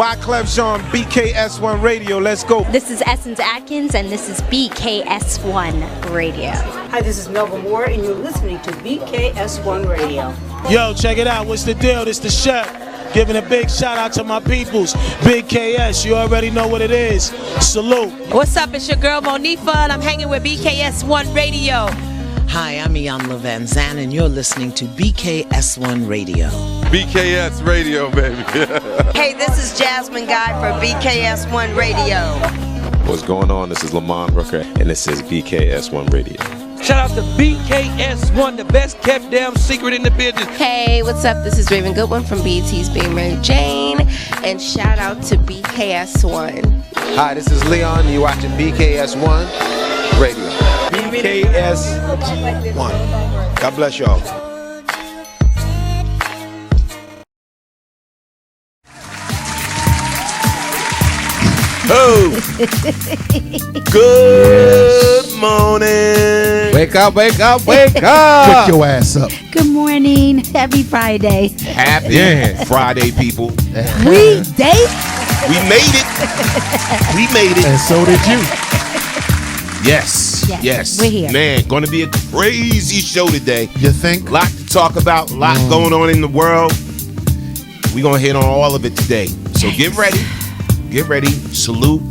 Wyclef Jean, BKS1 Radio. Let's go. This is Essence Atkins, and this is BKS1 Radio. Hi, this is Melba Moore, and you're listening to BKS1 Radio. Yo, check it out. What's the deal? This the chef. Giving a big shout out to my peoples. Big KS, you already know what it is. Salute. What's up? It's your girl Monifa, and I'm hanging with BKS1 Radio. Hi, I'm Iyanla Van Zandt, and you're listening to BKS1 Radio. BKS Radio, baby. Hey, this is Jasmine Guy for BKS1 Radio. What's going on? This is Lamont Rooker, and this is BKS1 Radio. Shout out to BKS1, the best kept damn secret in the business. Hey, what's up? This is Raven Goodwin from BET's Being Mary Jane, and shout out to BKS1. Hi, this is Leon. You're watching BKS1 Radio. BKS1. God bless y'all. Oh, good morning. Wake up, wake up, wake up. Wake your ass up. Good morning. Happy Friday. Happy Friday, people. We date. We made it. We made it. And so did you. Yes. We're here. Man, going to be a crazy show today. You think? A lot to talk about, a lot going on in the world. We're going to hit on all of it today. So get ready. Get ready. Salute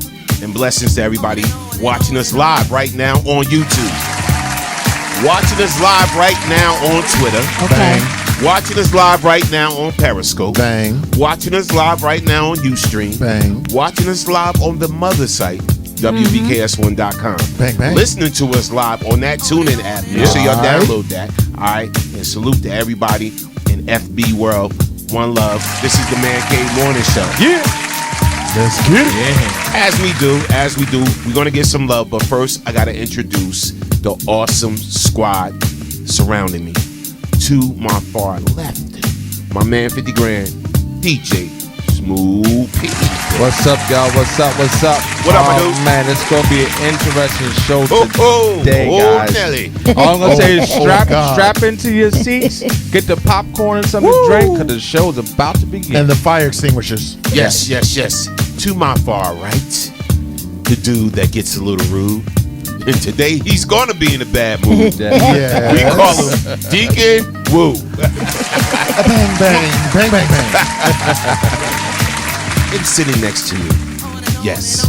and blessings to everybody watching us live right now on YouTube. Watching us live right now on Twitter. Okay. Watching us live right now on Periscope. Bang. Watching us live right now on Ustream. Bang. Watching us live on the mother site, WBKS1.com. Bang, bang. Listening to us live on that TuneIn app. Make sure y'all download that. All right. And salute to everybody in FB world. One love. This is the Man Cave Morning Show. Yeah. Let's get it. Yeah. As we do, we're going to get some love. But first, I got to introduce the awesome squad surrounding me. To my far left, my man 50 Grand, DJ Smooth P. What's up, y'all? What's up? What's up? What up, my dude? Man, it's going to be an interesting show today, guys. Nelly. All I'm going to say is strap into your seats, get the popcorn and something to drink, because the show's about to begin. And the fire extinguishers. Yes. To my far right, the dude that gets a little rude. And today he's gonna be in a bad mood. Yeah. We call him Deacon Woo. Bang, bang, bang, bang, bang. And sitting next to me, yes,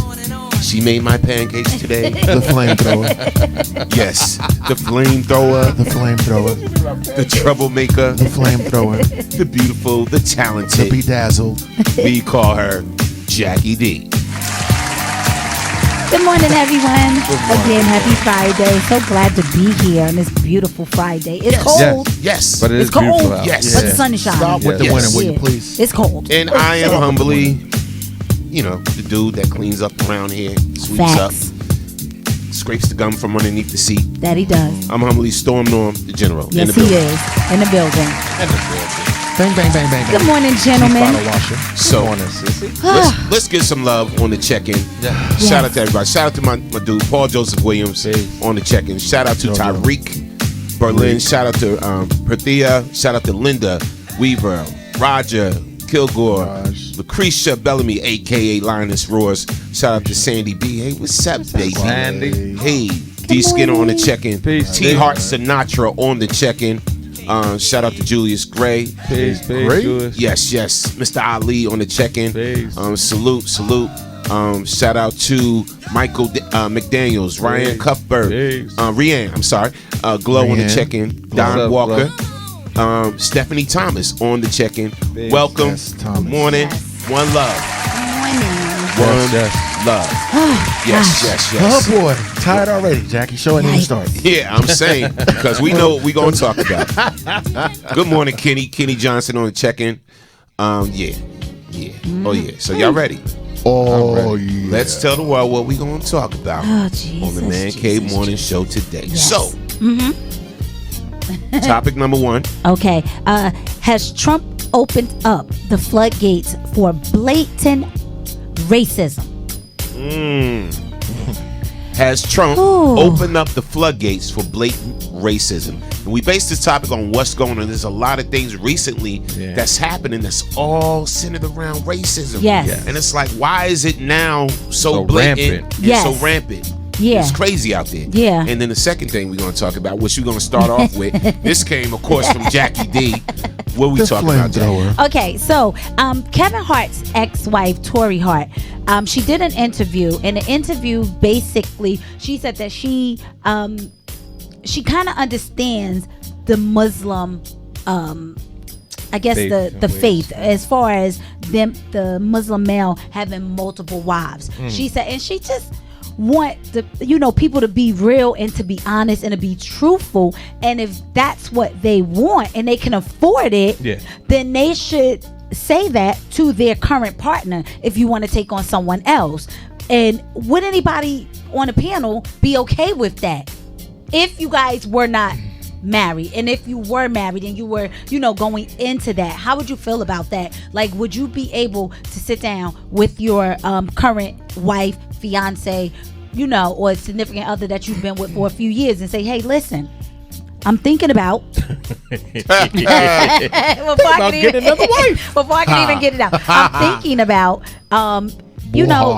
she made my pancakes today. The flamethrower. Yes, the flamethrower. The flamethrower. The troublemaker. The flamethrower. The beautiful, the talented. The bedazzled. We call her Jackie D. Good morning, everyone. Again, happy Friday. So glad to be here on this beautiful Friday. It's cold. Yes. But It's cold. beautiful out. Yes. But the sun is shining. Stop with the Yes. winter, will you please? It's cold. And I am humbly, the dude that cleans up around here, sweeps up, scrapes the gum from underneath the seat. That he does. I'm humbly Storm Norm, the general. Yes, in the he building. is. In the building. Bang, bang, bang, bang. Good morning, gentlemen. Bottle washer. So let's give some love on the check-in. Shout out to everybody. Shout out to my dude Paul Joseph Williams on the check-in. Shout out to Tyreek Berlin. Shout out to Perthea. Shout out to Linda Weaver, Roger Kilgore, Lucretia Bellamy, aka Lioness Roars. Shout out to Sandy B. Hey, what's up, baby? Sandy. Hey, D Skinner on the check-in. Peace. T Heart Sinatra on the check-in. Shout out to Julius Gray. Peace, Julius. Yes. Mr. Ali on the check-in. Peace. Salute. Shout out to Michael McDaniels, Ryan Cuthbert, Rianne, I'm sorry. Glow on the check-in. Don up, Walker. Stephanie Thomas on the check-in. Peace. Welcome. Yes, Good morning. One love. One love. Yes. Oh, boy. Tired already, Jackie. Show it didn't start. Yeah, I'm saying, because we know what we're going to talk about. Good morning, Kenny. Kenny Johnson on the check-in. Yeah. Oh, yeah. So y'all ready? Oh, yeah. Let's tell the world what we're going to talk about on the Man Cave Morning Show today. Yes. So, topic number one. Okay. Has Trump opened up the floodgates for blatant racism? Has Trump opened up the floodgates for blatant racism? And we based this topic on what's going on. There's a lot of things recently that's happening that's all centered around racism. Yes. And it's like, why is it now so blatant and so rampant? Yeah. It's crazy out there. Yeah. And then the second thing we're going to talk about, which we're going to start off with, this came, of course, from Jackie D. What are we talking about, Jackie? Okay, so Kevin Hart's ex-wife, Tori Hart, she did an interview. In the interview, basically, she said that she kind of understands the Muslim, I guess the faith, as far as the Muslim male having multiple wives. She said, and she just want people to be real and to be honest and to be truthful, and if that's what they want and they can afford it, then they should say that to their current partner if you want to take on someone else. And would anybody on the panel be okay with that if you guys were not married? And if you were married and you were going into that, how would you feel about that? Like, would you be able to sit down with your current wife, fiance, or significant other that you've been with for a few years and say, hey, listen, I'm thinking about before I can even get it out, I'm thinking about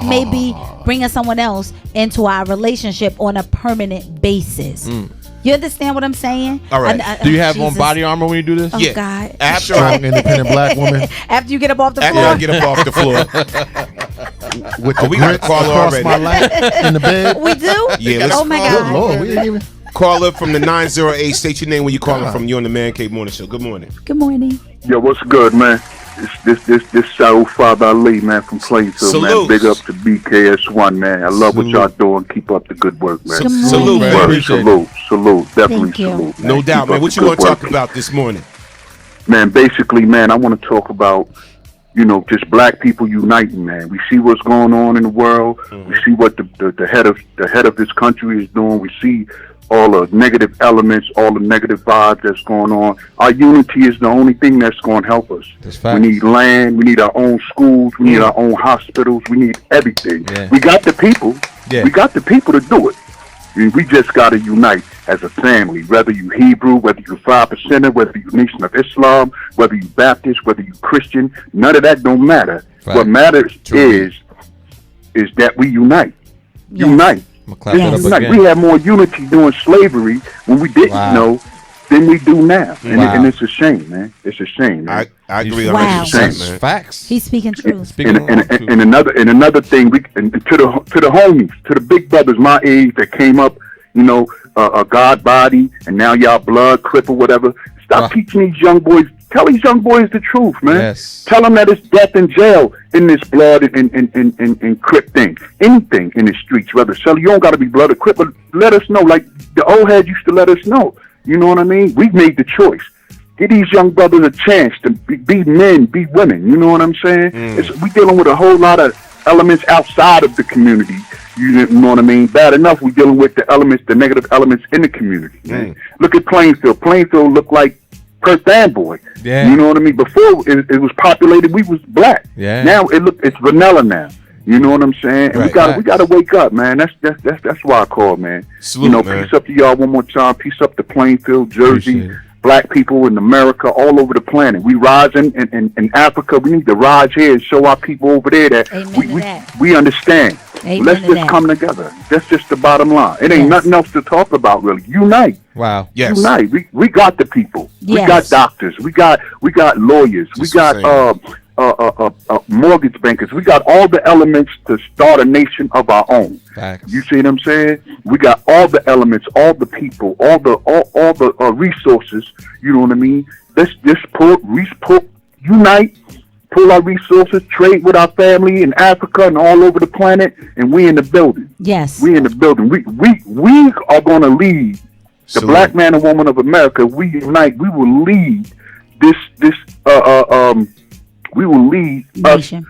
maybe bringing someone else into our relationship on a permanent basis. You understand what I'm saying? All right. Do you have on body armor when you do this? Oh, God. After strong, independent black woman. After you get up off the floor? After I get up off the floor. With the we got to call her already. My lap in the bed. We do? Yeah. Oh, my God. Good Lord. We didn't even... Call her from the 908. State your name when you calling from. You on the Man Cave Morning Show. Good morning. Good morning. Yo, what's good, man? This Shadow Father Ali, man, from Plainfield, Salute. man. Big up to BKS1, man. I love what y'all doing. Keep up the good work, man. Salute, man. Salute. Definitely salute, man. No doubt, man. What you want to talk about this morning? Man, basically, man, I want to talk about, just black people uniting, man. We see what's going on in the world. We see what the head of this country is doing. We see all the negative elements, all the negative vibes that's going on. Our unity is the only thing that's going to help us. We need land. We need our own schools. We need our own hospitals. We need everything. We got the people. We got the people to do it. We just got to unite as a family, whether you Hebrew, whether you 5%er, whether you Nation of Islam, whether you Baptist, whether you Christian. None of that don't matter. What matters is that we unite. Unite. We had more unity during slavery when we didn't know than we do now. And it's a shame, man. It's a shame, man. I agree 100%, man. Facts. He's speaking truth. And another thing, to the homies, to the big brothers my age that came up, a God body, and now y'all blood, crip or whatever. Stop teaching these young boys. Tell these young boys the truth, man. Yes. Tell them that it's death and jail in this blood and crip thing. Anything in the streets, whether Shelly, you don't got to be blood or crip, but let us know. Like the old head used to let us know. You know what I mean? We've made the choice. Give these young brothers a chance to be men, be women. You know what I'm saying? We dealing with a whole lot of elements outside of the community. You know what I mean? Bad enough we dealing with the negative elements in the community. Man. Look at Plainfield. Plainfield looked like Perth Amboy. You know what I mean? Before it was populated, we was black. Now it's vanilla now. You know what I'm saying? And we gotta wake up, man. That's why I call, man. Salute, peace up to y'all one more time. Peace up to Plainfield, Jersey, black people in America, all over the planet. We rising in Africa. We need to rise here and show our people over there that we understand. Let's just come together. That's just the bottom line. It ain't nothing else to talk about, really. Unite. Wow. Yes. Unite. We got the people. We got doctors. We got lawyers. We got mortgage bankers. We got all the elements to start a nation of our own. Facts. You see what I'm saying? We got all the elements, all the people, all the resources. You know what I mean? Let's just unite, pull our resources, trade with our family in Africa and all over the planet, and we in the building. Yes, we in the building. We are going to lead the black man and woman of America. We unite. We will lead this. We will lead nation.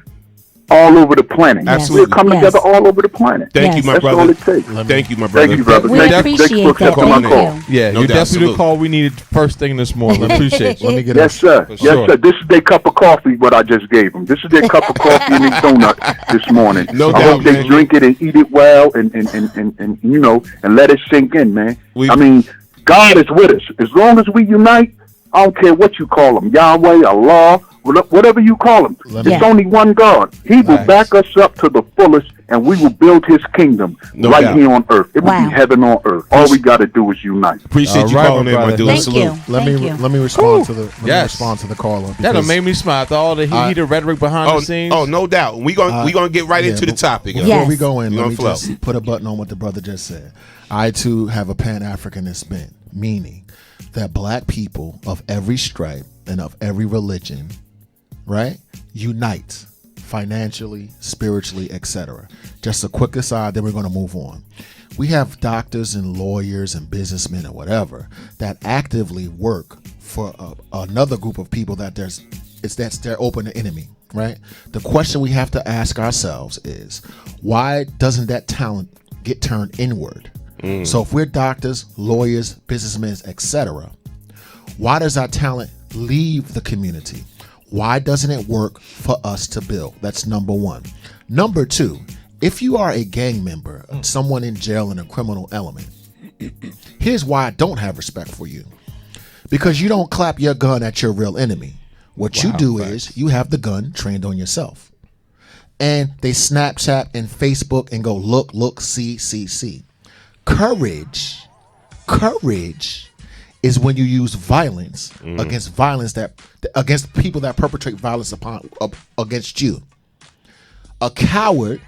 All over the planet. Absolutely. We'll come together all over the planet. Thank you, my brother. That's all it takes. Thank you, my brother. Thank you, brother. We appreciate that. Thank you. Yeah, you definitely the call we needed first thing this morning. We appreciate you. Let me get Yes, sir. Sure. Yes, sir. This is their cup of coffee, what I just gave them. This is their cup of coffee and their donut this morning. No I doubt, hope they drink it and eat it well and let it sink in, man. God is with us. As long as we unite, I don't care what you call him, Yahweh, Allah, whatever you call him. It's only one God. He will back us up to the fullest, and we will build his kingdom here on earth. It will be heaven on earth. All we got to do is unite. Appreciate you calling in, my dude. Thank you. Let me respond to the caller. That'll make me smile. After all the heated rhetoric behind the scenes. Oh, no doubt. We gonna get right into the topic. Before we go in, let me just put a button on what the brother just said. I too have a Pan-Africanist bent, meaning that black people of every stripe and of every religion, right, unite financially, spiritually, etc. Just a quick aside, then we're going to move on. We have doctors and lawyers and businessmen and whatever that actively work for another group of people that's their open enemy, right? The question we have to ask ourselves is, why doesn't that talent get turned inward? So if we're doctors, lawyers, businessmen, etc., why does our talent leave the community? Why doesn't it work for us to build? That's number one. Number two, if you are a gang member, someone in jail in a criminal element, here's why I don't have respect for you. Because you don't clap your gun at your real enemy. What you do is you have the gun trained on yourself. And they Snapchat and Facebook and go look, see. Courage is when you use violence against people that perpetrate violence against you. A coward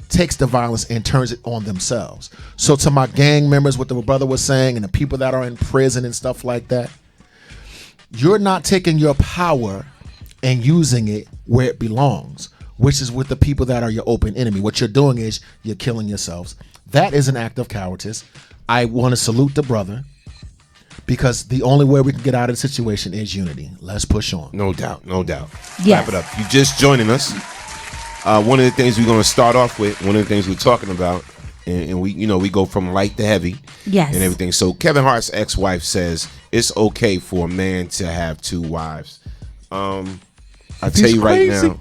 takes the violence and turns it on themselves. So to my gang members, what the brother was saying, and the people that are in prison and stuff like that, you're not taking your power and using it where it belongs, which is with the people that are your open enemy. What you're doing is you're killing yourselves. That is an act of cowardice. I want to salute the brother, because the only way we can get out of the situation is unity. Let's push on. No doubt. Yes. Wrap it up. You just joining us. One of the things we're going to start off with, one of the things we're talking about, and we go from light to heavy, and everything. So Kevin Hart's ex-wife says it's okay for a man to have two wives. I tell you right now,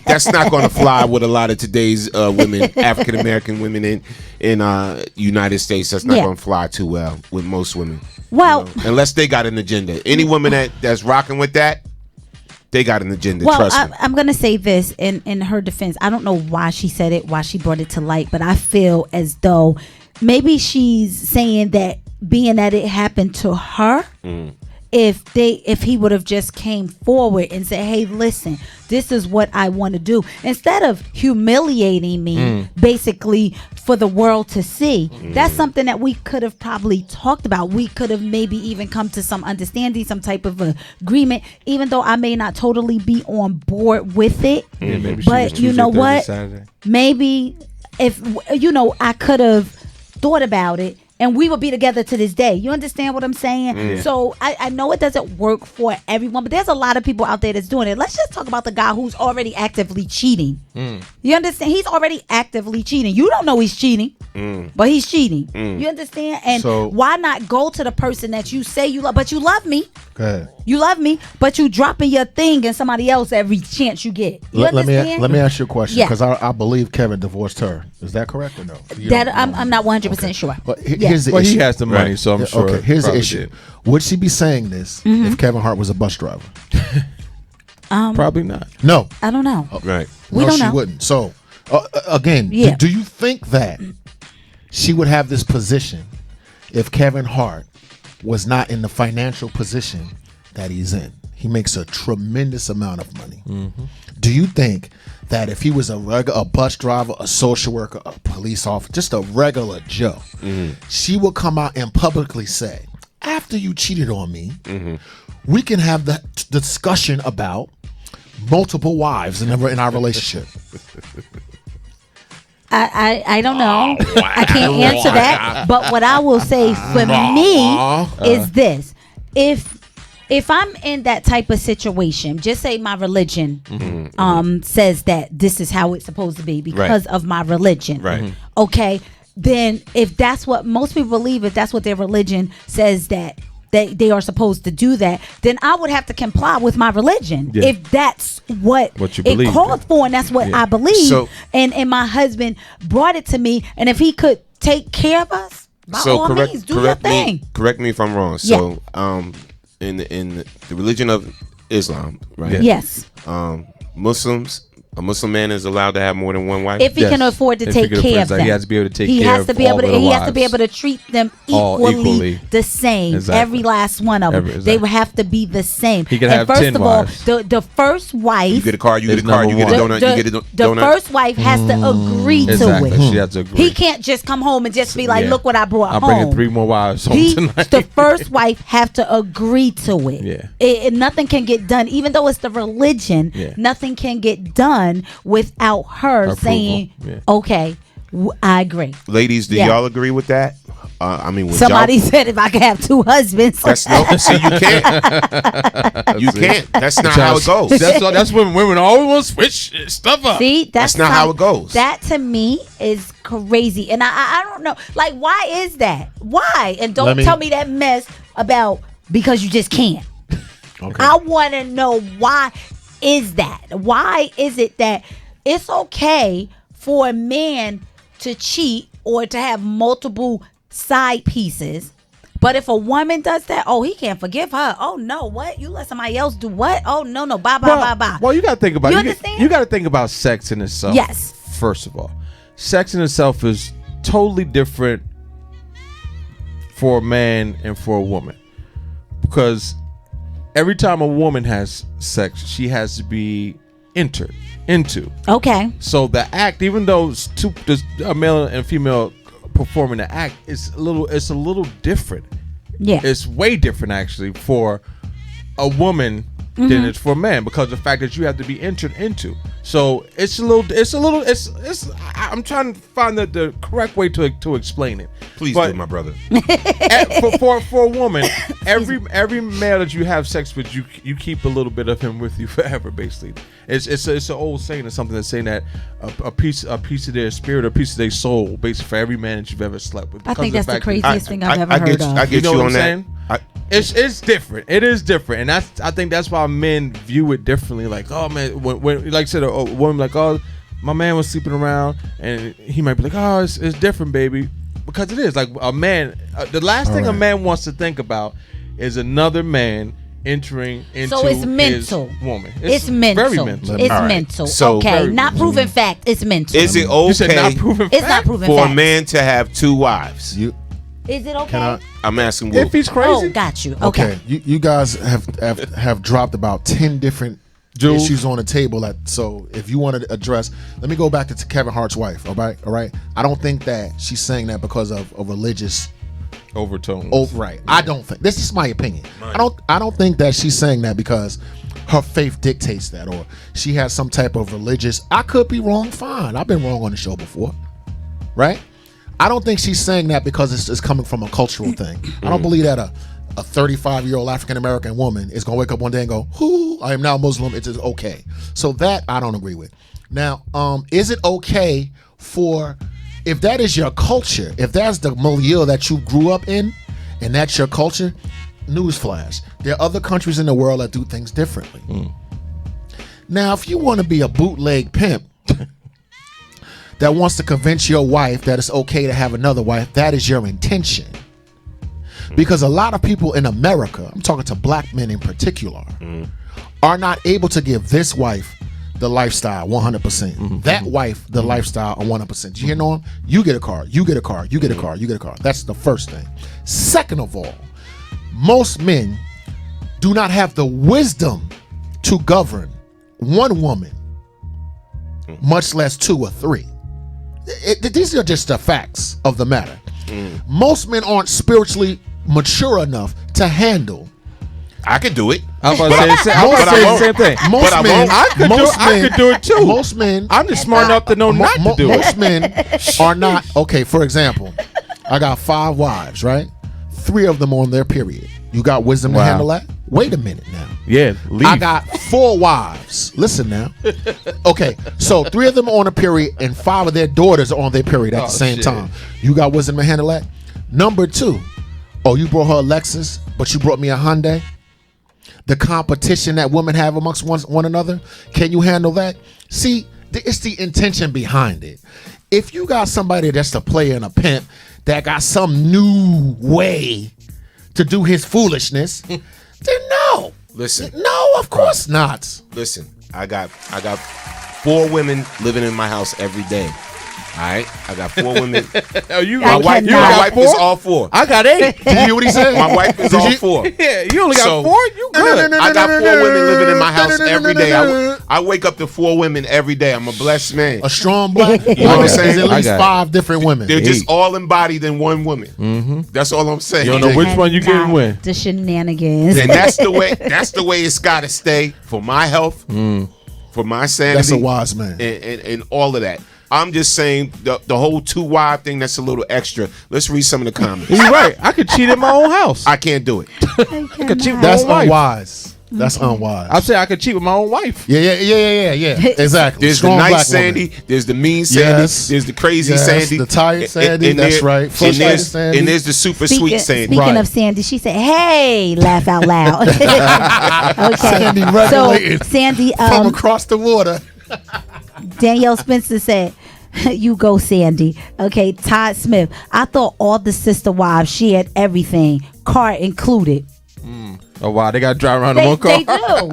that's not going to fly with a lot of today's women, African American women in United States. That's not going to fly too well with most women. Well, unless they got an agenda. Any woman that's rocking with that, they got an agenda. Well, trust me. I'm going to say this in her defense. I don't know why she said it, why she brought it to light, but I feel as though maybe she's saying that being that it happened to her. If he would have just came forward and said, hey, listen, this is what I want to do, instead of humiliating me basically for the world to see. That's something that we could have probably talked about. We could have maybe even come to some understanding, some type of agreement, even though I may not totally be on board with it. But you know what, maybe if I could have thought about it, and we will be together to this day. You understand what I'm saying? So I know it doesn't work for everyone, but there's a lot of people out there that's doing it. Let's just talk about the guy who's already actively cheating. You understand? He's already actively cheating. You don't know he's cheating, but he's cheating. You understand? And so, why not go to the person that you say you love, but you love me? You love me, but you dropping your thing in somebody else every chance you get. You understand? Let me ask you a question, because I believe Kevin divorced her. Is that correct or no? I'm not 100% sure. But here's the issue. He has the money, so I'm sure. Okay, here's the issue. Would she be saying this if Kevin Hart was a bus driver? Probably not. No. I don't know. Right. We don't know. She wouldn't. So, again, do you think that she would have this position if Kevin Hart was not in the financial position that he's in? He makes a tremendous amount of money. Do you think that if he was a bus driver, a social worker, a police officer, just a regular Joe, she would come out and publicly say, after you cheated on me, we can have the discussion about multiple wives in our relationship? I don't know. I can't answer that. But what I will say for me is this. If I'm in that type of situation, just say my religion says that this is how it's supposed to be because of my religion. Okay, then if that's what most people believe, if that's what their religion says that they are supposed to do that, then I would have to comply with my religion if that's what you believe, it called for, and that's what I believe. So, and my husband brought it to me, and if he could take care of us, By all means, do your thing. Correct me if I'm wrong. So, in the religion of Islam, right? Yes. Muslims. A Muslim man is allowed to have more than one wife If he can afford to take care of them. He has to be able to take care of all of the He has to wives. be able to treat them equally the same. Exactly. Every last one of them. They would have to be the same. He can and have first 10 of all, wives. the first wife. You get a car. You get a car. You get a donut. You get a donut. The first wife has to agree to it. She has to agree. He can't just come home and just be like, "Look what I brought home." I'm bringing 3 more wives home tonight. The first wife have to agree to it. Yeah. Nothing can get done, even though it's the religion. Yeah. Nothing can get done without her Approval. saying, Yeah. "Okay, I agree." Ladies, do y'all agree with that? I mean, would Somebody y'all, said if I could have 2 husbands. that's no. See, you can't. You can't. That's not how it goes. That's when women always want to switch stuff up. See, that's not how it goes. That to me is crazy, and I don't know. Like, why is that? Why? And don't tell me that mess about because you just can't. Okay. I want to know why is that? Why is it that it's okay for a man to cheat or to have multiple side pieces, but if a woman does that, oh, he can't forgive her. Oh no, what? You let somebody else do what? Oh no, bye. Well, you got to think about You it. understand? You got to think about sex in itself. Yes. First of all, sex in itself is totally different for a man and for a woman, because every time a woman has sex, she has to be entered into. Okay. So the act, even though it's a male and female performing the act, it's a little different. Yeah. It's way different actually for a woman than it's for a man, because the fact that you have to be entered into. So I'm trying to find the correct way to explain it. Please do, my brother. For a woman, every male that you have sex with, you keep a little bit of him with you forever. Basically, it's an old saying. It's something that's saying that a piece of their spirit, a piece of their soul, basically for every man that you've ever slept with. I think that's the craziest thing I've ever heard of. I get you on that. It's different. It is different, and I think that's why men view it differently. Like, oh man, when like I said, a woman like, oh, my man was sleeping around, and he might be like, oh, it's different, baby, because it is. Like a man, the last thing a man wants to think about is another man entering into so it's mental. his woman. It's mental. Very mental. It's All right. mental. So- okay, not proven fact. It's mental. Is it You said okay not proven It's not proven for fact. a man to have 2 wives? Is it okay? I'm asking If he's crazy, Oh, got you. Okay, you guys have dropped about 10 different issues on the table. So if you want to address, let me go back to Kevin Hart's wife. All right. I don't think that she's saying that because of a religious overtones. Oh, right. I don't think. This is my opinion. I don't think that she's saying that because her faith dictates that, or she has some type of religious. I could be wrong. Fine. I've been wrong on the show before. Right. I don't think she's saying that because it's coming from a cultural thing. I don't believe that a 35-year-old African-American woman is going to wake up one day and go, "Whoo, I am now Muslim. It is okay." So that I don't agree with. Now, is it okay for, if that is your culture, if that's the milieu that you grew up in and that's your culture, newsflash, there are other countries in the world that do things differently. Now, if you want to be a bootleg pimp that wants to convince your wife that it's okay to have another wife, that is your intention. Because a lot of people in America, I'm talking to black men in particular, are not able to give this wife the lifestyle 100%. That wife the lifestyle 100%. Do you hear, Norm? You get a car, you get a car, you get a car, you get a car. That's the first thing. Second of all, most men do not have the wisdom to govern one woman, much less 2 or 3. These are just the facts of the matter. Most men aren't spiritually mature enough to handle. I could do it. I was about to say the same thing. Most men, I could do it too. Most men, I'm just smart enough to know not to do it. Most men are not. Okay, for example, I got 5 wives, right? 3 of them on their period. You got wisdom to handle that? Wait a minute now. Yeah, leave. I got 4 wives. Listen now. Okay, so 3 of them are on a period and 5 of their daughters are on their period at the same time. You got wisdom to handle that? Number 2, you brought her a Lexus, but you brought me a Hyundai? The competition that women have amongst one another, can you handle that? See, it's the intention behind it. if you got somebody that's a player and a pimp that got some new way to do his foolishness, then no. Listen. No, of course not. Listen, I got 4 women living in my house every day. All right, I got 4 women. My wife is all 4. I got 8. Did you hear what he said? My wife is all 4. Yeah, you only got 4. You good? I got 4 women living in my house every day. I wake up to 4 women every day. I'm a blessed man. A strong black. You know what I'm saying? There's at least 5 different women. They're just all embodied in one woman. Mm-hmm. That's all I'm saying. You don't know which one you getting with. The shenanigans. And that's the way. That's the way it's got to stay for my health, for my sanity. That's a wise man. And all of that. I'm just saying the whole 2-wife thing, that's a little extra. Let's read some of the comments. You're right. I could cheat in my own house. I can't do it. I could cheat with my That's own wife. unwise. That's unwise. I say I could cheat with my own wife. Yeah. Exactly. There's Strong the nice black Sandy. woman. There's the mean Sandy. Yes. There's the crazy Yes, Sandy. the tired Sandy. That's right. Frustrated Sandy. And there's the super sweet Sandy. Speaking of Sandy, she said, "Hey, laugh out loud." Okay. Sandy regulated So Sandy from across the water. Danielle Spencer said, "You go, Sandy." Okay, Todd Smith. I thought all the sister wives shared everything, car included. Oh wow, they got to drive around in one car. They do.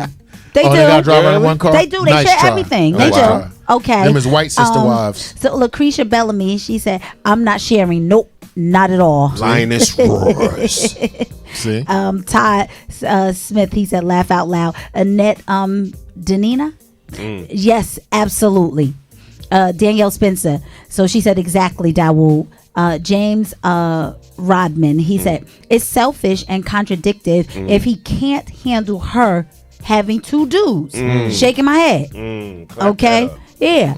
They They got to drive around in one car. They do. They Nice share try. everything. Nice They do. try. Okay. Them is white sister wives. So Lucretia Bellamy, she said, "I'm not sharing. Nope, not at all." Lioness roars. See? Todd Smith, he said, "Laugh out loud." Annette Danina, yes, absolutely. Danielle Spencer, so she said exactly, Dawood. James Rodman, he said, "It's selfish and contradictory if he can't handle her having 2 dudes." Shaking my head. Okay, yeah.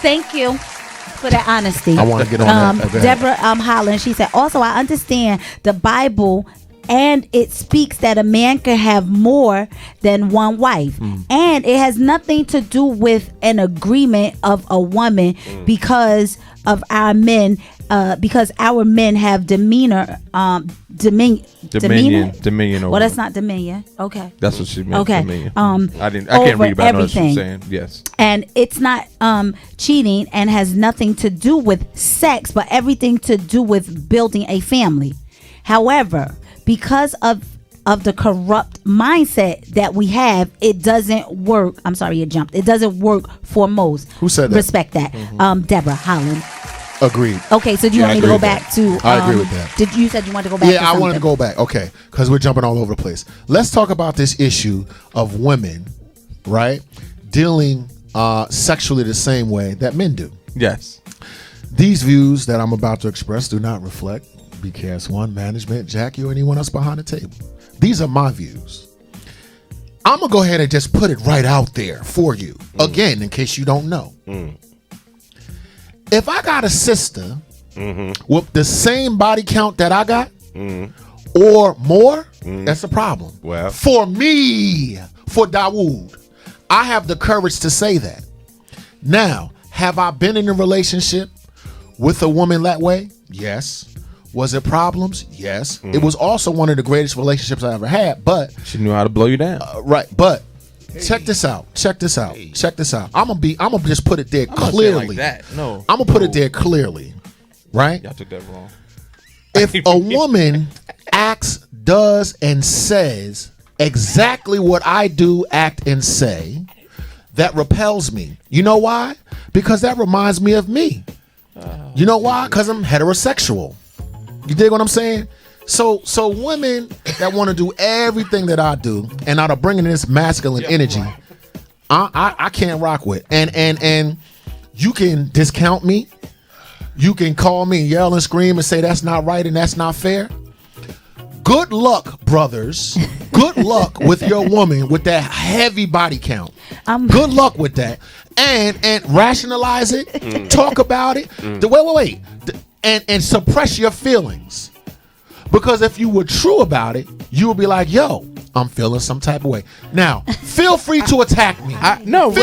Thank you for that honesty. I want to get on that. Deborah Holland, she said, "Also, I understand the Bible, and it speaks that a man can have more than one wife, and it has nothing to do with an agreement of a woman because of our men, because our men have dominion over. Well, that's not dominion. Okay, That's what she meant. Okay. Dominion. I can't over read, but I know what everything. she's saying. Yes. And it's not cheating and has nothing to do with sex, but everything to do with building a family. However, because of the corrupt mindset that we have, it doesn't work. I'm sorry, it jumped. It doesn't work for most. Who said that? Respect that. Deborah Holland. Agreed. Okay, so do you want me to go back to? I agree with that. Did you said you wanted to go back? Yeah, I wanted to go back. Okay, because we're jumping all over the place. Let's talk about this issue of women, right, dealing sexually the same way that men do. Yes. These views that I'm about to express do not reflect BKS1 management, Jackie, or anyone else behind the table. These are my views. I'm gonna go ahead and just put it right out there for you again, in case you don't know. If I got a sister with the same body count that I got or more, that's a problem. Well, for me, for Dawood, I have the courage to say that. Now, have I been in a relationship with a woman that way? Yes. Was it problems? Yes. It was also one of the greatest relationships I ever had, but she knew how to blow you down. Right, but check this out. I'm gonna just put it there clearly. Like that. No. I'm gonna put it there clearly. Right? Y'all took that wrong. If a woman acts, does, and says exactly what I do, act, and say, that repels me. You know why? Because that reminds me of me. You know why? Because I'm heterosexual. You dig what I'm saying? So women that want to do everything that I do and out of bringing this masculine energy, I can't rock with. And you can discount me. You can call me and yell and scream and say that's not right and that's not fair. Good luck, brothers. Good luck with your woman with that heavy body count. Good luck with that. And rationalize it. Talk about it. Wait. And suppress your feelings. Because if you were true about it, you would be like, yo, I'm feeling some type of way. Now, feel free to attack me. I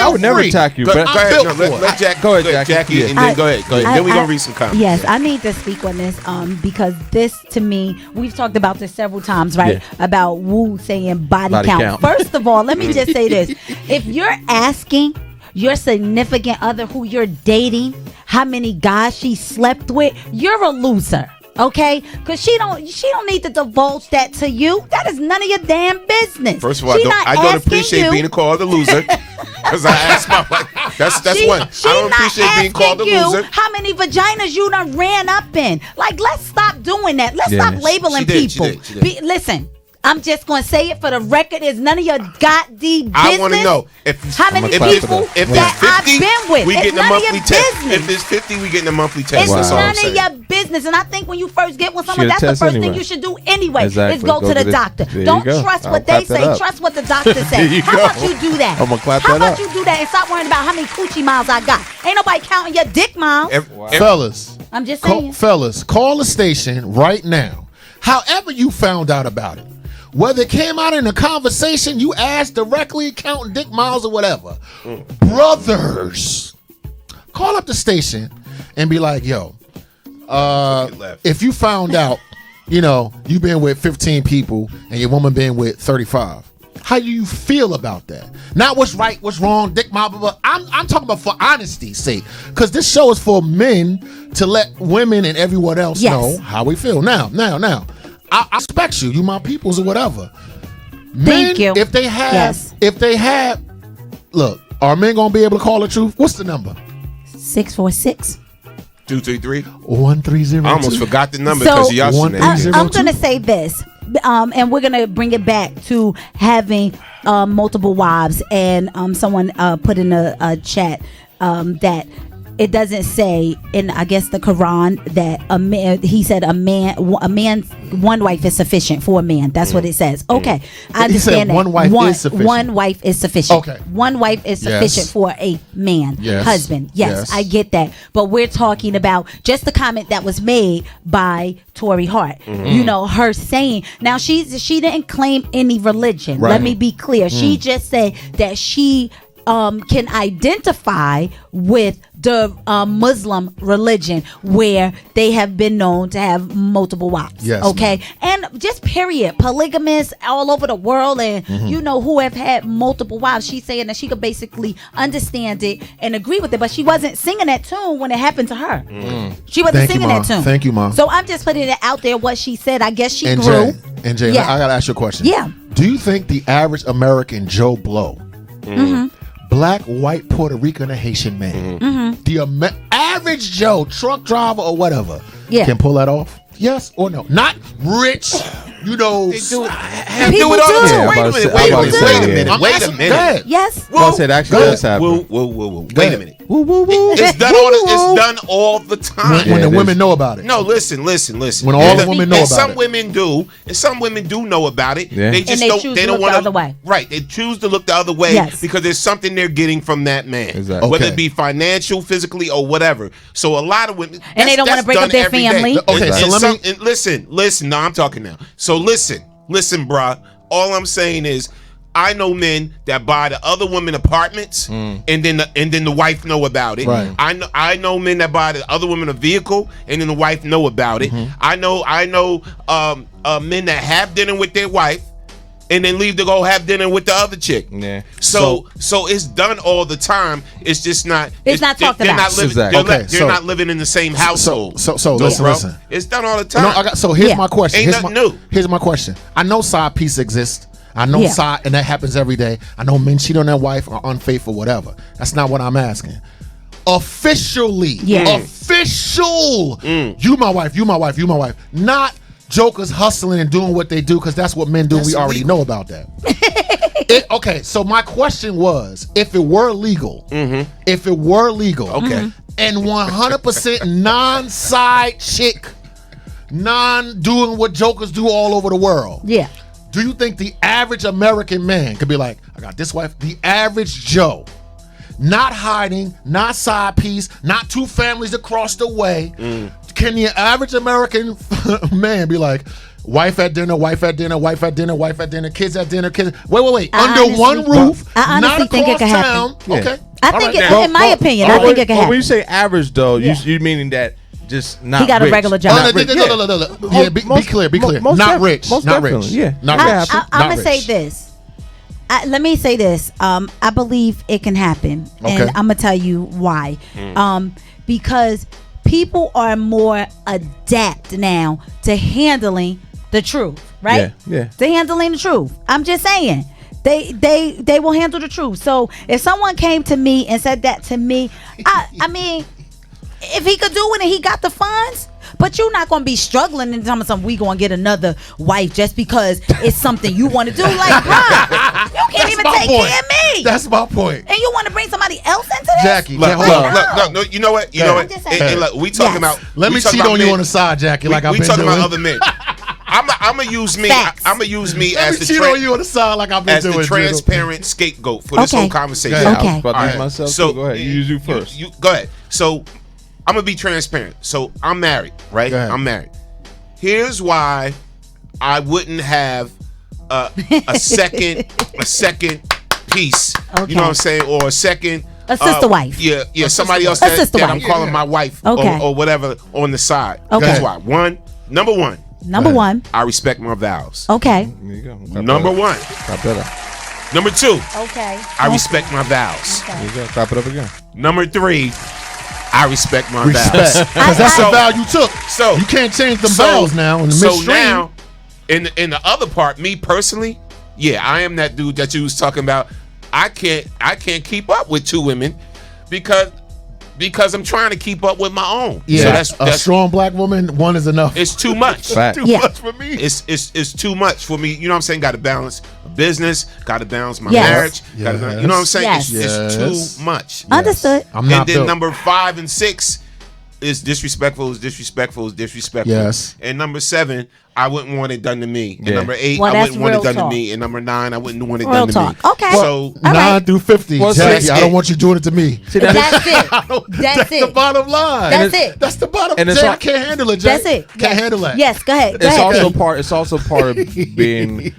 would never attack you. Go But ahead. Let Jackie. And then go ahead. Then we're going to read some comments. Yes, I need to speak on this because this, to me, we've talked about this several times, right? Yeah. About Wu saying body count. First of all, let me just say this. If you're asking your significant other who you're dating how many guys she slept with, you're a loser. Okay, because she don't need to divulge that to you. That is none of your damn business. First of all, I don't appreciate being called a loser. Because I asked my wife. That's one. I don't appreciate being called a loser. How many vaginas you done ran up in? Like, let's stop doing that. Let's stop labeling people. She did. Listen. I'm just going to say it for the record. It's none of your goddamn business. I want to know how many people that I've been with. We getting a monthly text. Business. If it's 50, we getting a monthly text. It's none of your business. And I think when you first get with someone, that's the first thing you should do anyway. Exactly. Is go to the doctor. Don't trust what they say. Trust what the doctor says. How about you do that? I'm gonna clap How that about up. you do that and stop worrying about how many coochie miles I got? Ain't nobody counting your dick miles. Fellas, I'm just saying. Fellas, call the station right now. However you found out about it. Whether it came out in a conversation, you asked directly, counting dick miles or whatever. Brothers, call up the station and be like, yo, if you found out, you've been with 15 people and your woman been with 35, how do you feel about that? Not what's right, what's wrong, dick mile, blah, blah. I'm talking about for honesty's sake. Because this show is for men to let women and everyone else know how we feel. Now. I respect you my peoples or whatever. Thank you. If they have, look, are men gonna be able to call the truth? What's the number? 646 233 1302. I almost forgot the number because y'all shenanigans. I'm gonna say this, and we're gonna bring it back to having multiple wives. And someone put in a chat that. It doesn't say in, I guess, the Quran that a man. He said a man, one wife is sufficient for a man. That's what it says. Okay, I understand that. One wife is sufficient. One wife is sufficient. Okay, one wife is sufficient for a man, husband. Yes, I get that. But we're talking about just the comment that was made by Tory Hart. Her saying. Now she didn't claim any religion. Right. Let me be clear. She just said that she can identify with the Muslim religion where they have been known to have multiple wives. Yes, okay, and just period, polygamists all over the world, and who have had multiple wives. She's saying that she could basically understand it and agree with it, but she wasn't singing that tune when it happened to her. She wasn't singing that tune. Thank you, Ma. So I'm just putting it out there what she said. I guess she grew. Jay, I gotta ask you a question. Yeah. Do you think the average American Joe Blow, black, white, Puerto Rican, or Haitian man, the average Joe, truck driver or whatever, can pull that off? Yes or no? Not rich, They do it all the time. Wait a minute. Yes. I said actually does happen. Whoa. Wait a minute. It's done all the time. When the women know about it. No, listen. When all the women know about it. Some women do, and some women do know about it. Yeah. They just don't. They don't want to look the other way. Right. They choose to look the other way because there's something they're getting from that man, whether it be financial, physically, or whatever. So a lot of women, and they don't want to break up their family. Okay, so let me listen. No, I'm talking now. So listen, bruh. All I'm saying is, I know men that buy the other women apartments, and then the wife know about it. Right. I know men that buy the other women a vehicle, and then the wife know about it. I know men that have dinner with their wife, and then leave to go have dinner with the other chick. Yeah. So it's done all the time. It's just not. It's not talked they're about. Not living, Exactly. they're not living in the same household. So listen. It's done all the time. No, here's my question. Ain't nothing new. Here's my question. I know side piece exists. I know side, and that happens every day. I know men cheat on their wife or unfaithful, whatever. That's not what I'm asking. Officially, official. You my wife. Not jokers hustling and doing what they do because that's what men do. We already know about that. Okay, so my question was, if it were legal, and 100% non-side chick, non-doing what jokers do all over the world, do you think the average American man could be like, I got this wife, the average Joe, not hiding, not side piece, not two families across the way, can the average American man be like, wife at dinner, kids at dinner, wait, under one roof, not across town? Okay. I think, in my opinion, I think it can happen. When you say average, though, you meaning that just not he got rich. a regular job. Be clear. Not rich. Most Not definitely. rich. Yeah. Not rich. I'm going to say this. let me say this. I believe it can happen, and I'm gonna tell you why. Because people are more adept now to handling the truth, right? Yeah. To handling the truth. I'm just saying. They will handle the truth. So if someone came to me and said that to me, I mean, if he could do it and he got the funds. But you're not going to be struggling and telling something we going to get another wife just because it's something you want to do. Like, bro, you can't even take care of me. That's my point. And you want to bring somebody else into this? Jackie, look, you know what? And look, we talking about. Let me cheat on you on the side, Jackie. Like I've been doing. We talking about other men. I'm gonna use me. I'm gonna use me as the cheat on you on the side, like I've been doing. As the transparent scapegoat for this whole conversation. Okay. So go ahead. You use you first. You go ahead. So I'm gonna be transparent. So I'm married, right? I'm married. Here's why I wouldn't have a second piece. You know what I'm saying? Or a second. A sister wife. Yeah. Somebody else that I'm calling my wife or whatever on the side. That's why. Number one. I respect my vows. Okay. There you go. Number one. Clap that up. Number two. Okay. I respect my vows. There you go. Clap it up again. Number three. I respect my vows. Because that's the vow you took. So you can't change the vows now in the midstream. So now, in the other part, me personally, I am that dude that you was talking about. I can't keep up with two women because I'm trying to keep up with my own. Yeah, so that's a strong black woman. One is enough. It's too much. Too much for me. It's too much for me. You know what I'm saying? Got to balance a business. Got to balance my marriage. You know what I'm saying? It's too much. Understood. And then number 5 and 6 is disrespectful. Yes. And number 7, I wouldn't want it done to me. And number 8, Well, I wouldn't want it done talk. to me. And number 9, I wouldn't want it Real done to talk. me. Okay. So 9 through 50, Jackie, So I don't want you doing it to me. That's it. That's the bottom line. That's it. That's the bottom. And I can't handle it, Jack. That's it. Can't handle that. Yes, go ahead. It's also part of being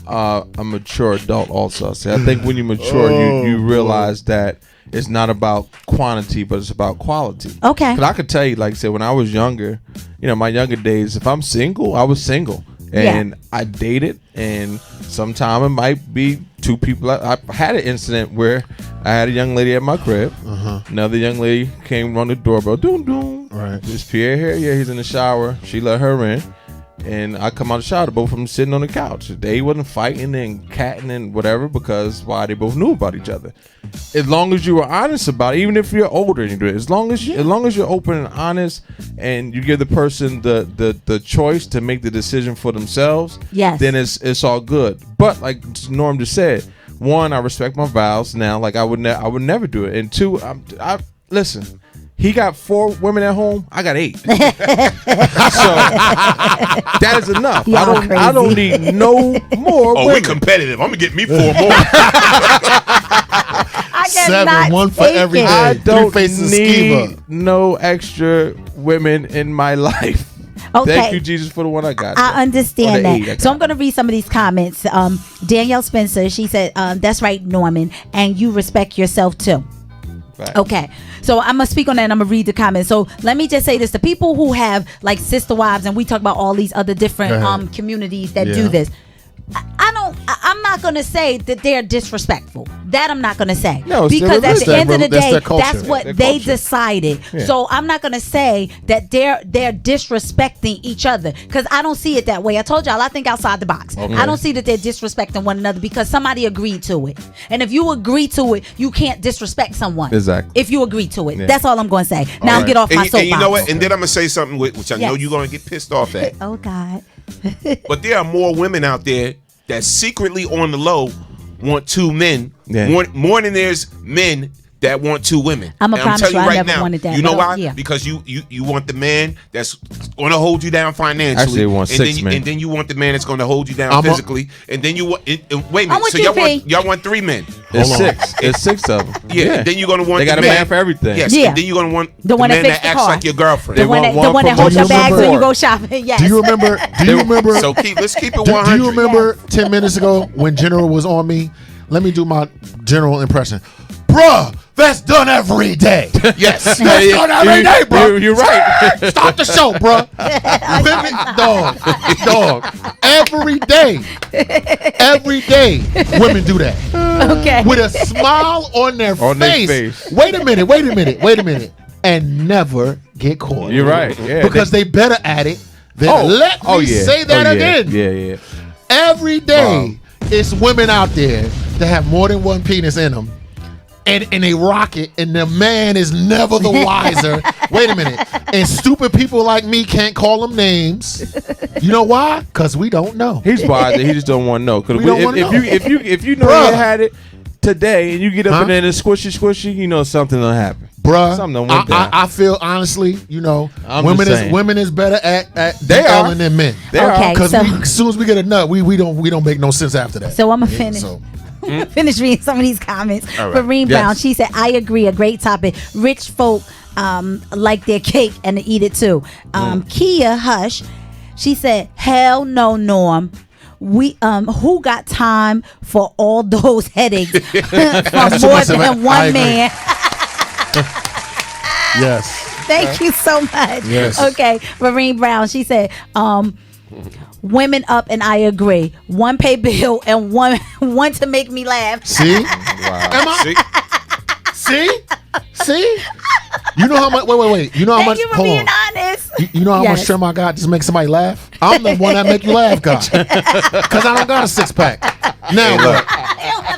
a mature adult. Also, I think when you mature, you realize that it's not about quantity, but it's about quality. Okay. Because I could tell you, like I said, when I was younger, my younger days, if I'm single, I was single. And I dated, and sometime it might be two people. I had an incident where I had a young lady at my crib. Another young lady came on the doorbell. Doom, doom. Right. Is Pierre here? Yeah, he's in the shower. She let her in. And I come out of the shower, both of them sitting on the couch. They wasn't fighting and catting and whatever because they both knew about each other. As long as you were honest about it, even if you're older and you do it, as long as you're open and honest and you give the person the choice to make the decision for themselves, then it's all good. But like Norm just said, 1, I respect my vows now. Like I would never do it. And 2, I listen. He got 4 women at home. I got 8. So that is enough. I don't need no more. Oh, we competitive. I'm gonna get me 4 more. I 7, 1 for every day. I don't need no extra women in my life. Okay. Thank you, Jesus, for the one I got. I understand that. So I'm going to read some of these comments. Danielle Spencer, she said, that's right, Norman, and you respect yourself too. Right. Okay, so I'm gonna speak on that and I'm gonna read the comments. So let me just say this: the people who have like sister wives, and we talk about all these other different communities that do this. I'm not gonna say that they're disrespectful. That I'm not gonna say. No, because at the end of the day, that's what their they culture. decided. Yeah. So I'm not gonna say that they're disrespecting each other because I don't see it that way. I told y'all I think outside the box. Okay. I don't see that they're disrespecting one another because somebody agreed to it. And if you agree to it, you can't disrespect someone. Exactly. If you agree to it, Yeah. that's all I'm gonna say. Now get off my soapbox. And you know what? And then I'm gonna say something which I know you're gonna get pissed off at. Oh God. But there are more women out there that secretly on the low want 2 men more than there's men that want 2 women. I'm telling you I right never now, wanted that. you know why? Yeah. Because you want the man that's going to hold you down financially. Actually, they want 6 men. And then you want the man that's going to hold you down physically. And then you want wait a minute. So y'all want 3 men. It's 6. It's 6 of them. Yeah. And then you're going to want they got a man for everything. Yes. Yeah. And then you're going to want the one man that that acts like your girlfriend. The one that holds your bags when you go shopping. Yes. Do you remember? So let's keep it 100. Do you remember 10 minutes ago when General was on me? Let me do my general impression. bruh, that's done every day. Yes. That's done every day, bro. You're right. Stop the show, bro. Women, dog. Every day, women do that. Okay. With a smile on their face. Wait a minute. And never get caught. You're right. Yeah. Because they better at it than let me say that again. Yeah. Every day, it's women out there that have more than one penis in them. And they rock it, and the man is never the wiser. Wait a minute. And stupid people like me can't call them names. You know why? Because we don't know. He's wiser. He just don't want to know. Because if you know Bruh. you had it today, and you get up in there and it's squishy, you know something will happen. Bruh, something went down. I feel honestly, I'm women is better at They are. than men. They are. Okay, Because so as soon as we get a nut, we don't make no sense after that. I'm gonna finish. Finish reading some of these comments. All right. Vereen Brown, she said, I agree, a great topic. Rich folk like their cake and to eat it too. Kia Hush, she said, hell no, Norm. We who got time for all those headaches from more than one man? Yes. Thank you so much. Yes. Okay, Vereen Brown, she said, women up, and I agree. One pay bill and one to make me laugh. See? Wow. See? You know how much? Wait. You know how much? Thank you for hold being on. honest. You know how much Yes. trim I got just to make somebody laugh? I'm the one that make you laugh, guy. Because I don't got a 6-pack. Now, look.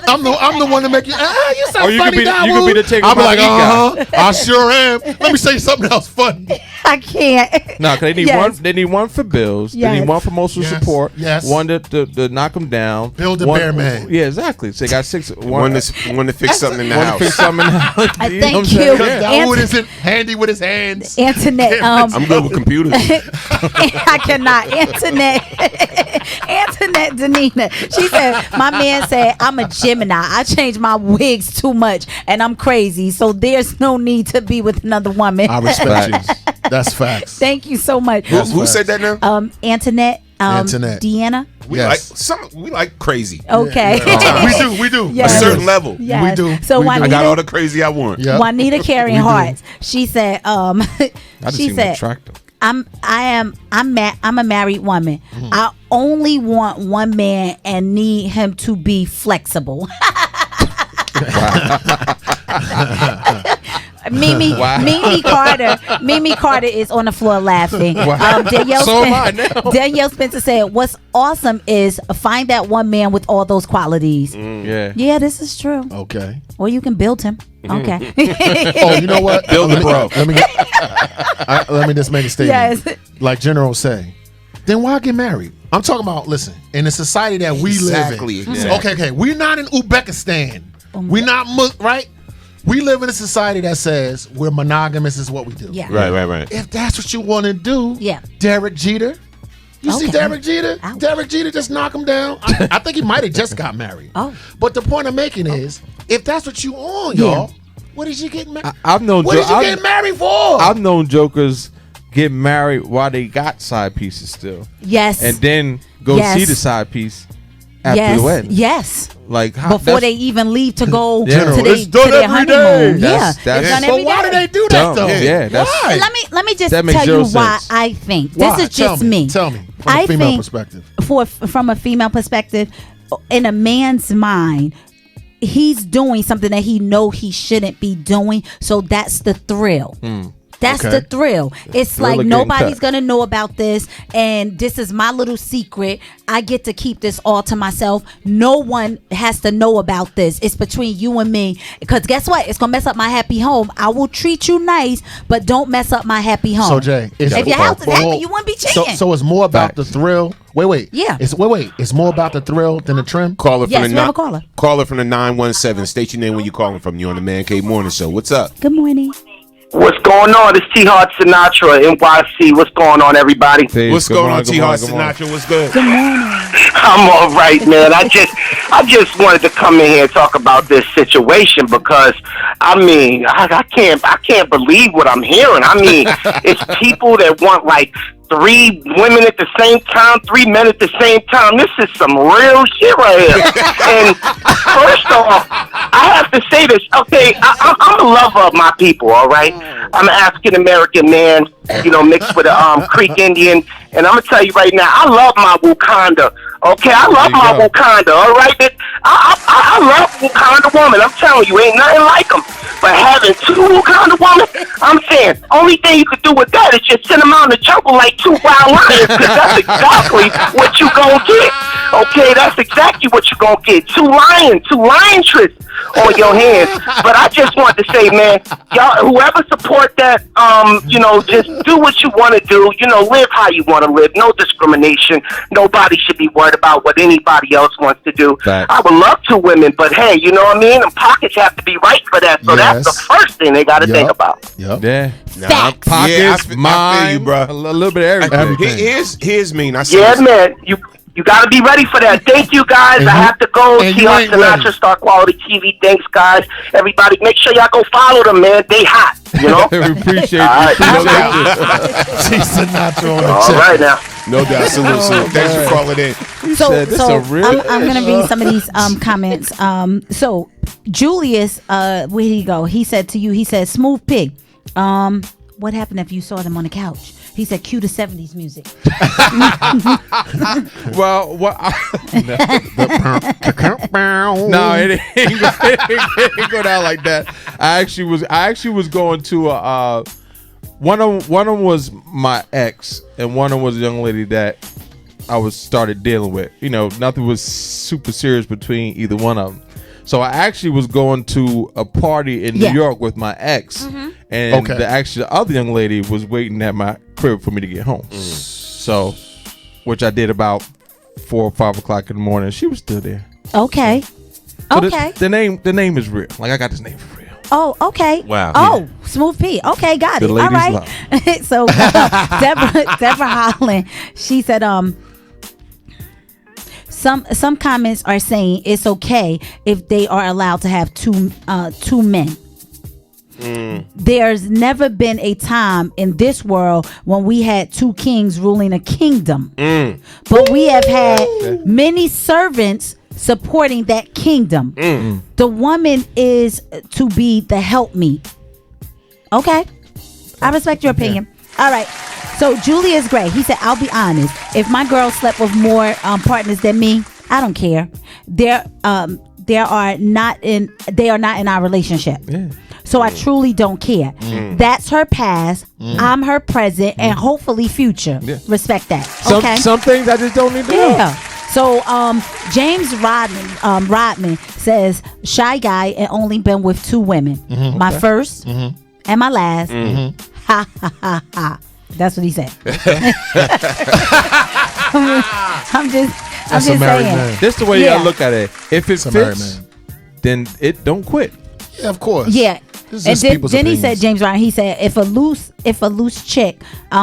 I'm the one to make you. You so you funny, could be the take I'll be my like, guy. I sure am. Let me say something else funny. I can't. No, because they need Yes. one. They need one for bills. Yes. They need one for emotional Yes. support. Yes. One to knock them down. Build the one, bear man. Yeah, exactly. So they got 6. One to fix something in the One to house. fix something in the house. I You know thank what I'm saying? you. Because Yeah. Dawood isn't handy with his hands. Antoinette, I'm good with computers. I cannot. Antoinette Danina. She said, my man said, I'm a Gemini. I change my wigs too much and I'm crazy. So there's no need to be with another woman. I respect you. That's facts. Thank you so much. Who said that now? Antoinette. Antoinette. Deanna. We like crazy. Okay. We do. Yes. A certain level. Yes. We do. So We do. Juanita, I got all the crazy I want. Yeah. Juanita Carrying Hearts. She said, I just she seen said, that tractor. I'm a married woman. I only want one man and need him to be flexible. Mimi Carter is on the floor laughing. Danielle Spencer said, what's awesome is find that one man with all those qualities. Yeah, this is true. Okay. Or you can build him. Okay. Oh, you know what? Build the bro. Let me just make a statement. Yes. Like General say, then why get married? I'm talking about, listen, in the society that we live in. Exactly. Okay. We're not in Uzbekistan. We're not, right? We live in a society that says we're monogamous is what we do. Yeah. Right. If that's what you want to do, Yeah. Derek Jeter. You see Okay. Derek Jeter? Ouch. Derek Jeter just knock him down. I think he might have just got married. Oh. But the point I'm making is, if that's what you on, y'all, what is you getting married? I've known. What is you getting married for? I've known jokers get married while they got side pieces still, Yes. and then go Yes. see the side piece after the wedding. Yes. Like Before they even leave to go General, to, it's done their every honeymoon. day. Yeah. That's- It's done every But why day. do they do that Dumb. though? Yeah, that's- why? Let me just That makes tell you zero why sense. I think. Why? This is just me. Tell me. From I a female think perspective. from a female perspective, in a man's mind, he's doing something that he know he shouldn't be doing. So that's the thrill. That's Okay. the thrill. It's Thrill like of getting nobody's cut. gonna know about this, and this is my little secret. I get to keep this all to myself. No one has to know about this. It's between you and me. Because guess what? It's gonna mess up my happy home. I will treat you nice, but don't mess up my happy home. So Jay, if your house is happy, you wouldn't be cheating. So it's more about the thrill. Wait. Yeah. It's more about the thrill than the trim. Caller from Yes, the we have a caller. Caller from the 917. State your name when you're calling from. You on the Man Cave Morning Show. What's up? Good morning. What's going on? It's T Hart Sinatra, NYC. What's going on, everybody? What's going on, T Hart Sinatra? What's good? Good morning. I'm all right, man. I just wanted to come in here and talk about this situation because I mean I can't believe what I'm hearing. I mean, it's people that want like 3 women at the same time, 3 men at the same time. This is some real shit right here. And first off, I have to say this. Okay, I'm a lover of my people, all right? I'm an African-American man, mixed with a Creek Indian. And I'm going to tell you right now, I love my Wakanda. Okay, I love my Wakanda, all right? I love Wakanda woman. I'm telling you, ain't nothing like them. But having 2 Wakanda women, I'm saying, only thing you could do with that is just send them out in the jungle like 2 wild lions, because that's exactly what you gonna get. Okay, that's exactly what you gonna get. 2 liontresses on your hands. But I just want to say, man, y'all, whoever support that, just do what you want to do. Live how you want to live. No discrimination. Nobody should be worried about what anybody else wants to do. Fact. I would love 2 women, but hey, you know what I mean? The pockets have to be right for that. So that's the first thing they got to think about. Yep. Yeah. Facts. Pockets, I mine, feel you, bro. a little bit of everything. Here's mean. I see man. You got to be ready for that. Thank you, guys. I have to go see on Sinatra Star Quality TV. Thanks, guys. Everybody, make sure y'all go follow them, man. They hot, We appreciate you. See Sinatra on the All right now. No doubt. Salute. Thanks for calling in. I'm going to read some of these comments. So Julius, where he go? He said to you, Smooth Pig. What happened if you saw them on the couch? He said, cue the 70s music. Well, what? No, it ain't go down like that. I actually was going to one of them was my ex, and one of them was a young lady that I started dealing with. Nothing was super serious between either one of them. So I actually was going to a party in New York with my ex, and the other young lady was waiting at my crib for me to get home. So, which I did about 4 or 5 o'clock in the morning. She was still there. Okay. So the name is real. Like, I got this name for real. Oh, okay. Wow. Oh, Smooth P. Okay, got it. All right. So Deborah Holland, she said, Some comments are saying it's okay if they are allowed to have two men. There's never been a time in this world when we had 2 kings ruling a kingdom. But we have had many servants supporting that kingdom. The woman is to be the helpmeet. Okay. I respect your opinion. All right. So Julius Gray, he said, I'll be honest. If my girl slept with more partners than me, I don't care. They are not in our relationship. Yeah. So I truly don't care. That's her past. I'm her present, and hopefully future. Yeah. Respect that. Okay. Some things I just don't need to know. Yeah. So James Rodman says, shy guy and only been with 2 women. My first and my last. Ha ha ha ha. That's what he said. I'm just saying. Man. This the way y'all look at it. If it fits, then it don't quit. Yeah, of course. Yeah. And then he said, James Ryan, he said, if a loose chick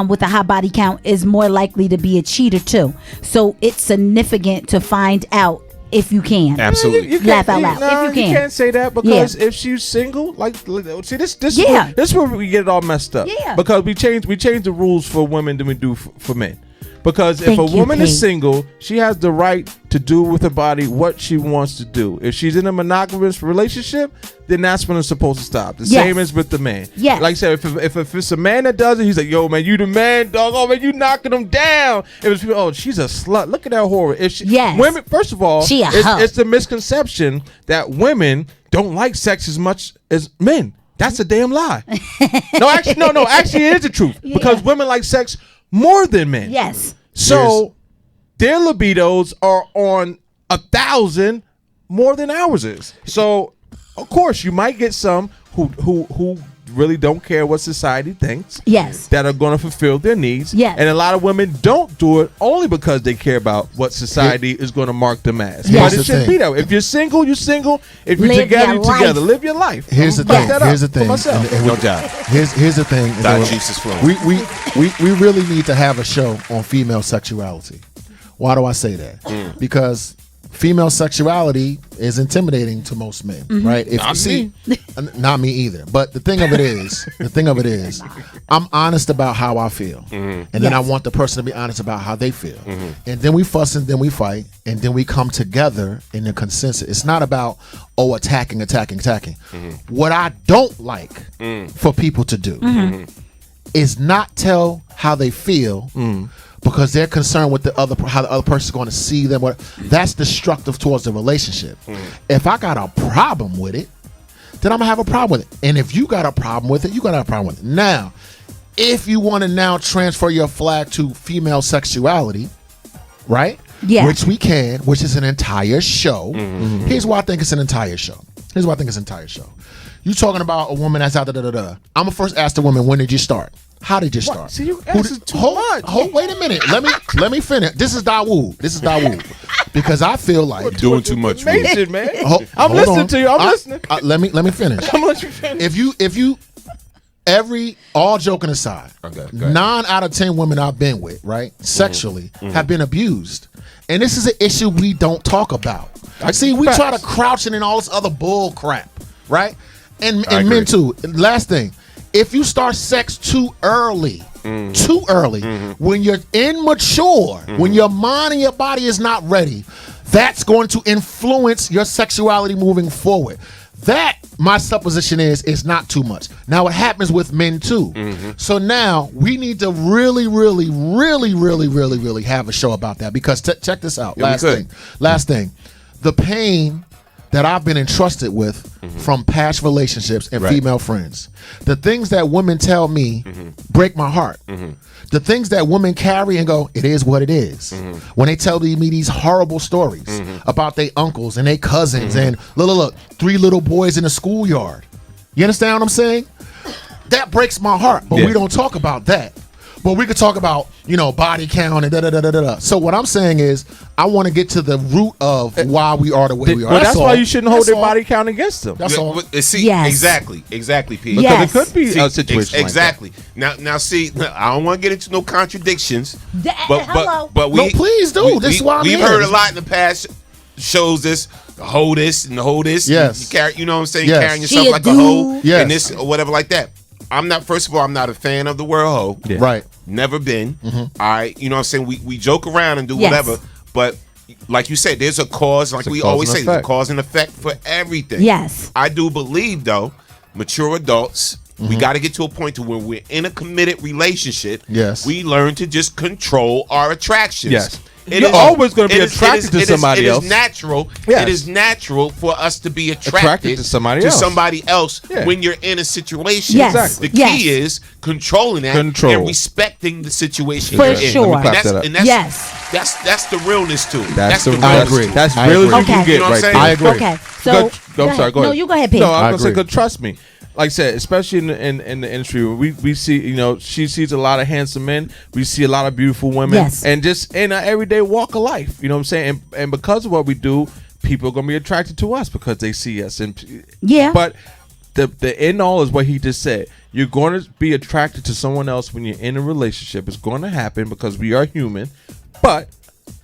with a high body count is more likely to be a cheater too. So it's significant to find out if you can. Absolutely. You laugh out loud. If you can. You can't say that because if she's single, see this is where we get it all messed up. Yeah. Because we change the rules for women than we do for men. Because if a woman is single, she has the right to do with her body what she wants to do. If she's in a monogamous relationship, then that's when it's supposed to stop. The same as with the man. Yes. Like I said, if it's a man that does it, he's like, yo, man, you the man, dog. Oh, man, you knocking him down. If it's people, oh, she's a slut. Look at that horror. Women, first of all, it's the misconception that women don't like sex as much as men. That's a damn lie. Actually, it is the truth. Because women like sex more than men. Yes. So their libidos are on 1,000 more than ours is. So of course you might get some who really don't care what society thinks. Yes. That are going to fulfill their needs. Yes. And a lot of women don't do it only because they care about what society is going to mark them as. Yes. But it shouldn't be that way. If you're single, you're single. If you're together, you're together. Live your life. Here's the thing. No doubt. Here's the thing. Jesus flowing. We really need to have a show on female sexuality. Why do I say that? Because female sexuality is intimidating to most men, right? If Not you see, me. not me either. But the thing of it is, I'm honest about how I feel, and then I want the person to be honest about how they feel, and then we fuss and then we fight, and then we come together in a consensus. It's not about attacking. What I don't like for people to do is not tell how they feel. Because they're concerned with how the other person's going to see them. That's destructive towards the relationship. If I got a problem with it, then I'm gonna have a problem with it. And if you got a problem with it, you gotta have a problem with it. Now, if you want to now transfer your flag to female sexuality, right? Yeah. Which we can, which is an entire show. Here's why I think it's an entire show. You talking about a woman that's out I'm gonna first ask the woman, when did you start? How did you start? What? See, you asking too much. Wait a minute. Let me finish. This is Dawood. Because I feel like doing too much. Man. I'm listening to you. I'm listening. Let me finish. I'm gonna let you finish. All joking aside, 9 out of 10 women I've been with, right, sexually, have been abused, and this is an issue we don't talk about. See, we try to crouch it in all this other bull crap, right? And men too. Last thing. If you start sex too early, when you're immature, when your mind and your body is not ready, that's going to influence your sexuality moving forward. That, my supposition is not too much. Now, it happens with men too. So now we need to really have a show about that, because check this out. Last thing, the pain that I've been entrusted with from past relationships and female friends. The things that women tell me break my heart. The things that women carry and go, it is what it is. When they tell me these horrible stories about their uncles and their cousins and look, 3 little boys in a schoolyard. You understand what I'm saying? That breaks my heart, but we don't talk about that. But we could talk about, body count and da-da-da-da-da. So what I'm saying is, I want to get to the root of why we are the way we are. But that's why you shouldn't hold their body count against them. That's all. See, exactly, P. Because it could be a situation exactly. like Now, see, I don't want to get into no contradictions. Hello. But no, please do. This is why we've heard a lot in the past. Shows this, the hoe this and the hoe this. Yes. You carry, you know what I'm saying? Yes. Carrying yourself like a hoe. Yes. And this or whatever like that. First of all, I'm not a fan of the word hoe. Yeah. Right. Never been. All right. You know what I'm saying? We joke around and do whatever. But like you said, there's a cause. Like we always say, there's a cause and effect for everything. Yes. I do believe, though, mature adults, we got to get to a point to where we're in a committed relationship. Yes. We learn to just control our attractions. Yes. You're always going to be attracted to somebody else. It is natural. Yes. It is natural for us to be attracted to somebody else when you're in a situation. Yes. Exactly. The key is controlling that and respecting the situation For you're sure. in. That's the realness to it. That's the I agree. That's really what you get right there. I agree. Okay. So I'm sorry. Go ahead. No, you go ahead, Pete. No, I'm gonna say, 'cause trust me. Like I said, especially in the industry, we see, she sees a lot of handsome men. We see a lot of beautiful women. Yes. And just in our everyday walk of life, you know what I'm saying? And because of what we do, people are going to be attracted to us because they see us. But the end all is what he just said. You're going to be attracted to someone else when you're in a relationship. It's going to happen because we are human. But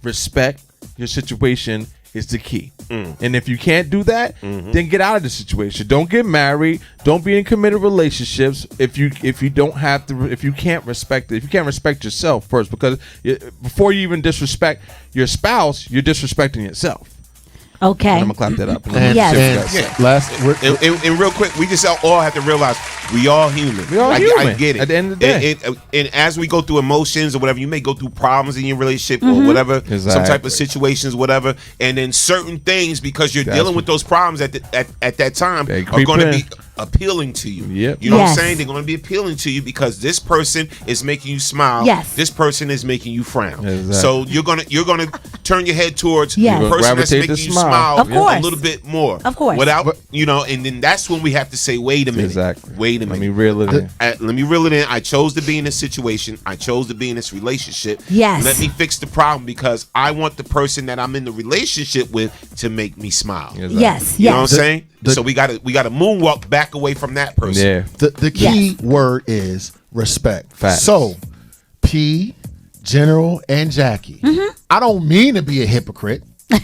respect your situation is the key. And if you can't do that, then get out of the situation. Don't get married. Don't be in committed relationships if you can't respect it. If you can't respect yourself first, because before you even disrespect your spouse, you're disrespecting yourself. Okay. And I'm gonna clap that up. And real quick, we just all have to realize we all human. We all human. I get it. At the end of the day. And as we go through emotions or whatever, you may go through problems in your relationship or whatever, some type of situations, whatever. And then certain things, because you're dealing with those problems at that time, are going to be appealing to you. Yep. You know what I'm saying? They're going to be appealing to you because this person is making you smile. Yes. This person is making you frown. Exactly. So you're gonna turn your head towards Yes. the person that's making you smile Of course. a little bit more. Of course. Without, and then that's when we have to say, wait a minute. Exactly. Wait a minute. Let me reel it in. Let me reel it in. I chose to be in this situation. I chose to be in this relationship. Yes. Let me fix the problem because I want the person that I'm in the relationship with to make me smile. Exactly. Yes. You know what I'm saying? So we gotta moonwalk back away from that person. Yeah. The key word is respect. Facts. So, P, General, and Jackie, I don't mean to be a hypocrite. I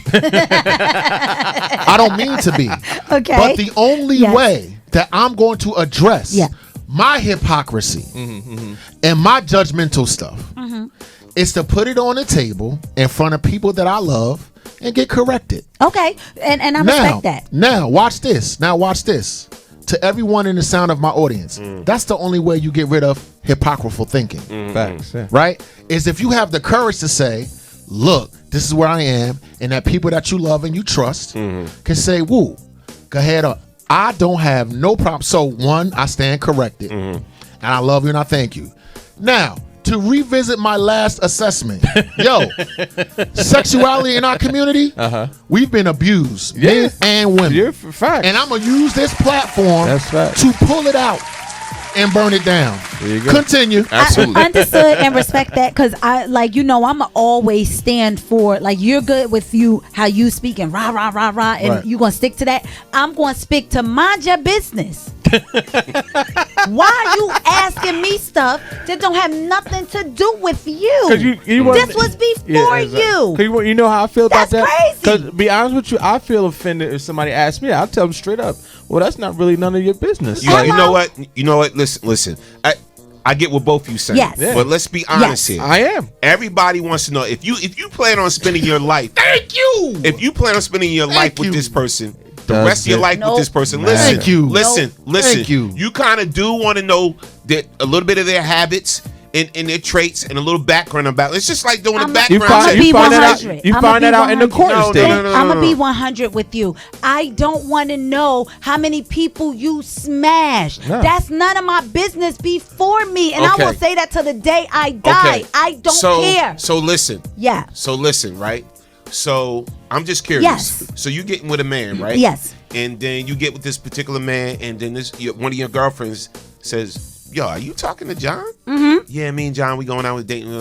don't mean to be. Okay. But the only way that I'm going to address my hypocrisy and my judgmental stuff is to put it on the table in front of people that I love and get corrected. Okay. And I respect that. Now, watch this. To everyone in the sound of my audience, that's the only way you get rid of hypocritical thinking. Facts, yeah. Right? Is if you have the courage to say, look, this is where I am, and that people that you love and you trust can say, woo, go ahead up. I don't have no problem. So one, I stand corrected. And I love you and I thank you. Now, to revisit my last assessment, sexuality in our community, we've been abused, men and women. And I'm going to use this platform to pull it out and burn it down. There you go. Continue. Absolutely. I understood and respect that, because I'm always stand for, like, you're good with you, how you speak and rah, rah, rah, rah, and you going to stick to that. I'm going to speak to mind your business. Why are you asking me stuff that don't have nothing to do with you? This was before you. You know how I feel about that? That's crazy. Because, be honest with you, I feel offended if somebody asks me. I'll tell them straight up, well, that's not really none of your business. You know what? Listen. I get what both you saying. Yes. Yeah. But let's be honest here. I am. Everybody wants to know if you plan on spending your life. Thank you. If you plan on spending your life with this person, the rest of your life with this person, listen. Thank you. Listen. Thank you. You kind of do want to know that a little bit of their habits and their traits and a little background about it. It's just like doing a background check. You find that out in the court stage. I'm going to be 100 with you. I don't want to know how many people you smash. No. That's none of my business before me. And I will say that to the day I die. I don't care. So listen. Yeah. So listen, right? So I'm just curious. Yes. So you getting with a man, right? Yes. And then you get with this particular man, and then one of your girlfriends says, yo, are you talking to John? Yeah, me and John, we going out with dating.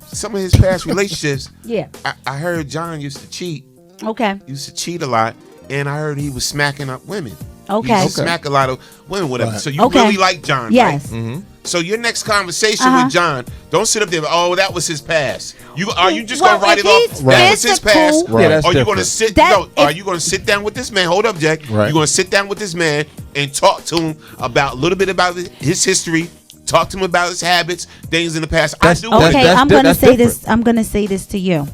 Some of his past relationships. Yeah. I heard John used to cheat. Okay. Used to cheat a lot, and I heard he was smacking up women. Okay. He used to smack a lot of women, whatever. So you really like John, yes. right? So your next conversation with John, don't sit up there. Oh, that was his past. Are you just gonna write it off? That was his past. Right. Or you gonna sit? Are you gonna sit down with this man? Hold up, Jack. Right. You're gonna sit down with this man and talk to him about a little bit about his history. Talk to him about his habits, things in the past. I'm gonna say this. I'm gonna say this to you.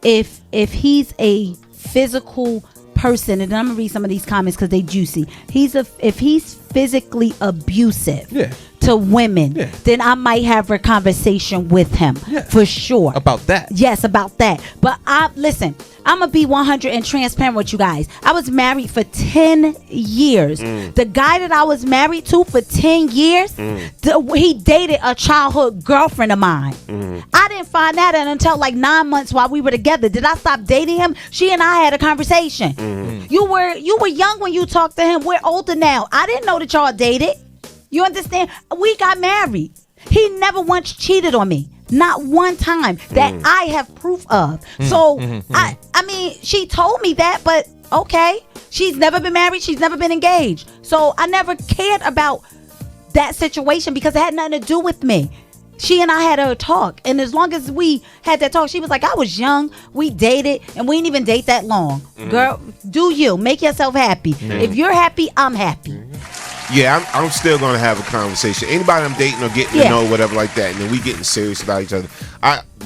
If he's a physical person, and I'm gonna read some of these comments because they juicy. If he's physically abusive to women, then I might have a conversation with him for sure about that. Yes, about that. But listen, I'm gonna be 100 and transparent with you guys. I was married for 10 years. The guy that I was married to for 10 years, he dated a childhood girlfriend of mine. I didn't find that out until like 9 months while we were together. Did I stop dating him? She and I had a conversation. You were young when you talked to him. We're older now. I didn't know that y'all dated. You understand? We got married. He never once cheated on me. Not one time that I have proof of. So, I mean, she told me that, but okay. She's never been married. She's never been engaged. So, I never cared about that situation because it had nothing to do with me. She and I had a talk. And as long as we had that talk, she was like, I was young. We dated. And we didn't even date that long. Girl, do you. Make yourself happy. If you're happy, I'm happy. Yeah, I'm still gonna have a conversation. Anybody I'm dating or getting to know, whatever like that, and then we getting serious about each other.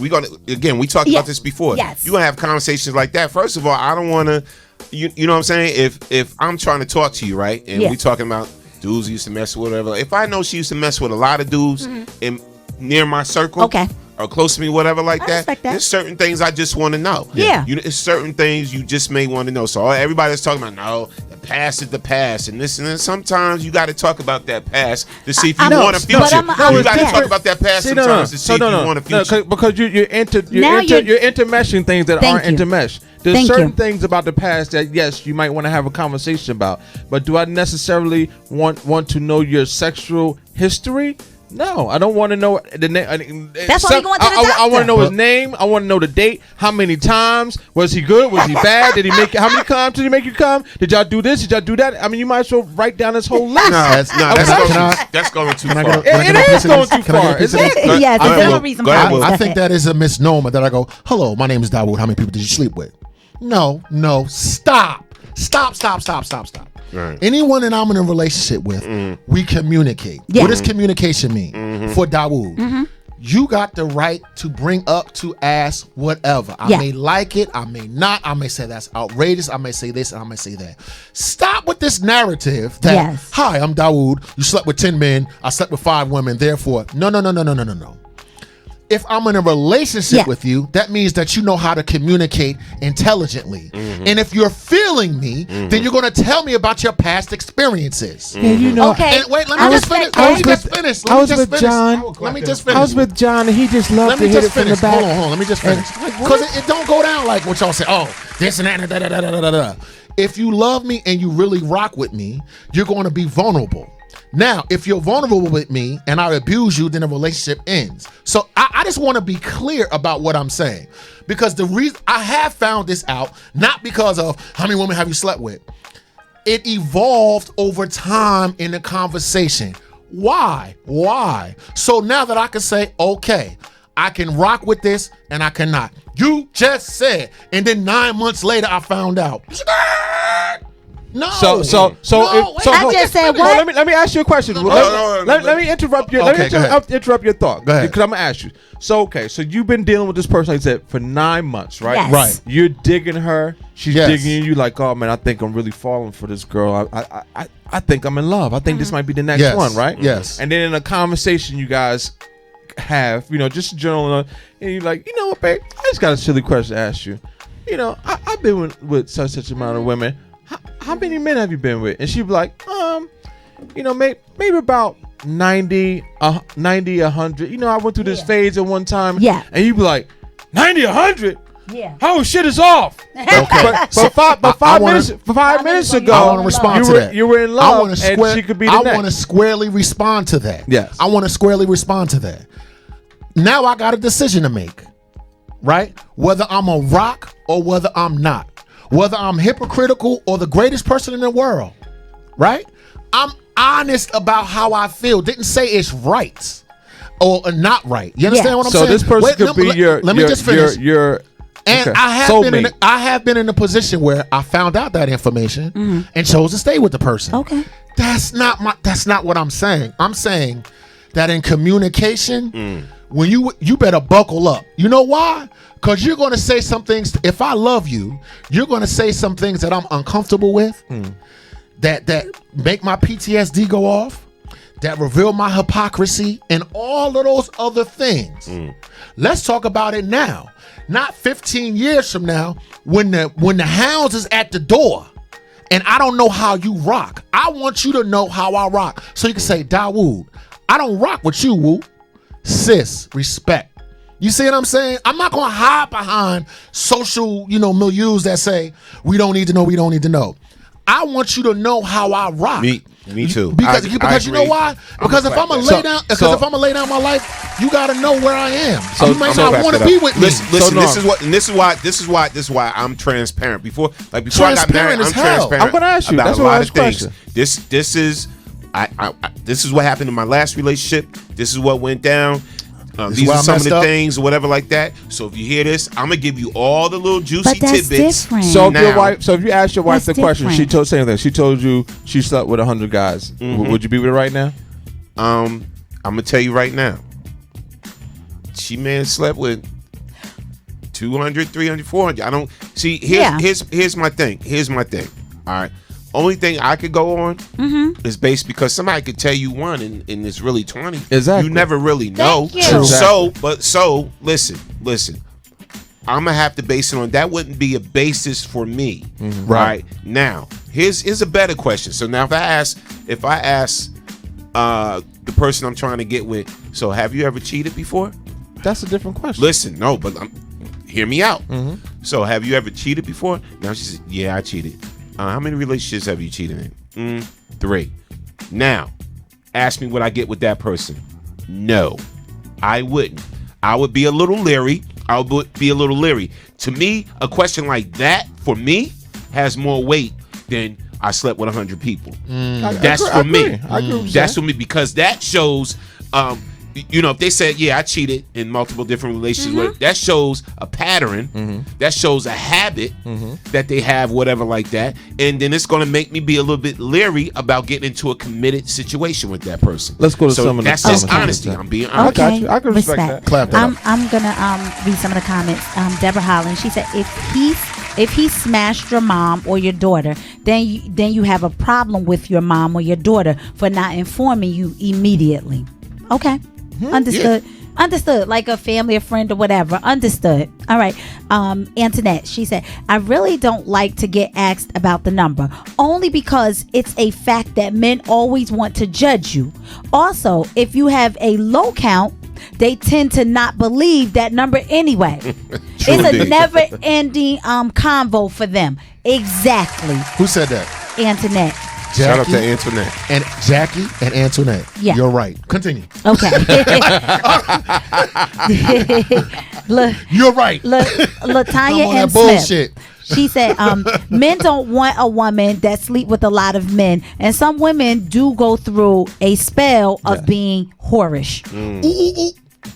We talked about this before. Yes. You gonna have conversations like that. First of all, I don't wanna you know what I'm saying? If I'm trying to talk to you, right, and we talking about dudes used to mess with whatever. If I know she used to mess with a lot of dudes in near my circle, or close to me, whatever like that, there's certain things I just want to know. It's certain things you just may want to know. So everybody's talking about the past is the past, and this and then sometimes you got to talk about that past to see if you want a future. You got to talk about that past sometimes to see if you want a future. Because you're intermeshing things that aren't intermeshed. There's certain things about the past that yes, you might want to have a conversation about, but do I necessarily want to know your sexual history? No, I don't want to know the name. That's why we going to the doctor. I want to know his name. I want to know the date. How many times was he good? Was he bad? Did he make? How many times did he make you come? Did y'all do this? Did y'all do that? I mean, you might as well write down this whole list. That's going too far. It is going too far. Yes, there's no reason why. I think that is a misnomer that I go, hello, my name is Dawood. How many people did you sleep with? No, stop. Right. Anyone that I'm in a relationship with, we communicate. Yeah. What does communication mean? For Dawood, you got the right to bring up, to ask, whatever. I may like it, I may not. I may say that's outrageous. I may say this, and I may say that. Stop with this narrative that, hi, I'm Dawood. You slept with 10 men. I slept with 5 women. Therefore, no. If I'm in a relationship with you, that means that you know how to communicate intelligently. And if you're feeling me, then you're going to tell me about your past experiences. And you know, Okay. And wait, let me just finish. Let me just finish. I was with John. I was with John, and he just loved to hit it from the back. Hold on. Let me just finish. Because it don't go down like what y'all say. Oh, this and that, da. If you love me and you really rock with me, you're going to be vulnerable. Now, if you're vulnerable with me and I abuse you, then the relationship ends. So I just want to be clear about what I'm saying, because the reason I have found this out, not because of how many women have you slept with. It evolved over time in the conversation. Why? So now that I can say, okay, I can rock with this and I cannot. You just said, and then 9 months later I found out. No. I just said what? Let me ask you a question. Let me interrupt you. Okay, Let me interrupt your thought. Go ahead. Because I'm gonna ask you. So you've been dealing with this person, like I said, for 9 months, right? Yes. Right. You're digging her. She's digging you. Like, oh man, I think I'm really falling for this girl. I think I'm in love. I think this might be the next one, right? Yes. And then in a conversation you guys have, just general, and you're like, you know what, babe? I just got a silly question to ask you. I've been with such amount of women. How many men have you been with? And she'd be like, maybe about 90, 100. I went through this phase at one time. Yeah. And you'd be like, 90, 100? Yeah. Oh, shit is off. Okay. But 5 minutes ago, I want to respond to that. You were in love, and she could be the next. I want to squarely respond to that. Yes. I want to squarely respond to that. Now I got a decision to make, right? Whether I'm a rock or whether I'm not. Whether I'm hypocritical or the greatest person in the world, right? I'm honest about how I feel. Didn't say it's right or not right. You understand what I'm saying? So this person could be your. Let me just finish. And okay. I have been in a position where I found out that information and chose to stay with the person. Okay. That's not what I'm saying. I'm saying that in communication, when you better buckle up. You know why? Because you're going to say some things. If I love you, you're going to say some things that I'm uncomfortable with, that make my PTSD go off, that reveal my hypocrisy, and all of those other things. Let's talk about it now, not 15 years from now, when the hounds is at the door, and I don't know how you rock. I want you to know how I rock, so you can say, Dawood, I don't rock with you, woo. Sis, respect. You see what I'm saying? I'm not going to hide behind social, milieus that say, we don't need to know. I want you to know how I rock. Me too. Because you know why? Because if I'm going to lay down my life, you got to know where I am. So you might not want to be with me. Listen, this is why I'm transparent. Before I got married, I'm transparent. I'm going to ask you. About That's a lot of things. Question. This is what happened in my last relationship. This is what went down. These are some of the things or whatever like that. So if you hear this, I'm gonna give you all the little juicy tidbits. Different. So if you ask your wife the question, she told you she slept with 100 guys. Would you be with her right now? I'm gonna tell you right now. She slept with 200, 300, 400. I don't see. Here's my thing. All right. Only thing I could go on is based because somebody could tell you one and it's really 20. Exactly. You never really know. Exactly. So listen. I'm gonna have to base it on that. Wouldn't be a basis for me, right? Now, here's a better question. So now, if I ask the person I'm trying to get with, so have you ever cheated before? That's a different question. Listen, no, but hear me out. So have you ever cheated before? Now she said, yeah, I cheated. How many relationships have you cheated in? 3. Now, ask me what I get with that person. No, I wouldn't. I would be a little leery. To me, a question like that, for me, has more weight than I slept with 100 people. That's for me. That's for me, because that shows, if they said, yeah, I cheated in multiple different relationships, that shows a pattern, that shows a habit that they have, whatever like that. And then it's going to make me be a little bit leery about getting into a committed situation with that person. Let's go to some of the comments. That's just honesty. I'm being honest. Okay. I can respect that. Clap that up. I'm gonna read some of the comments. Deborah Holland, she said, if he smashed your mom or your daughter, then you have a problem with your mom or your daughter for not informing you immediately. Okay. Understood. Yeah. Understood. Like a family, a friend, or whatever. Understood. All right. Antoinette, she said, I really don't like to get asked about the number, only because it's a fact that men always want to judge you. Also, if you have a low count, they tend to not believe that number anyway. It's a never-ending convo for them. Exactly. Who said that? Antoinette. Jackie, shout out to Antoinette. And Jackie and Antoinette. Yeah. You're right. Continue. Okay. You're right. Latanya M. Smith. She said, men don't want a woman that sleep with a lot of men. And some women do go through a spell of being whorish.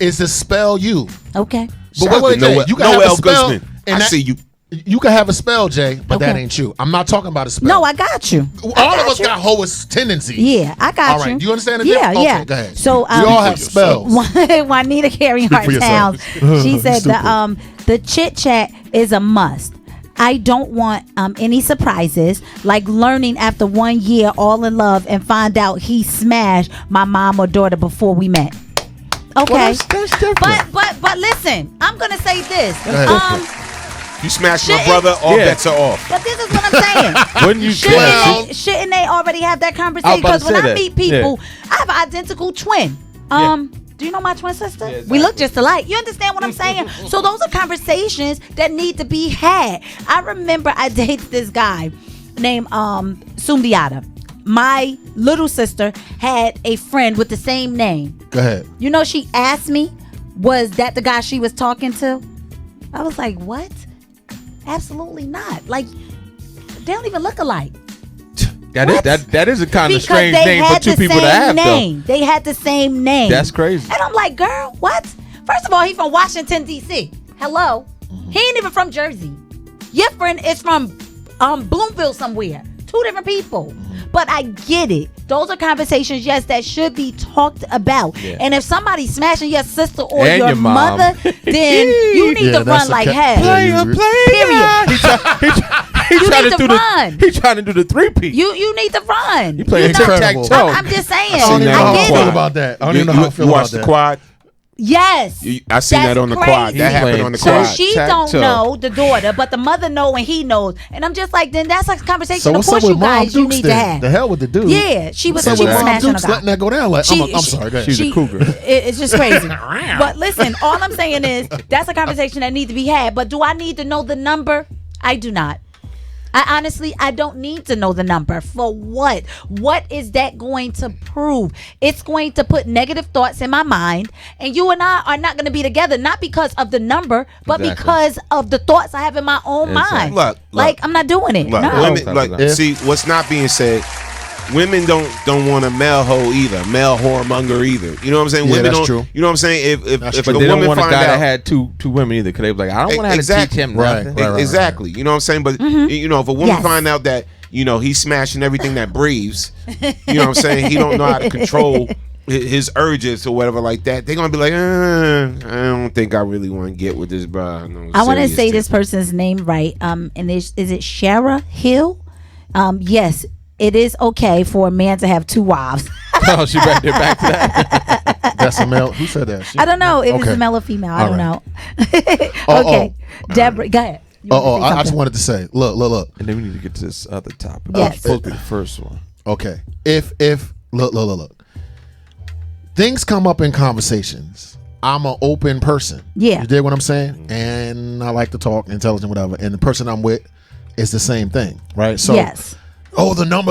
Is the spell you? Okay. But wait, Jay, you can have a spell. Guzman. I see you. You can have a spell, Jay, but that ain't you. I'm not talking about a spell. No, I got you. All of us got hoish tendencies. Yeah, I got you. All right, do you understand the difference? difference? Yeah. Okay, go ahead. So we all have spells. Juanita Carey Hart-Towns, she said the chit chat is a must. I don't want any surprises, like learning after 1 year all in love and find out he smashed my mom or daughter before we met. Okay, well, that's different. But listen, I'm gonna say this. You smash my brother, all bets are off. But this is what I'm saying. When you shouldn't they already have that conversation? Because when I meet people, I have an identical twin. Do you know my twin sister? Yeah, exactly. We look just alike. You understand what I'm saying? So those are conversations that need to be had. I remember I dated this guy named Sundiata. My little sister had a friend with the same name. Go ahead. You know, she asked me, was that the guy she was talking to? I was like, what? Absolutely not. Like, they don't even look alike. That is a kind of strange name for two people to have, though. They had the same name. That's crazy. And I'm like, girl, what? First of all, he's from Washington, D.C. Hello. He ain't even from Jersey. Your friend is from Bloomfield somewhere. Two different people. But I get it. Those are conversations, yes, that should be talked about. Yeah. And if somebody's smashing your sister or your mother, then you need to run like hell. Period. He trying to do the 3-P. You need to run. He playing tic-tac-toe. I'm just saying. I don't even know how I feel about that. I don't even know how I feel about that. You watched the quad? Yes. I seen that on the quad. That happened on the quad. So she don't know the daughter, but the mother know and he knows. And I'm just like, then that's a conversation. So of course you guys you need to have. The hell with the dude. Yeah, she was smashing Mom Dukes letting that go down. Like, I'm sorry, go ahead. She's a cougar. It's just crazy. But listen, all I'm saying is that's a conversation that needs to be had. But do I need to know the number? I do not. I don't need to know the number. For what? What is that going to prove? It's going to put negative thoughts in my mind, and you and I are not going to be together, not because of the number, but because of the thoughts I have in my own mind. Look, like, I'm not doing it. No. See, what's not being said, women don't want a male hoe either, male whoremonger either. You know what I'm saying? Yeah, women that's don't. true. You know what I'm saying? If but a they don't woman want a find guy out, that had two women either, because they be like, I don't want to have to teach him nothing. Right. Exactly. You know what I'm saying? But you know, if a woman find out that he's smashing everything that breathes, you know what I'm saying? He don't know how to control his urges or whatever like that. They're gonna be like, I don't think I really want to get with this bro. No, I want to say this person's name right. And is it Shara Hill? Yes. It is okay for a man to have 2 wives. Oh, she back to that. That's a male. Who said that? I don't know if it's a male or female. I don't know. Okay. Deborah, go ahead. I just wanted to say, look. And then we need to get to this other topic. Yes. It's supposed to be the first one. Okay. If look. Things come up in conversations. I'm an open person. Yeah. You dig what I'm saying? And I like to talk, intelligent, whatever. And the person I'm with is the same thing, right? So yes. Oh, the number.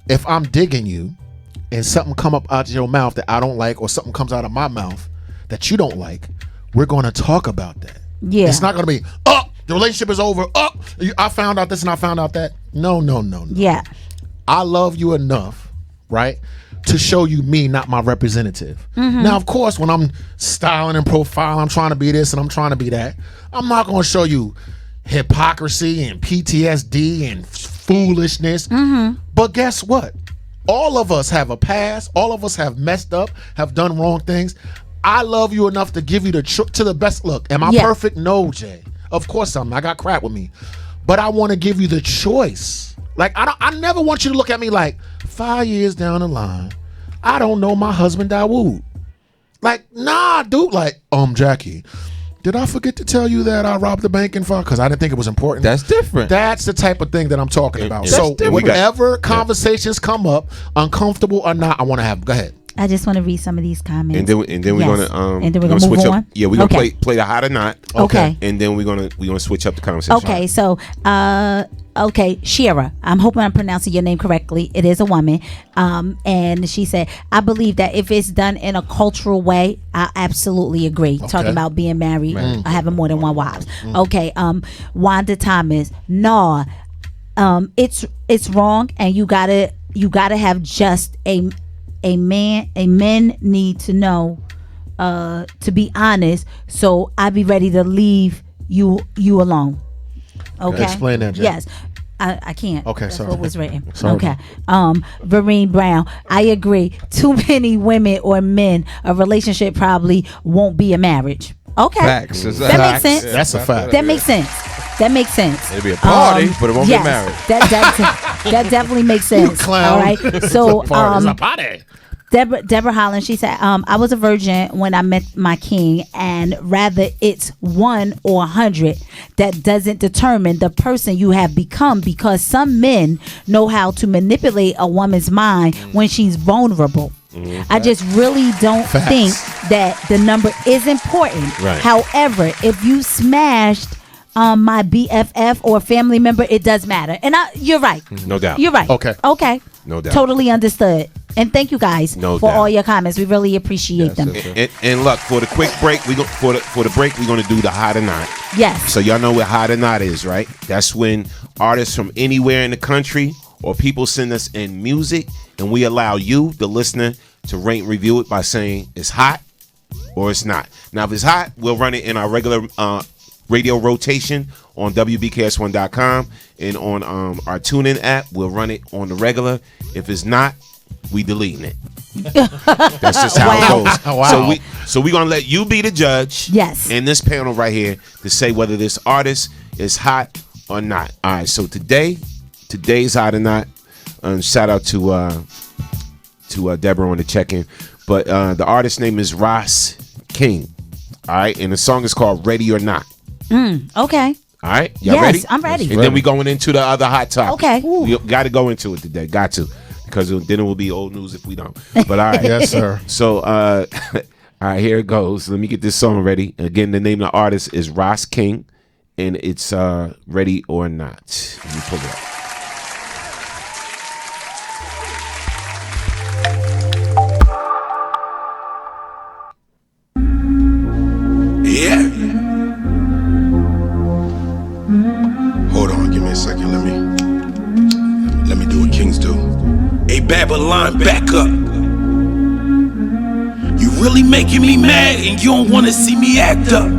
If I'm digging you, and something come up out of your mouth that I don't like, or something comes out of my mouth that you don't like, we're going to talk about that. Yeah. It's not going to be, the relationship is over. I found out this and I found out that. No. Yeah. I love you enough, right, to show you me, not my representative. Mm-hmm. Now, of course, when I'm styling and profiling, I'm trying to be this and I'm trying to be that. I'm not going to show you hypocrisy and PTSD and foolishness. Mm-hmm. But guess what? All of us have a past. All of us have messed up, have done wrong things. I love you enough to give you to the best. Look, am I perfect? No, Jay. Of course I'm not. I got crap with me. But I want to give you the choice. Like, I never want you to look at me like 5 years down the line, I don't know my husband Dawood. Like, nah, dude. Like, Jackie, did I forget to tell you that I robbed the bank and file? Because I didn't think it was important. That's different. That's the type of thing that I'm talking about. That's So different. whenever conversations come up, uncomfortable or not, I want to have. Go ahead. I just want to read some of these comments. And then we're gonna and then we're gonna switch move up. on. Yeah, we're gonna play the hot or not. Okay. And then we're gonna switch up the conversation. Okay, so okay, Shira, I'm hoping I'm pronouncing your name correctly. It is a woman. And she said, I believe that if it's done in a cultural way, I absolutely agree. Talking about being married or having more than one wives. Okay, Wanda Thomas, no, it's wrong, and you gotta have just men need to know to be honest, so I be ready to leave you alone. Okay, explain that, Jay. Yes, I can't. Okay, that's sorry. what was written. Sorry. Okay, Vereen Brown, I agree. Too many women or men, a relationship probably won't be a marriage. Okay, Facts. That makes sense. That's a fact. That makes sense. That makes sense. It'll be a party, but it won't yes, be marriage. That definitely makes sense. Clown. All right. So it's a party. Deborah Holland, she said, I was a virgin when I met my king, and rather it's 1 or 100, that doesn't determine the person you have become, because some men know how to manipulate a woman's mind when she's vulnerable. I just really don't think that the number is important. Right. However, if you smashed my BFF or family member, it does matter. And you're right. No doubt. You're right. Okay. No doubt. Totally understood. And thank you guys for all your comments. We really appreciate them. And look, for the quick break, for the break, we're gonna do the hot or not. Yes. So y'all know what hot or not is, right? That's when artists from anywhere in the country or people send us in music, and we allow you, the listener, to rate and review it by saying it's hot or it's not. Now, if it's hot, we'll run it in our regular radio rotation on WBKS1.com and on our TuneIn app. We'll run it on the regular. If it's not, we deleting it. That's just how it goes. Wow. So we're gonna let you be the judge. Yes. In this panel right here to say whether this artist is hot or not. All right. So today's hot or not. Shout out to Deborah on the check-in. But the artist name is Ross King. All right, and the song is called "Ready or Not." Okay. All right, y'all yes, ready? I'm ready. And then we going into the other hot topic. Okay. We got to go into it today. Got to, because then it will be old news if we don't. But all right. Yes, sir. So, all right, here it goes. Let me get this song ready. Again, the name of the artist is Ross King, and it's "Ready or Not." Let me pull it up. Yeah. Hold on, give me a second. Let me do what kings do. Hey, Babylon, back up. You really making me mad, and you don't wanna see me act up.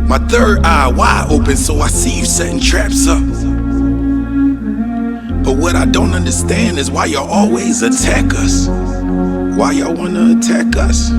My third eye wide open, so I see you setting traps up. But what I don't understand is why y'all always attack us. Why y'all wanna attack us?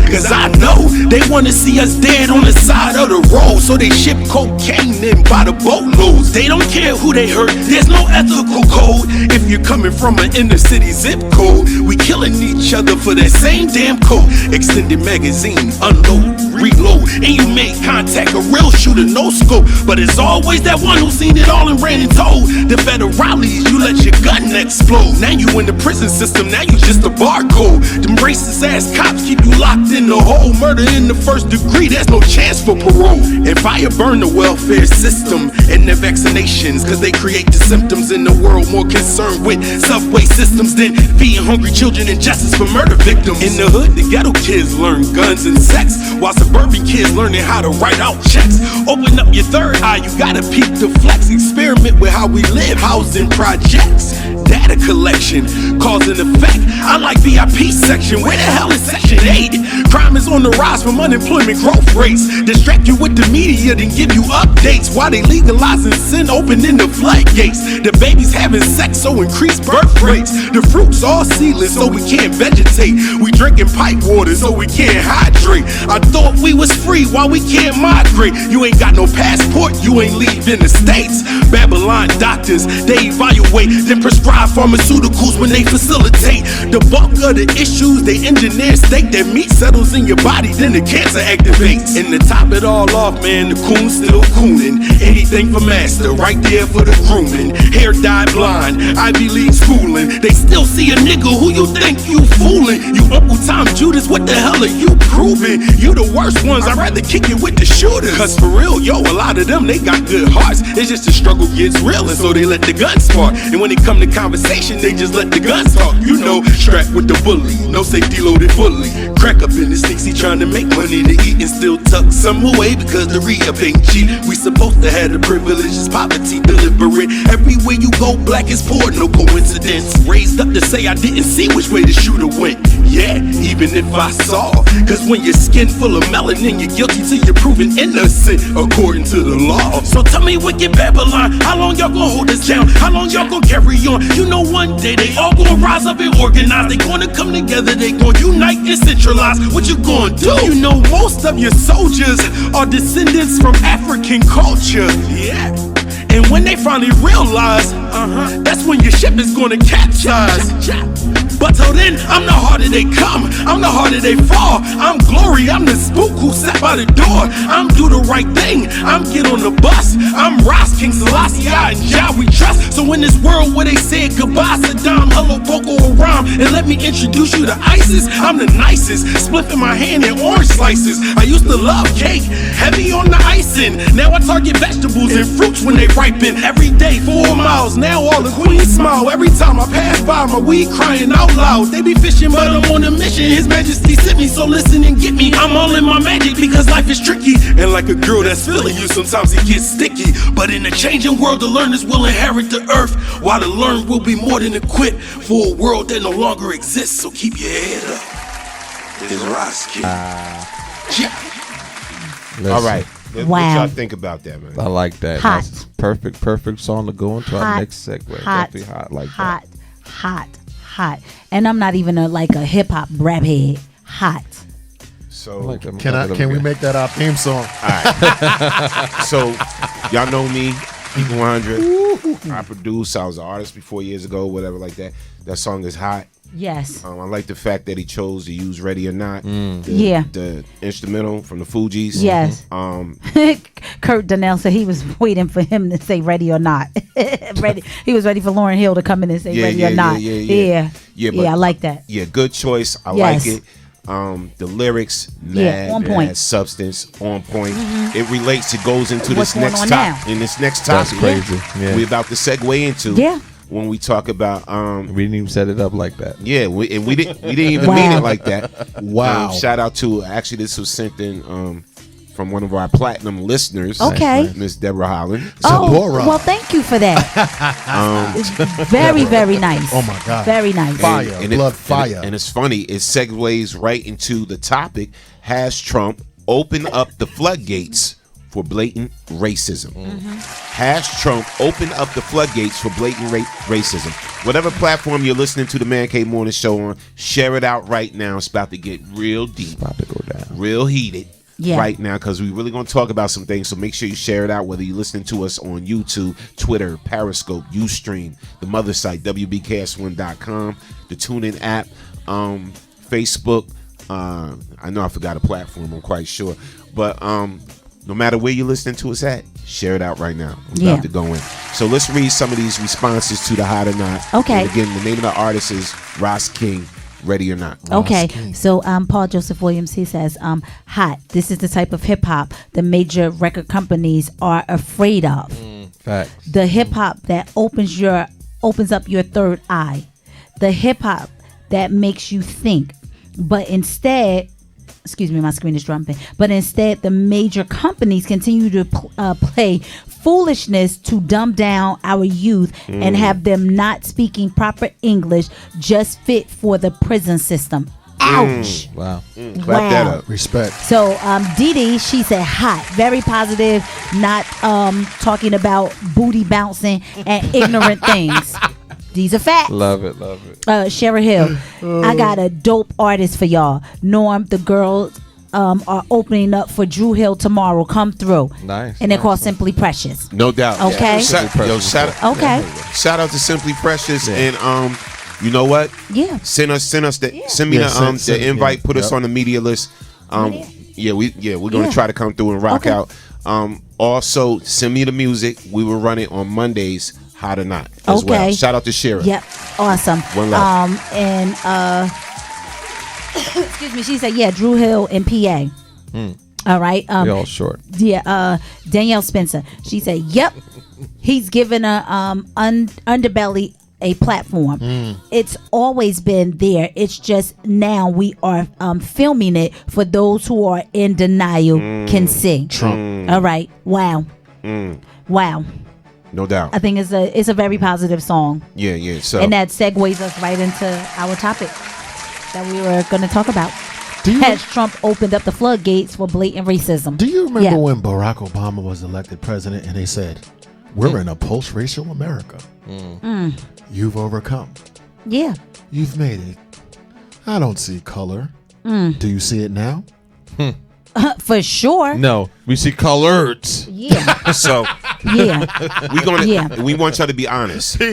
Cause I know they wanna see us dead on the side of the road, so they ship cocaine in by the boatloads. They don't care who they hurt, there's no ethical code. If you're coming from an inner city zip code, we killing each other for that same damn code. Extended magazine, unload, reload, and you make contact, a real shooter, no scope. But it's always that one who seen it all and ran and told the federales, you let your gun explode. Now you in the prison system, now you just a barcode. Them racist ass cops keep you locked in in the hole. Murder in the first degree, there's no chance for parole. And fire burn the welfare system and their vaccinations, cause they create the symptoms in the world more concerned with subway systems than feeding hungry children and justice for murder victims. In the hood, the ghetto kids learn guns and sex, while suburban kids learning how to write out checks. Open up your third eye, you gotta peep the flex. Experiment with how we live, housing projects. Data collection, cause and effect. I like VIP section, where the hell is section 8? Crime is on the rise from unemployment growth rates. Distract you with the media, then give you updates. While they legalizing sin, opening the floodgates. The babies having sex, so increased birth rates. The fruits all seedless, so we can't vegetate. We drinking pipe water, so we can't hydrate. I thought we was free, while we can't migrate. You ain't got no passport, you ain't leaving the States. Babylon doctors, they evaluate, then prescribe pharmaceuticals when they facilitate. The bulk of the issues, they engineer state that meat settles in your body, then the cancer activates. And to top it all off, man, the coon's still cooning. Anything for master, right there for the grooming. Hair dyed blind, Ivy League schooling. They still see a nigga who you think you fooling. You Uncle Tom Judas, what the hell are you proving? You the worst ones, I'd rather kick it with the shooters. Cause for real, yo, a lot of them, they got good hearts. It's just the struggle gets real, and so they let the guns spark. And when it come to conversation, they just let the guns talk. You know, strapped with the bully, no safety loaded fully. Crack up in the sticks, he trying to make money to eat and still tuck some away because the re-up ain't cheap. We supposed to have the privileges, poverty deliberate. Everywhere you go, black is poor, no coincidence. Raised up to say I didn't see which way the shooter went. Yeah, even if I saw. Cause when your skin full of melanin, you're guilty till you're proven innocent according to the law. So tell me, wicked Babylon, how long y'all gonna hold us down? How long y'all gonna carry on? You know one day they all gonna rise up and organize. They gonna come together, they gonna unite and centralize. What you gonna do? You know most of your soldiers are descendants from African culture. Yeah. And when they finally realize, that's when your ship is gonna capsize. But till then, I'm the harder they come, I'm the harder they fall. I'm Glory, I'm the spook who sat by the door. I'm do the right thing, I'm get on the bus. I'm Ross, King Selassie, and Jah we trust. So in this world where they said goodbye, Saddam, hello, Boko Haram, and let me introduce you to ISIS. I'm the nicest, split in my hand in orange slices. I used to love cake, heavy on the icing. Now I target vegetables and fruits when they ripen. Every day, 4 miles, now all the queens smile. Every time I pass by, my weed crying out loud. They be fishing, but I'm on a mission. His Majesty sent me, so listen and get me. I'm all in my magic because life is tricky. And like a girl that's feeling you, sometimes it gets sticky. But in a changing world, the learners will inherit the earth, while the learned will be more than equipped for a world that no longer exists. So keep your head up. It's Roski. All right. What y'all think about that, man? I like that. Hot. That's perfect song to go into our next segue. Definitely hot like that. Hot. And I'm not even a hip hop rap head. Hot. So can we make that our theme song? All right. So y'all know me, Eagle 100. I produced. I was an artist before years ago, whatever like that. That song is hot. Yes. I like the fact that he chose to use Ready or Not. The instrumental from the Fugees. Yes. Kurt Donnell said he was waiting for him to say Ready or Not. He was ready for Lauryn Hill to come in and say Ready or Not. Yeah, I like that. Yeah, good choice. I like it. The lyrics, on point. Has substance, on point. It relates. It goes into What's this next going on topic. In this next topic, That's crazy. Yeah. We're about to segue into. Yeah. When we talk about, we didn't even set it up like that. Yeah, we didn't even mean it like that. Wow! Shout out to this was sent in from one of our platinum listeners. Okay, Miss Deborah Holland. Well, thank you for that. It's very, very nice. Oh my God, very nice. Fire. And it's funny. It segues right into the topic. Has Trump opened up the floodgates for blatant racism? Has Trump opened up the floodgates for blatant racism? Whatever platform you're listening to the Man Cave Morning Show on, share it out right now. It's about to get real deep. It's about to go down. Real heated right now, because we're really going to talk about some things. So make sure you share it out, whether you're listening to us on YouTube, Twitter, Periscope, Ustream, the mother site, WBKS1.com, the TuneIn app, Facebook. I know I forgot a platform, I'm quite sure. But no matter where you're listening to us at, share it out right now. I'm about to go in. So let's read some of these responses to the Hot or Not. Okay. And again, the name of the artist is Ross King. ready or not. Okay, so Paul Joseph Williams, he says, hot. This is the type of hip hop the major record companies are afraid of. Facts. The hip hop that opens up your third eye. The hip hop that makes you think. But instead, excuse me, my screen is jumping. But instead, the major companies continue to play foolishness to dumb down our youth and have them not speaking proper English just fit for the prison system. Ouch. Wow. Clap that up. Respect. So Didi, she said hot, very positive, not talking about booty bouncing and ignorant things. These are facts. Love it. Shara Hill, I got a dope artist for y'all. Norm, the girls are opening up for Drew Hill tomorrow. Come through. Nice. And they're called Simply Precious. No doubt. Okay. Shout out to Simply Precious and you know what? Yeah. Send me the invite. Put us on the media list. We're gonna try to come through and rock out. Also send me the music. We will run it on Mondays. Hot or not as well. Shout out to Shira. Yep. Awesome. One love. And excuse me, she said, yeah, Drew Hill in PA. All right. We all short. Yeah, Danielle Spencer. She said, yep. He's given a underbelly a platform. It's always been there. It's just now we are filming it for those who are in denial can see. Trump. All right. Wow. Wow. No doubt. I think it's a very positive song. Yeah. So and that segues us right into our topic that we were going to talk about. Has Trump opened up the floodgates for blatant racism? Do you remember when Barack Obama was elected president and they said, we're in a post-racial America. You've overcome. Yeah. You've made it. I don't see color. Do you see it now? For sure. No, we see colors. Yeah. So yeah. we want y'all to be honest. All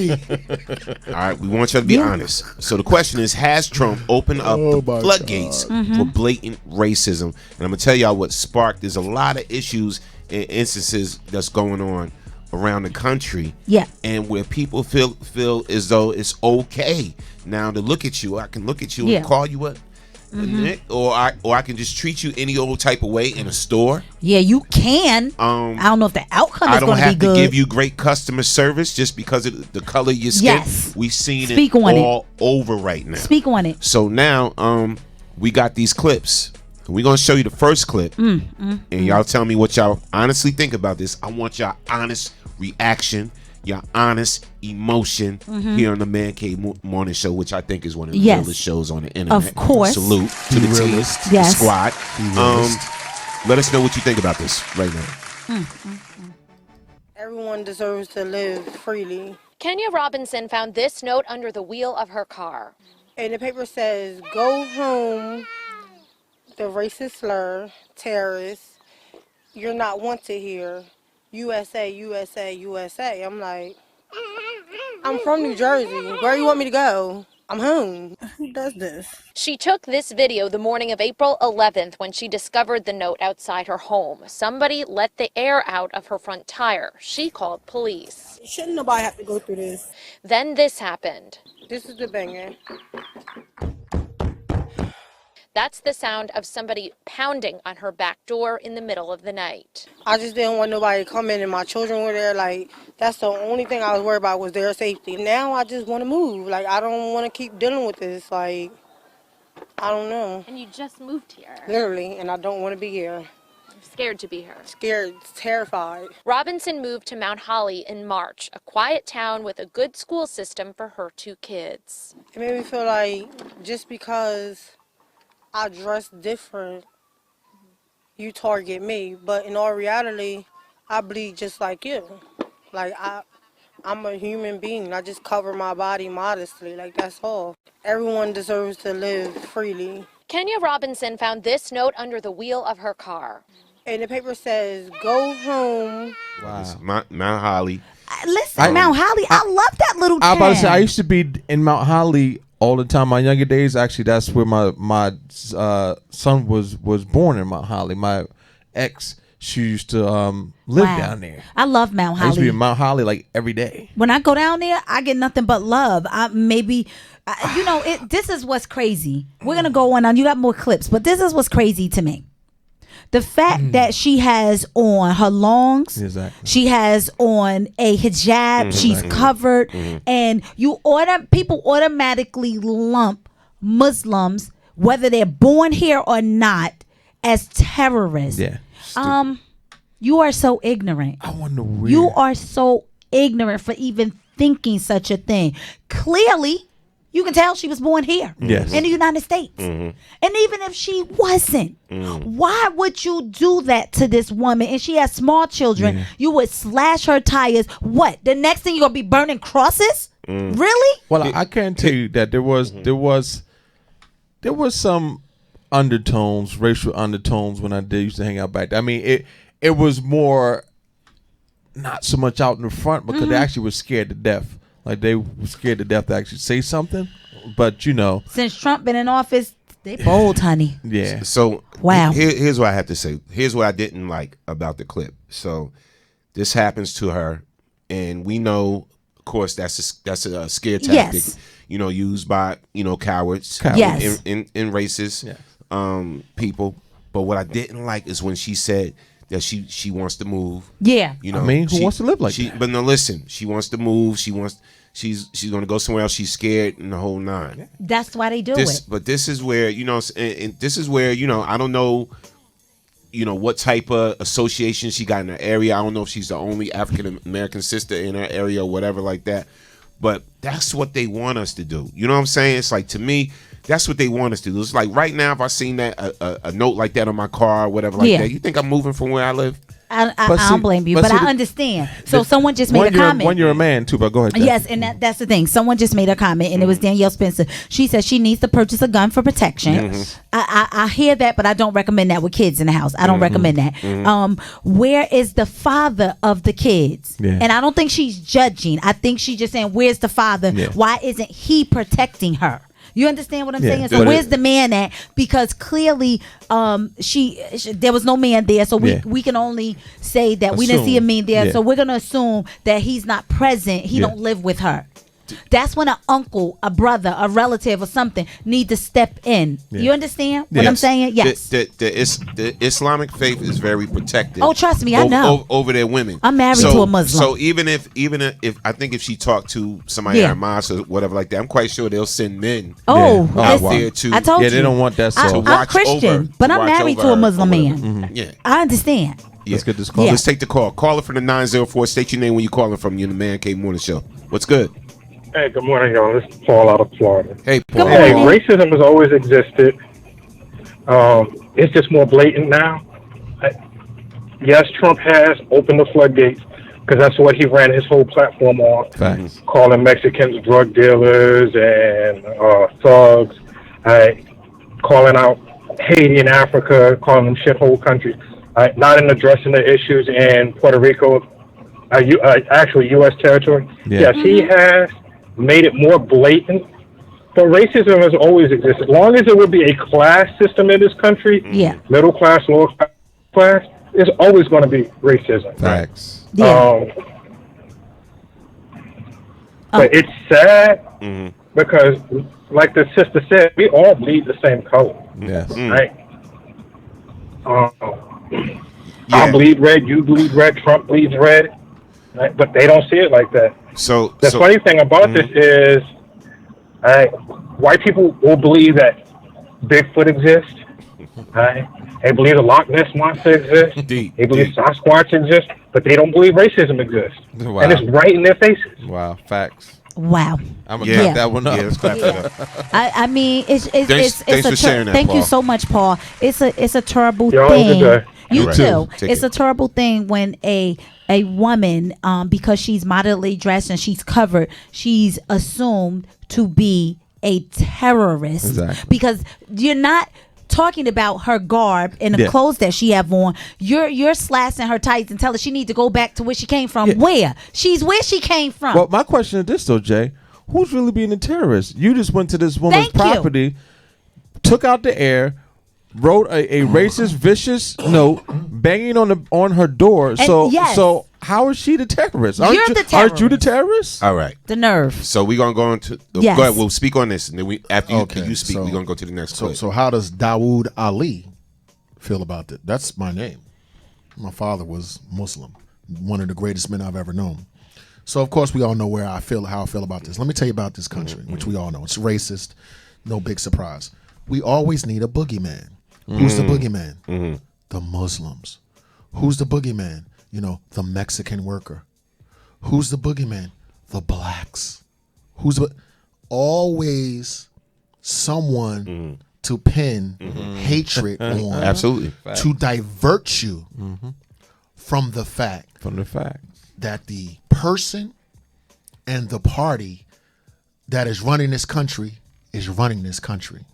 right, we want y'all to be honest. So the question is, has Trump opened up the floodgates for blatant racism? And I'm gonna tell y'all what sparked. There's a lot of issues and instances that's going on around the country. Yeah. And where people feel as though it's okay now to look at you. I can look at you and call you a Nick, or I can just treat you any old type of way in a store. Yeah, you can. I don't know if the outcome is going to be good. I don't have to give you great customer service just because of the color of your skin. Yes. We've seen Speak it on all over right now. Speak on it. So now we got these clips. We're going to show you the first clip. And y'all tell me what y'all honestly think about this. I want y'all honest reaction, your honest emotion here on the Man Cave Morning Show, which I think is one of the realest shows on the internet. Of course. Salute to the team, the squad. Let us know what you think about this right now. Everyone deserves to live freely. Kenya Robinson found this note under the wheel of her car. And the paper says, go home, the racist slur, terrorists, you're not wanted here. USA, USA, USA. I'm like, I'm from New Jersey. Where do you want me to go? I'm home. Who does this? She took this video the morning of April 11th when she discovered the note outside her home. Somebody let the air out of her front tire. She called police. Shouldn't nobody have to go through this? Then this happened. This is the banger. That's the sound of somebody pounding on her back door in the middle of the night. I just didn't want nobody to come in and my children were there. Like, that's the only thing I was worried about was their safety. Now I just want to move. Like, I don't want to keep dealing with this. Like, I don't know. And you just moved here. Literally, and I don't want to be here. I'm scared to be here. Scared, terrified. Robinson moved to Mount Holly in March, a quiet town with a good school system for her 2 kids. It made me feel like just because I dress different, you target me. But in all reality, I bleed just like you. Like, I'm a human being. I just cover my body modestly. Like, that's all. Everyone deserves to live freely. Kenya Robinson found this note under the wheel of her car. And the paper says, go home. Wow. Mount Holly. Listen, Mount Holly, I love that little town. I about to say, I used to be in Mount Holly all the time. My younger days, actually, that's where my son was born in Mount Holly. My ex, she used to live down there. I love Mount Holly. I used to be in Mount Holly like every day. When I go down there, I get nothing but love. This is what's crazy. We're gonna go on. You got more clips, but this is what's crazy to me. The fact that she has on her longs, she has on a hijab, she's covered, and people automatically lump Muslims, whether they're born here or not, as terrorists. Yeah. You are so ignorant. I wonder where. You are so ignorant for even thinking such a thing. Clearly, you can tell she was born here in the United States. And even if she wasn't, why would you do that to this woman? And she has small children. Yeah. You would slash her tires. What? The next thing you're going to be burning crosses? Really? Well, I can tell you that there was some undertones, racial undertones when I used to hang out back there. I mean, it was more not so much out in the front because they actually were scared to death. Like they were scared to death to actually say something, but since Trump been in office, they bold, honey. Yeah. So wow. Here's what I have to say. Here's what I didn't like about the clip. So this happens to her, and we know, of course, that's a scare tactic. Yes. Used by cowards. Yes. In racist people. But what I didn't like is when she said that she wants to move. Yeah. Who wants to live like that? But no, listen. She wants to move. She's going to go somewhere else. She's scared and the whole nine. That's why they do it. But this is where and this is where I don't know. What type of association she got in her area. I don't know if she's the only African American sister in her area or whatever like that. But that's what they want us to do. You know what I'm saying? It's like, to me, that's what they want us to do. It's like right now, if I seen that a note like that on my car or whatever like that, you think I'm moving from where I live? I don't blame you, but I understand. So someone just made a comment. When you're a man, too, but go ahead. Yes, and that's the thing. Someone just made a comment, and it was Danielle Spencer. She said she needs to purchase a gun for protection. I hear that, but I don't recommend that with kids in the house. I don't recommend that. Where is the father of the kids? Yeah. And I don't think she's judging. I think she's just saying, where's the father? Yeah. Why isn't he protecting her? You understand what I'm saying? So where's the man at? Because clearly there was no man there, so we can only say that we didn't see a man there. So we're gonna assume that he's not present. He don't live with her. That's when an uncle, a brother, a relative, or something need to step in. Yeah. You understand what I'm saying? Yes. The Islamic faith is very protective. Oh, trust me, I know. Over their women. I'm married to a Muslim. So even if I think if she talked to somebody at a mosque or whatever like that, I'm quite sure they'll send men out there to. I told you. They don't want that. I'm Christian, but I'm married to a Muslim man. Yeah, I understand. Let's get this call. Let's take the call. Caller from the 904. State your name when you're calling from. You're the Man Cave Morning Show. What's good? Hey, good morning, y'all. This is Paul out of Florida. Hey, Paul. Hey, racism has always existed. It's just more blatant now. Yes, Trump has opened the floodgates because that's what he ran his whole platform on. Thanks. Calling Mexicans drug dealers and thugs, calling out Haiti and Africa, calling them shithole countries, not in addressing the issues in Puerto Rico, actually U.S. territory. Yeah. Yes, he has made it more blatant, but racism has always existed. As long as there will be a class system in this country, middle class, lower class, there's always going to be racism. Facts. But it's sad because, like the sister said, we all bleed the same color. Yes. Right? I bleed red, you bleed red, Trump bleeds red, right? But they don't see it like that. So the funny thing about this is, white people will believe that Bigfoot exists. They believe the Loch Ness Monster exists. They believe Sasquatch exists, but they don't believe racism exists. Wow. And it's right in their faces. Wow, facts. Wow. I'm gonna clap that one up. Yeah, let's clap that up. I mean, it's Thanks for sharing that, thank you Paul. so much, Paul. It's a terrible Y'all have a thing. good day. You Right. too. Take It's it. a terrible thing when a woman, because she's moderately dressed and she's covered, she's assumed to be a terrorist. Exactly. Because you're not talking about her garb and the clothes that she have on. You're slashing her tights and tell her she need to go back to where she came from. Where she came from. Well, my question is this though, Jay. Who's really being a terrorist? You just went to this woman's property, took out the air, wrote a racist, vicious note, banging on her door. So how is she the terrorist? Aren't you the terrorist? All right. The nerve. So we're gonna go into. Yes. Go ahead. We'll speak on this, and then after you speak, we're gonna go to the next. So how does Dawood Ali feel about it? That's my name. My father was Muslim, one of the greatest men I've ever known. So of course we all know how I feel about this. Let me tell you about this country, which we all know. It's racist. No big surprise. We always need a boogeyman. Who's the boogeyman? The Muslims. Who's the boogeyman? The Mexican worker. Who's the boogeyman? The blacks. Always someone to pin hatred on. Absolutely. To divert you from the fact that the person and the party that is running this country is running this country.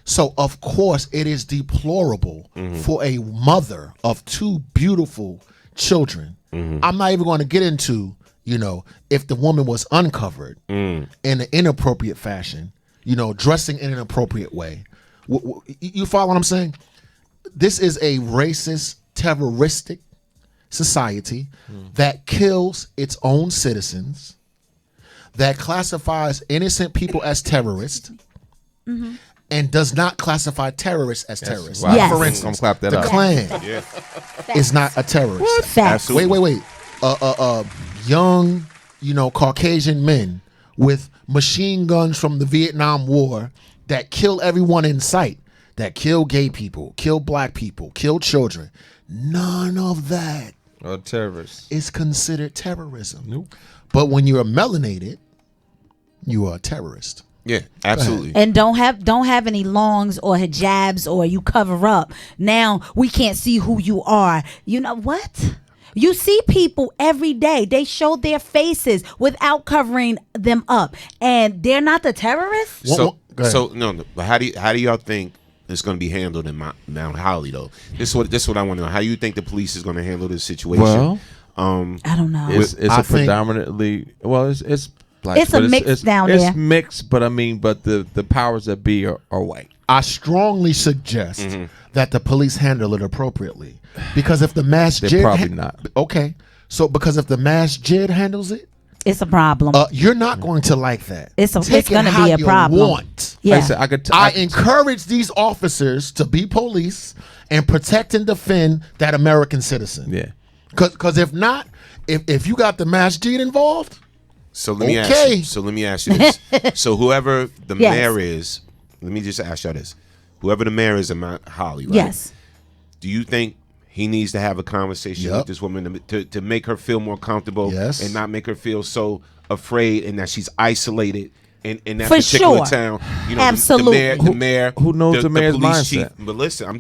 So of course it is deplorable for a mother of two beautiful children. I'm not even going to get into, if the woman was uncovered in an inappropriate fashion, dressing in an appropriate way. You follow what I'm saying? This is a racist, terroristic society that kills its own citizens, that classifies innocent people as terrorists, and does not classify terrorists as terrorists. Wow. Yes. For instance, clap that the up. Klan is not a terrorist. What? Facts. Wait. Young, Caucasian men with machine guns from the Vietnam War that kill everyone in sight, that kill gay people, kill black people, kill children. None of that terrorists is considered terrorism. Nope. But when you're melanated, you are a terrorist. Yeah, absolutely. And don't have any longs or hijabs or you cover up. Now we can't see who you are. You know what? You see people every day. They show their faces without covering them up, and they're not the terrorists. But how do y'all think it's going to be handled in Mount Holly though? This is what I want to know. How do you think the police is going to handle this situation? Well, I don't know. It's predominantly it's black. It's a mix down there. It's mixed, but the powers that be are white. I strongly suggest that the police handle it appropriately, because if the masjid probably not. Okay, so because if the masjid handles it, it's a problem. You're not going to like that. It's going to how be a you problem. Want. Yeah. I encourage these officers to be police and protect and defend that American citizen. Yeah. Because if not, if you got the masjid involved, so let me ask you this. So whoever the mayor is, let me just ask y'all this: whoever the mayor is in Mount Holly, right? Yes. Do you think he needs to have a conversation with this woman to make her feel more comfortable, and not make her feel so afraid and that she's isolated in that particular town? Absolutely. The mayor, who knows the mayor's police mindset? chief. But listen, I'm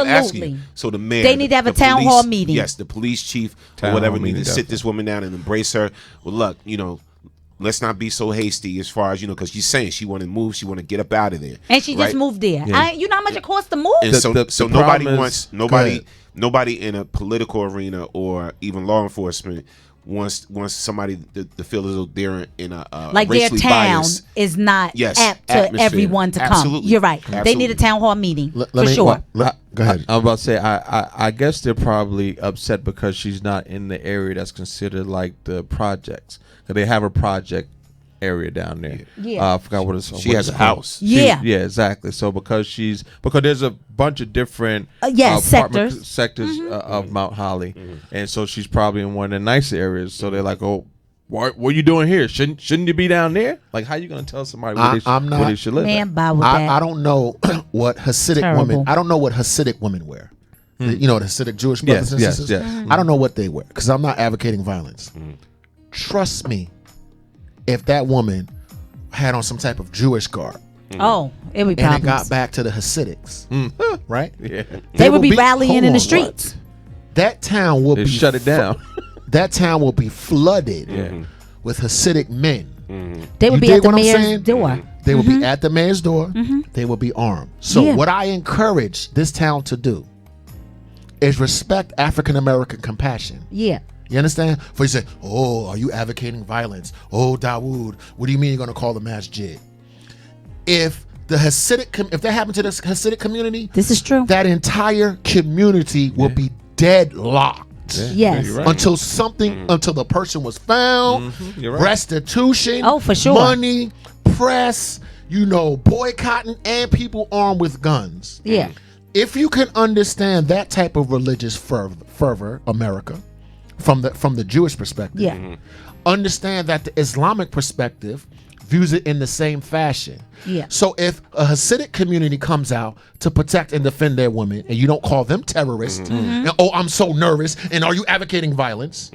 asking you. So the mayor, they need to have a town hall meeting. Yes, the police chief or whatever need to sit this woman down and embrace her. Well, look, let's not be so hasty as far as, because she's saying she want to move, she want to get up out of there. And she just moved there. Yeah. You know how much it costs to move? And so nobody in a political arena or even law enforcement wants somebody to feel as though they're in a like their racially town biased, is not apt to atmosphere. everyone to come. Absolutely. You're right. Absolutely. They need a town hall meeting for sure. Go ahead. I'm about to say I guess they're probably upset because she's not in the area that's considered like the projects. Because they have a project area down there. Yeah. I forgot what it's. She has a house. Yeah. Yeah, exactly. So because there's a bunch of different sectors of Mount Holly, and so she's probably in one of the nicer areas. So they're like, oh, what are you doing here? Shouldn't you be down there? Like, how you gonna tell somebody where they should live? I don't know what Hasidic women. I don't know what Hasidic women wear. The Hasidic Jewish brothers and sisters. Yes. I don't know what they wear because I'm not advocating violence. Trust me, if that woman had on some type of Jewish garb, it would be problems. And it got back to the Hasidics, right? Yeah. They would be rallying in the streets. That town will be shut it down. That town will be flooded with Hasidic men. They would be at the mayor's door. They will be at the mayor's door. They will be armed. So what I encourage this town to do is respect African American compassion. Yeah. You understand? For you say, oh, are you advocating violence? Oh, Dawood, what do you mean you're going to call the masjid? If the Hasidic, if that happened to the Hasidic community, this is true. That entire community will be deadlocked. Yes. Right. Until until the person was found, Right. restitution, for sure, money, press, boycotting, and people armed with guns. Yeah. If you can understand that type of religious fervor, America, from the Jewish perspective, yeah. Understand that the Islamic perspective views it in the same fashion. Yeah. So if a Hasidic community comes out to protect and defend their women, and you don't call them terrorists, and I'm so nervous, and are you advocating violence?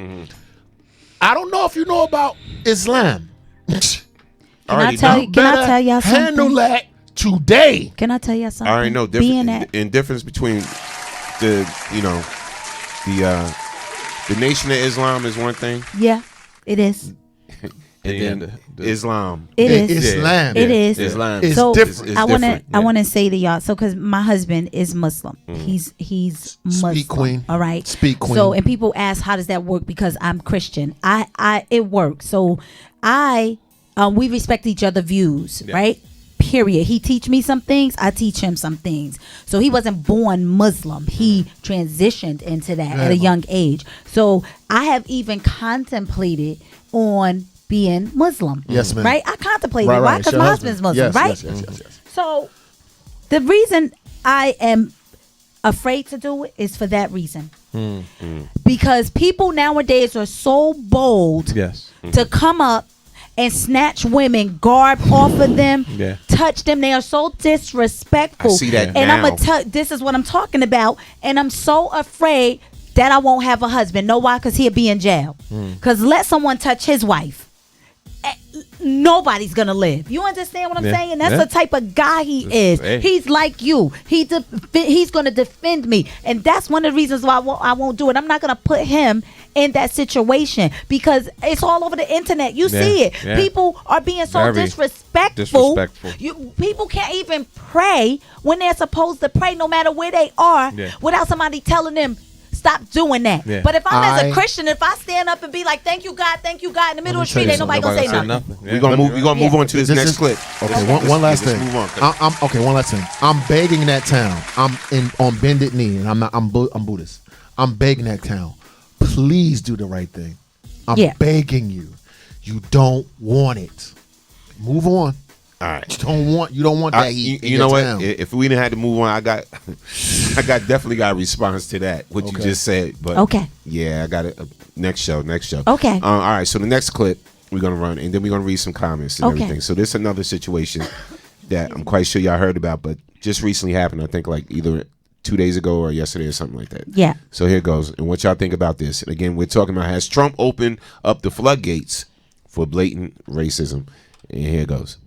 I don't know if you know about Islam. Can I tell y'all something? Handle that today. Can I tell y'all something? I already know difference between the Nation of Islam is one thing. Yeah, it is. And then Islam. It is. Islam. It is. Islam. It's so different. I want to say to y'all. So because my husband is Muslim, he's Muslim. Speak, queen. All right. Speak, queen. So and people ask, how does that work? Because I'm Christian. It works. So we respect each other's views, right? Period. He teach me some things, I teach him some things. So he wasn't born Muslim. He transitioned into that at a young age. So I have even contemplated on being Muslim. Yes, ma'am. Right? I contemplated. Why? Because my husband's Muslim, right? Yes. So the reason I am afraid to do it is for that reason. Because people nowadays are so bold to come up and snatch women, garb off of them, touch them. They are so disrespectful. I see that and now. I'm gonna tell. This is what I'm talking about. And I'm so afraid that I won't have a husband. Know why? Because he'll be in jail. Because let someone touch his wife, nobody's gonna live. You understand what I'm saying? That's the type of guy he is. He's like you. He's gonna defend me, and that's one of the reasons why I won't do it. I'm not gonna put him in that situation because it's all over the internet. You see it. People are being so disrespectful. People can't even pray when they're supposed to pray, no matter where they are, without somebody telling them stop doing that. But if I'm as a Christian, if I stand up and be like, thank you God, in the middle of the street, ain't nobody gonna say nothing. We're gonna move on to this next clip. Okay, one last thing. Move on. One last thing. I'm begging that town. I'm on bended knee, and I'm Buddhist. I'm begging that town. Please do the right thing. I'm begging you. You don't want it. Move on. All right. You don't want that heat. You know what? If we didn't have to move on, I definitely got a response to that. What you just said. But yeah, I got it. Next show. Okay. All right. So the next clip we're gonna run, and then we're gonna read some comments and everything. So this is another situation that I'm quite sure y'all heard about, but just recently happened. I think like either 2 days ago or yesterday or something like that. Yeah. So here goes. And what y'all think about this? And again, we're talking about, has Trump opened up the floodgates for blatant racism? And here goes.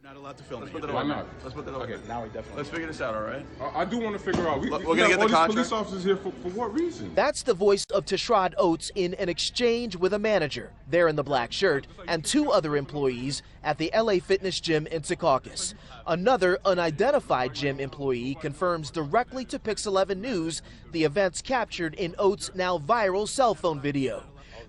You're not allowed to film. Why not? Let's put that over. Okay, now we definitely. Let's figure this out, all right? I do want to figure out. We're going to get the contract. Police officers here for what reason? That's the voice of Tashrad Oates in an exchange with a manager, there in the black shirt, and two other employees at the LA Fitness Gym in Secaucus. Another unidentified gym employee confirms directly to Pix 11 News the events captured in Oates' now viral cell phone video.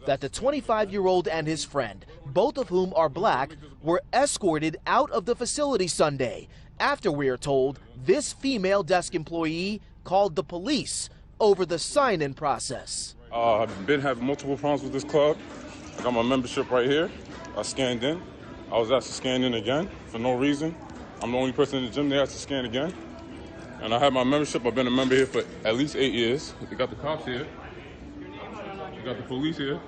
That the 25-year-old and his friend, both of whom are black, were escorted out of the facility Sunday after, we are told, this female desk employee called the police over the sign-in process. I've been having multiple problems with this club. I got my membership right here. I scanned in. I was asked to scan in again for no reason. I'm the only person in the gym they asked to scan again. And I have my membership. I've been a member here for at least 8 years. They got the cops here. They got the police here.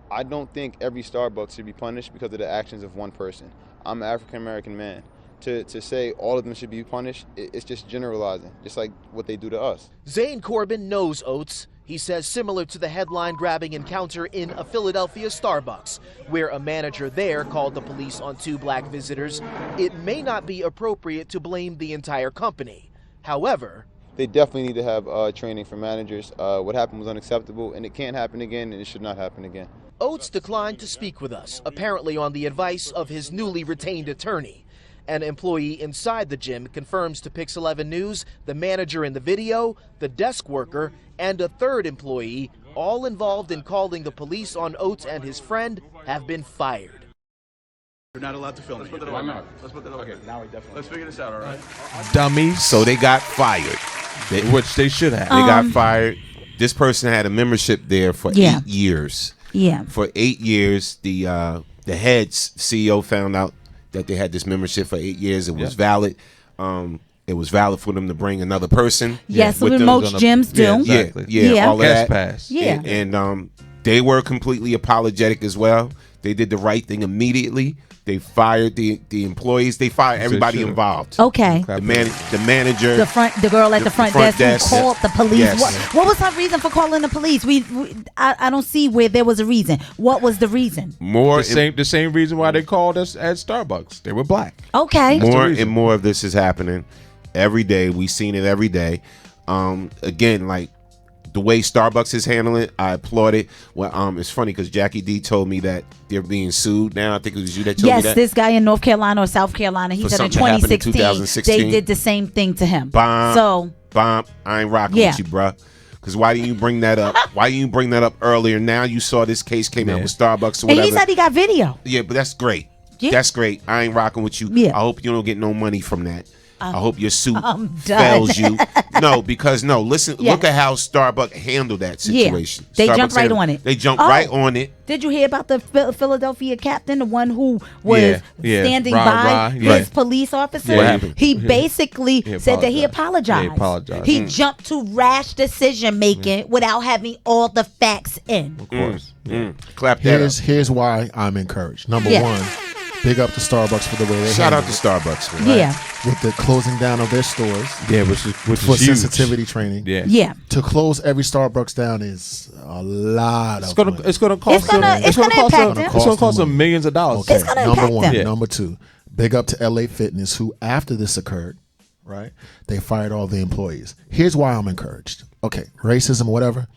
I don't think every Starbucks should be punished because of the actions of one person. I'm an African-American man. To say all of them should be punished, it's just generalizing, just like what they do to us. Zane Corbin knows Oates. He says similar to the headline-grabbing encounter in a Philadelphia Starbucks, where a manager there called the police on two black visitors, it may not be appropriate to blame the entire company. However, they definitely need to have training for managers. What happened was unacceptable, and it can't happen again, and it should not happen again. Oates declined to speak with us, apparently on the advice of his newly retained attorney. An employee inside the gym confirms to Pix 11 News the manager in the video, the desk worker, and a third employee, all involved in calling the police on Oates and his friend, have been fired. You're not allowed to film it. Why not? Let's put that over. Okay, now we definitely. Let's figure this out, all right? Dummies. So they got fired. Which they should have. They got fired. This person had a membership there for 8 years. Yeah. For 8 years, the head's CEO found out that they had this membership for 8 years. It was valid. It was valid for them to bring another person. Yes, with most gyms do. Yeah, Exactly. yeah, all of Guest that. pass. Yeah. And they were completely apologetic as well. They did the right thing immediately. They fired the employees. They fired everybody involved. Okay. The manager, the girl at the front desk who called the police. Yes. What was her reason for calling the police? I don't see where there was a reason. What was the reason? The same reason why they called us at Starbucks. They were black. Okay. More and more of this is happening every day. We've seen it every day. Again, like the way Starbucks is handling it, I applaud it. Well, it's funny because Jackie D told me that they're being sued now. I think it was you that told me that. Yes, this guy in North Carolina or South Carolina, he said in 2016 they did the same thing to him. Bomb. I ain't rocking with you, bruh. Because why didn't you bring that up? Why didn't you bring that up earlier? Now you saw this case came out with Starbucks or whatever. And he said he got video. Yeah, but that's great. Yeah. That's great. I ain't rocking with you. Yeah. I hope you don't get no money from that. I hope your suit I'm fails you. Listen, look at how Starbucks handled that situation. Yeah. They Starbucks jumped right on it. They jumped right on it. Did you hear about the Philadelphia captain, the one who was standing Rah, by rah, his police officer? What happened? He basically said that he apologized. Yeah, he apologized. He jumped to rash decision making without having all the facts in. Of course. Clap that up. Here's why I'm encouraged. Number one, big up to Starbucks for the way they shout out handled to Starbucks, it, yeah, with the closing down of their stores, which for is huge. sensitivity training, yeah. To close every Starbucks down is a lot of money. It's gonna cost them millions of dollars. Okay, number one. Yeah. Number two, big up to LA Fitness, who after this occurred, right, they fired all the employees. Here's why I'm encouraged. Okay, racism, whatever.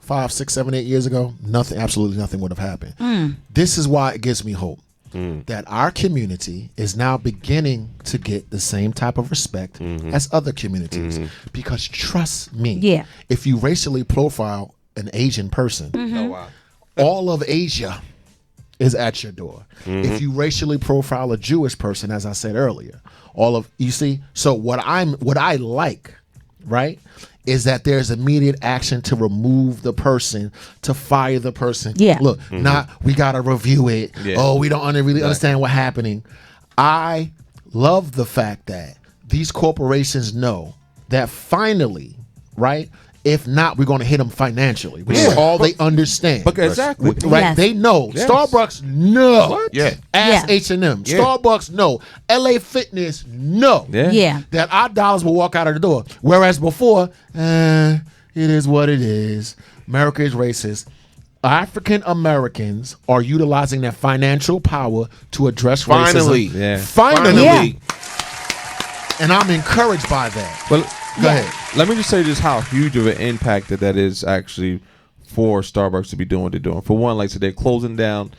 5, 6, 7, 8 years ago, absolutely nothing would have happened. This is why it gives me hope. That our community is now beginning to get the same type of respect as other communities. Because trust me, if you racially profile an Asian person, all of Asia is at your door. If you racially profile a Jewish person, as I said earlier, you see. So what I like, right, is that there's immediate action to remove the person, to fire the person. Yeah. Look, we got to review it. Yeah. Oh, we don't really understand what's happening. I love the fact that these corporations know that finally, right, if not, we're going to hit them financially, which is all they understand. Exactly. Right? Yes. They know. Yes. Starbucks know. What? Yeah. Ask H&M. Yeah. Starbucks know. LA Fitness know. Yeah. That our dollars will walk out of the door. Whereas before, it is what it is. America is racist. African Americans are utilizing their financial power to address Finally. racism. Yeah. Finally. Yeah. And I'm encouraged by that. Well, Go ahead. let me just say just how huge of an impact that is actually for Starbucks to be doing what they're doing. For one, like I said, they're closing down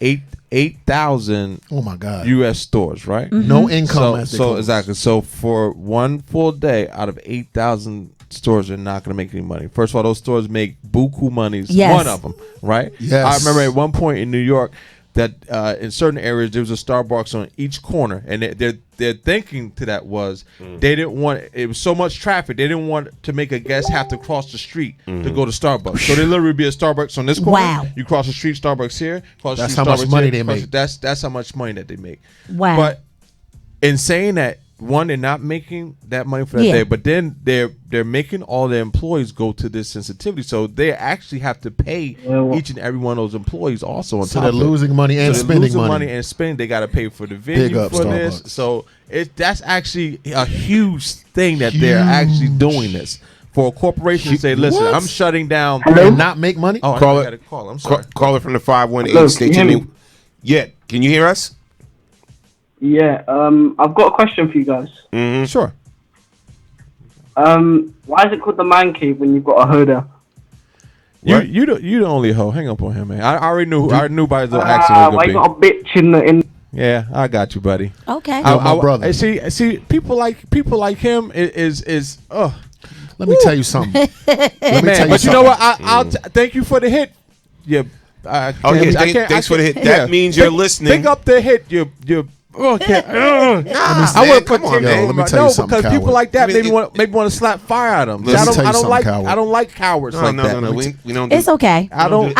8,000 Oh my God. U.S. stores, right? No income. So exactly. So for one full day, out of 8,000 stores, they're not going to make any money. First of all, those stores make buku monies. Yes. One of them, right? Yes. I remember at one point in New York that in certain areas there was a Starbucks on each corner, and their thinking to that was they didn't want it was so much traffic, they didn't want to make a guest have to cross the street to go to Starbucks. So there literally be a Starbucks on this corner. Wow. You cross the street, Starbucks here. Cross the That's street, how much Starbucks money here, they cross- make. That's how much money that they make. Wow. But in saying that, one, they're not making that money for that Yeah. day, but then they're making all their employees go to this sensitivity, so they actually have to pay each and every one of those employees also on So top they're of it. losing money and they're spending losing money. and spending. They got to pay for the venue Big up for this. Starbucks. So that's actually a huge thing that they're actually doing this for a corporation to say, "Listen, What? I'm shutting down." And not make money? Oh, I Call got it. a call. I'm sorry. Call it from the 518. Hello, State can your you hear name. Yeah. Can you hear us? Yeah, I've got a question for you guys. Sure. Why is it called the man cave when you've got a hoda? You the only hoe. Hang up on him, man. I already knew. I knew by the accent. Why you got a bitch in the? Yeah, I got you, buddy. Okay. my brother. I see. People like him is. Let me tell you something. Let me tell you But you know something. what? I'll thank you for the hit. Yeah, Thanks for the hit. That means you're listening. Pick up the hit. You. Okay. I would put let me tell you something, because people coward. like that maybe want to slap fire at them. I don't like cowards like that. No. We don't. It's okay. I don't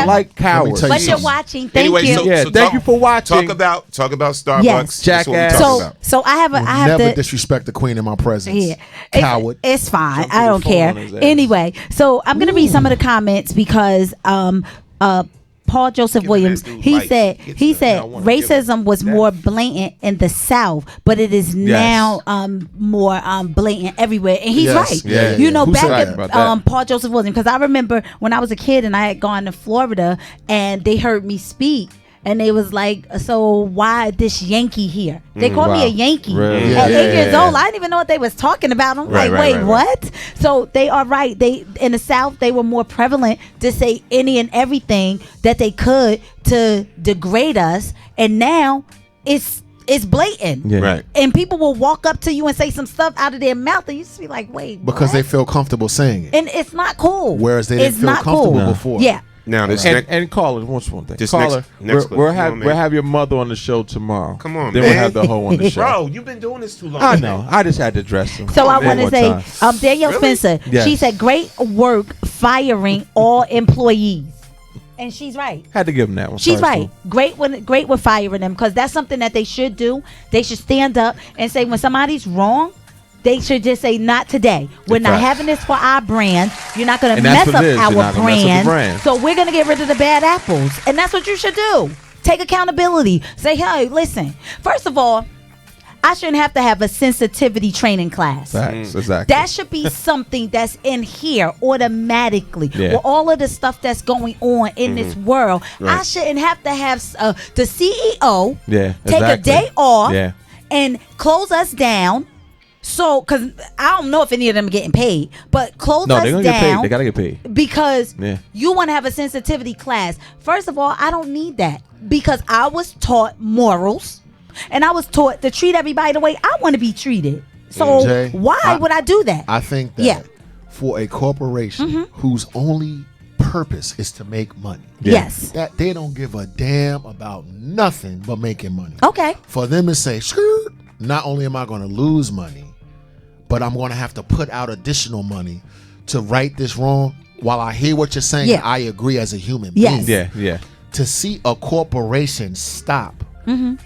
like cowards. But you're watching. Thank you. So thank you for watching. Talk about Starbucks. Yes. Jackass. So I have Never to disrespect the queen in my presence. Yeah. Coward. It's fine. I don't care. Anyway, so I'm gonna read some of the comments because Paul Joseph Williams, he said racism was more blatant in the South, but it is now more blatant everywhere, and he's right. You know, back at Paul Joseph Williams, because I remember when I was a kid and I had gone to Florida and they heard me speak. And they was like, so why this Yankee here? They called me a Yankee. Really? At 8 years old, I didn't even know what they was talking about. I'm wait, what? So they are right. They in the South, they were more prevalent to say any and everything that they could to degrade us. And now it's blatant. Yeah. Right. And people will walk up to you and say some stuff out of their mouth and you just be like, wait, because what? they feel comfortable saying it. And it's not cool. Whereas they didn't feel comfortable before. Yeah. Now this and caller, what's one thing? Caller, we'll have your mother on the show tomorrow. Come on, then man. we'll have the hoe on the show. Bro, you've been doing this too long. I know. I just had to dress him. So I want to say, Danielle Spencer, she said, great work firing all employees. And she's right. Had to give him that one. She's right. Great with firing them, because that's something that they should do. They should stand up and say when somebody's wrong, they should just say, not today. We're not having this for our brand. You're not going to mess up our brand. So we're going to get rid of the bad apples. And that's what you should do. Take accountability. Say, hey, listen. First of all, I shouldn't have to have a sensitivity training class. Facts, exactly. That should be something that's in here automatically. Yeah. With all of the stuff that's going on in this world, I shouldn't have to have the CEO take a day off and close us down. So, because I don't know if any of them are getting paid, but close us down. No, they're going to get paid. They got to get paid. Because you want to have a sensitivity class. First of all, I don't need that, because I was taught morals and I was taught to treat everybody the way I want to be treated. So, Jay, why would I do that? I think that for a corporation whose only purpose is to make money. Yes. That they don't give a damn about nothing but making money. Okay. For them to say, screw, not only am I going to lose money, but I'm going to have to put out additional money to right this wrong. While I hear what you're saying, I agree as a human being. Yeah. To see a corporation stop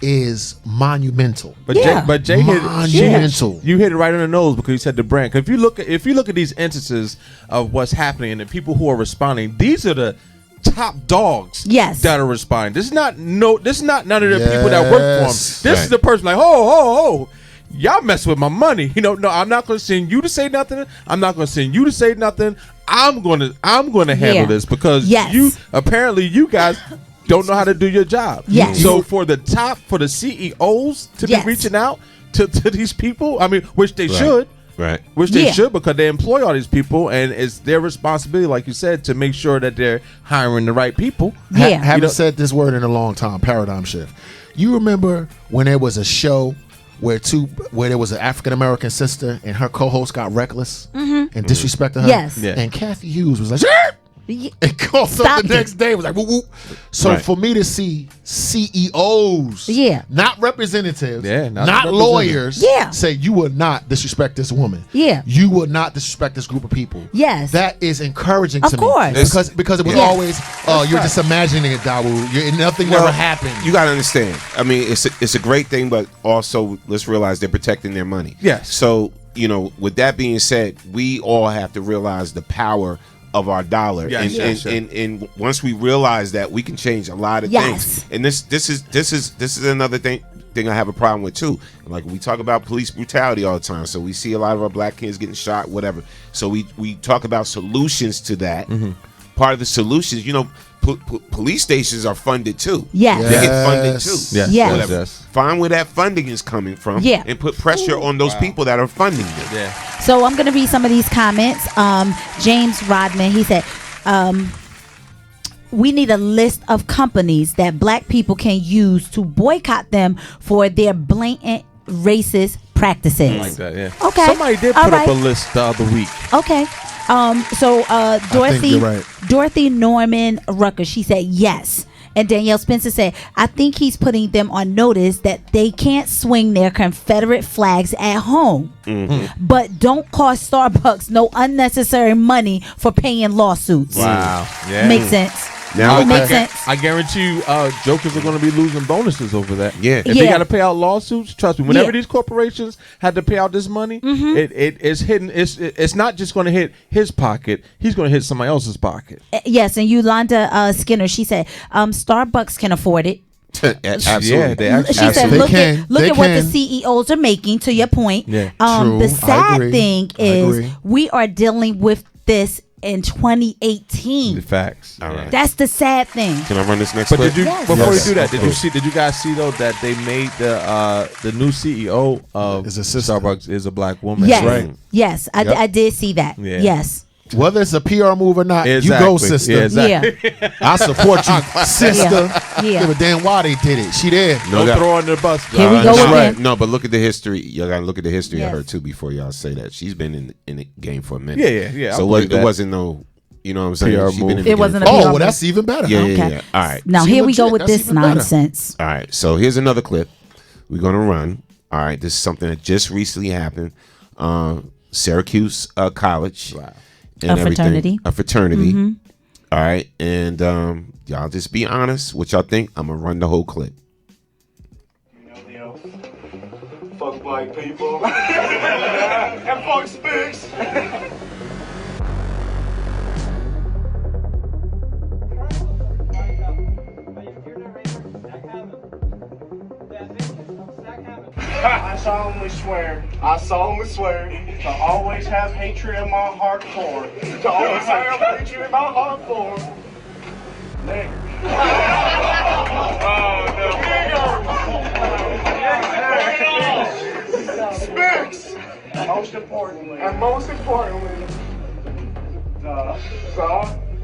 is monumental. But Jay monumental. You hit it right on the nose, because you said the brand. Because if you look at these instances of what's happening and the people who are responding, these are the top dogs that are responding. This is not none of the people that work for them. This is the person like, oh, y'all mess with my money. No, I'm not going to send you to say nothing. I'm not going to send you to say nothing. I'm going to handle this, because you guys don't know how to do your job. Yes. So for the CEOs to be reaching out to these people, I mean, which they should. Right. Which they should, because they employ all these people, and it's their responsibility, like you said, to make sure that they're hiring the right people. Haven't said this word in a long time. Paradigm shift. You remember when there was a show where there was an African American sister and her co-host got reckless and disrespected her? Yes. And Kathy Hughes was like, "Shit!" and called up the next day, was like, whoop, whoop. So for me to see CEOs, not representatives, not lawyers, say you would not disrespect this woman. You would not disrespect this group of people. Yes. That is encouraging to me. Of course. Because it was always, you're just imagining it, Dawu. Nothing ever happened. You got to understand. I mean, it's a great thing, but also let's realize they're protecting their money. Yes. So, with that being said, we all have to realize the power of our dollar, and once we realize that, we can change a lot of things. And this is another thing I have a problem with too. Like, we talk about police brutality all the time, so we see a lot of our black kids getting shot, whatever. So we talk about solutions to that. Part of the solutions, police stations are funded too. They get funded too. Whatever. Find where that funding is coming from, and put pressure on those people that are funding it. So I'm going to read some of these comments. James Rodman, he said, we need a list of companies that black people can use to boycott them for their blatant racist practices. Like that, Okay. Somebody did put up a list the other week. Okay. So Dorothy, you're right. Dorothy Norman Rucker, she said yes. And Danielle Spencer said, I think he's putting them on notice that they can't swing their Confederate flags at home. But don't cost Starbucks no unnecessary money for paying lawsuits. Wow. Yeah. Makes sense. Now makes sense. I guarantee you, jokers are going to be losing bonuses over that. Yeah. If they got to pay out lawsuits, trust me. Whenever these corporations had to pay out this money, it's hitting. It's not just going to hit his pocket. He's going to hit somebody else's pocket. Yes, and Yolanda Skinner, she said, Starbucks can afford it. Absolutely. Yeah, they actually. She said, They look can. at They what the can. CEOs are making. To your point, Yeah. True. the sad agree. thing I is agree. we are dealing with this in 2018. The facts. All right. That's the sad thing. Can I run this next But clip? did you Yes. before Yes. you do that? Yes. Did you guys see though that they made the new CEO of Is a sister. Starbucks is a black woman? Yes, right. yes, Yep. I did see that. Yeah. Yes, Whether it's a PR move or not, Exactly. you go, sister. Yeah, exactly. I support you, sister. Yeah. Give a damn why they did it. She there. No Don't doubt. throw her under the bus. Here we go That's again. right. No, but look at the history. Y'all gotta look at the history Yes. of her too before y'all say that. She's been in the game for a minute. Yeah. So I'll what, believe it that. wasn't no, you know what I'm saying? PR She move. been in the It game wasn't for a Oh, PR well, move. that's even better. Yeah, yeah, Okay. yeah. All right. Now See, here we go legit, with that's this even better. nonsense. All right. So here's another clip. We're gonna run. All right. This is something that just recently happened. Syracuse College. Wow. And A everything. fraternity. A fraternity. Mhm. All right. And y'all just be honest what y'all think. I'm gonna run the whole clip. Fuck black people. And fuck Spicks. I solemnly swear to always have hatred in my heart for. To always have hatred in my heart for. Nigger. Spicks. Most importantly. And most importantly.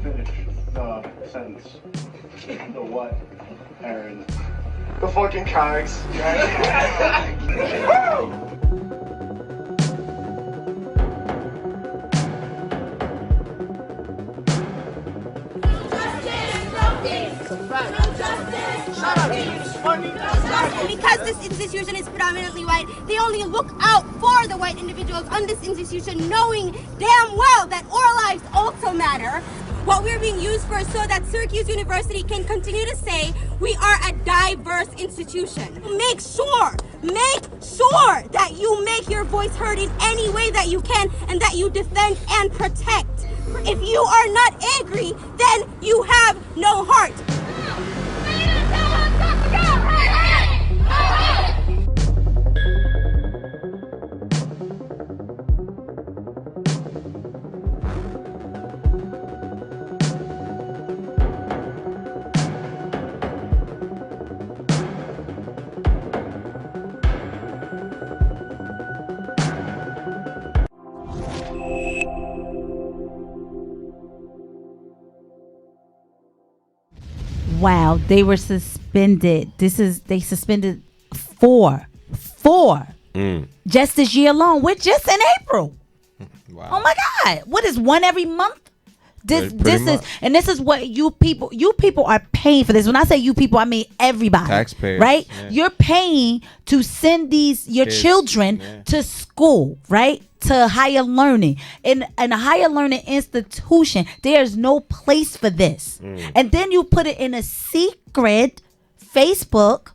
Finish the sentence. The what, Aaron? The fucking kags. Because this institution is predominantly white, they only look out for the white individuals on this institution, knowing damn well that our lives also matter. What we're being used for so that Syracuse University can continue to say we are a diverse institution. Make sure that you make your voice heard in any way that you can and that you defend and protect. If you are not angry, then you have no heart. Wow, they were suspended. They suspended four just this year alone. We're just in April. Wow. Oh my God! What is one every month? This is what you people are paying for this. When I say you people, I mean everybody. Taxpayers, right? yeah. You're paying to send your Kids, children to school, right? To higher learning. In a higher learning institution, there's no place for this. And then you put it in a secret Facebook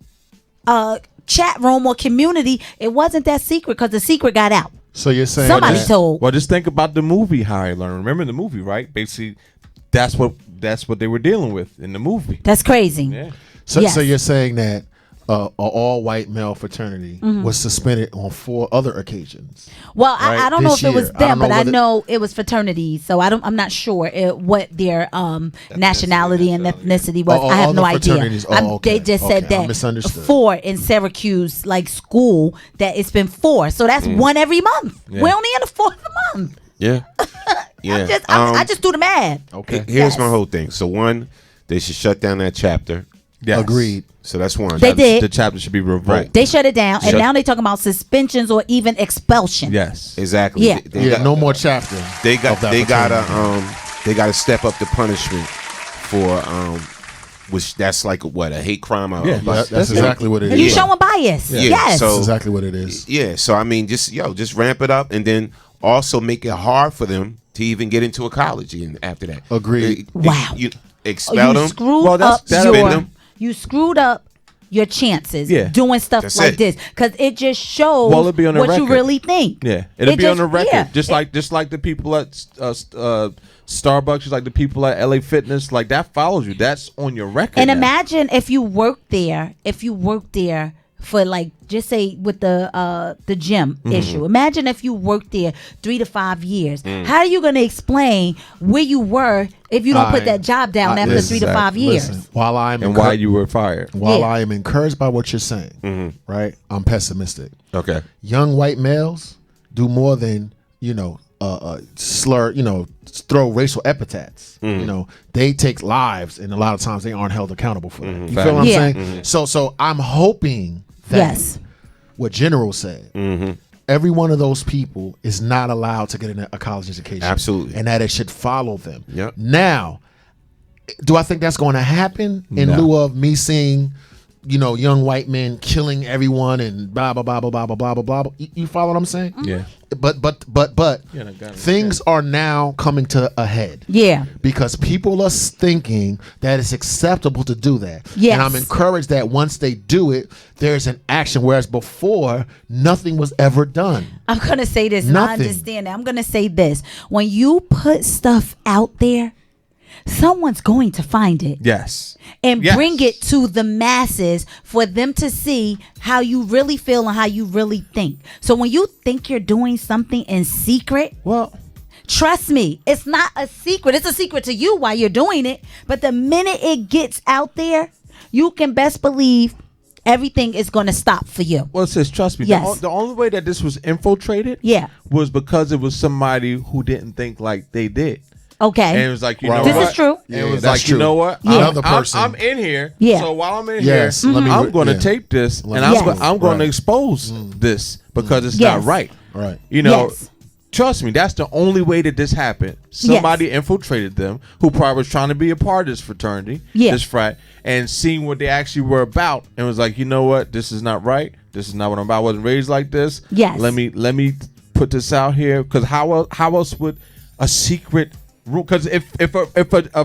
chat room or community. It wasn't that secret because the secret got out. So you're saying Somebody that- told. Well, just think about the movie Higher Learning. Remember the movie, right? Basically, that's what they were dealing with in the movie. That's crazy. Yeah. So, Yes. so you're saying that an all-white male fraternity Mhm. was suspended on 4 other occasions. Well, Right. I don't know This if it was year. I don't them, know but I whether- know it was fraternities. So I'm not sure what their nationality and ethnicity was. Oh, I have all no the idea. fraternities. Oh, okay. They just Okay. said I that misunderstood. 4 in Syracuse, like school, that it's been 4. So that's one every month. Yeah. We're only in the 4th month. Yeah. Yeah. I just do the math. Here's my whole thing. So one, they should shut down that chapter Yes. Agreed. So that's one. They did. The chapter should be revoked. Right. They shut it down, and now they talking about suspensions or even expulsion. Yes. Exactly. Yeah. No more chapter. They of that gotta step up the punishment for which that's like what, a hate crime? That's exactly what it is. You showing bias. Yeah. Yes. So, that's exactly what it is. Yeah. So I mean, just ramp it up, and then also make it hard for them to even get into a college. And after that, agreed. Wow. You expel them. You screwed up your chances Yeah. doing stuff That's like it. this because it just shows Well, it'll be on the what you record. really think. Yeah, it'll be on the record. yeah. Just like the people at Starbucks, just like the people at LA Fitness, like that follows you. That's on your record. And now. imagine if you worked there for like, just say with the gym issue. Imagine if you worked there 3 to 5 years. How are you going to explain where you were if you don't put that job down after 3 to 5 years? Listen, while why you were fired. While I am encouraged by what you're saying, right? I'm pessimistic. Okay. Young white males do more than slur, throw racial epithets. They take lives, and a lot of times they aren't held accountable for that. You feel what I'm saying? So I'm hoping that what General said, every one of those people is not allowed to get a college education. Absolutely. And that it should follow them. Yep. Now, do I think that's going to happen in lieu of me seeing, young white men killing everyone and blah blah blah blah blah blah blah blah? You follow what I'm saying? Yeah. But things are now coming to a head. Yeah. Because people are thinking that it's acceptable to do that. Yes. And I'm encouraged that once they do it, there's an action, whereas before nothing was ever done. I'm going to say this, and I Nothing. understand that. I'm going to say this. When you put stuff out there, someone's going to find it. Yes. And bring it to the masses for them to see how you really feel and how you really think. So when you think you're doing something in secret, trust me, it's not a secret. It's a secret to you while you're doing it. But the minute it gets out there, you can best believe everything is going to stop for you. Well, sis, trust me. Yes. The only way that this was infiltrated was because it was somebody who didn't think like they did. Okay. And it was like, you know this what? is true. And it was like, you know what? Another person. I'm in here. Yeah. So while I'm in Yes, here, let me I'm going to yeah. tape this, Let and me- I'm going to Right. expose this because it's Yes. not right. Right. You know, Yes. trust me, that's the only way that this happened. Somebody infiltrated them who probably was trying to be a part of this fraternity, this frat, and seeing what they actually were about, and was like, you know what? This is not right. This is not what I'm about. I wasn't raised like this. Yes. Let me put this out here, because how else would a secret room? Because if a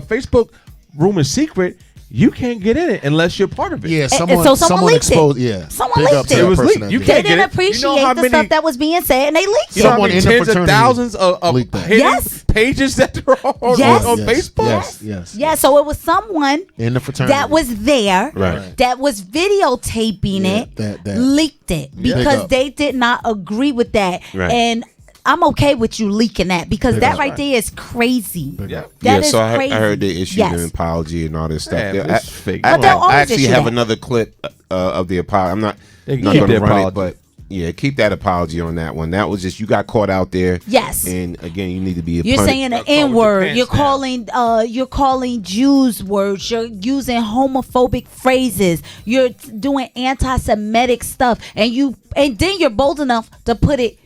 Facebook room is secret, you can't get in it unless you're part of it. Yeah, someone leaked exposed. it. Yeah, Someone Big up leaked to it. that It was person leaked. that You did They it. can't didn't get it. appreciate You know how the many- stuff that was being said, and they leaked You know how Someone many in the tens of fraternity thousands of leaked that. hidden Yes. pages that are on Yes. Facebook? Yes. Yeah, so it was someone In the fraternity. that was there, Right. that was videotaping Yeah, it, that. leaked it Big because up. they did not agree with that. Right. And I'm okay with you leaking that because Big that up. right there is crazy. Yeah. That is so I crazy. heard they issued Yes. an apology and all this stuff. Yeah, Yeah, but it's fake. But they'll I always actually issue have that. another clip of the apology. I'm not They not keep going to the run apology. it, but yeah, keep that apology on that one. That was just, you got caught out there. Yes. And again, you need to be a You're saying the N word. your pants You're calling Jews words. You're using homophobic phrases. You're doing anti-Semitic stuff, and then you're bold enough to put it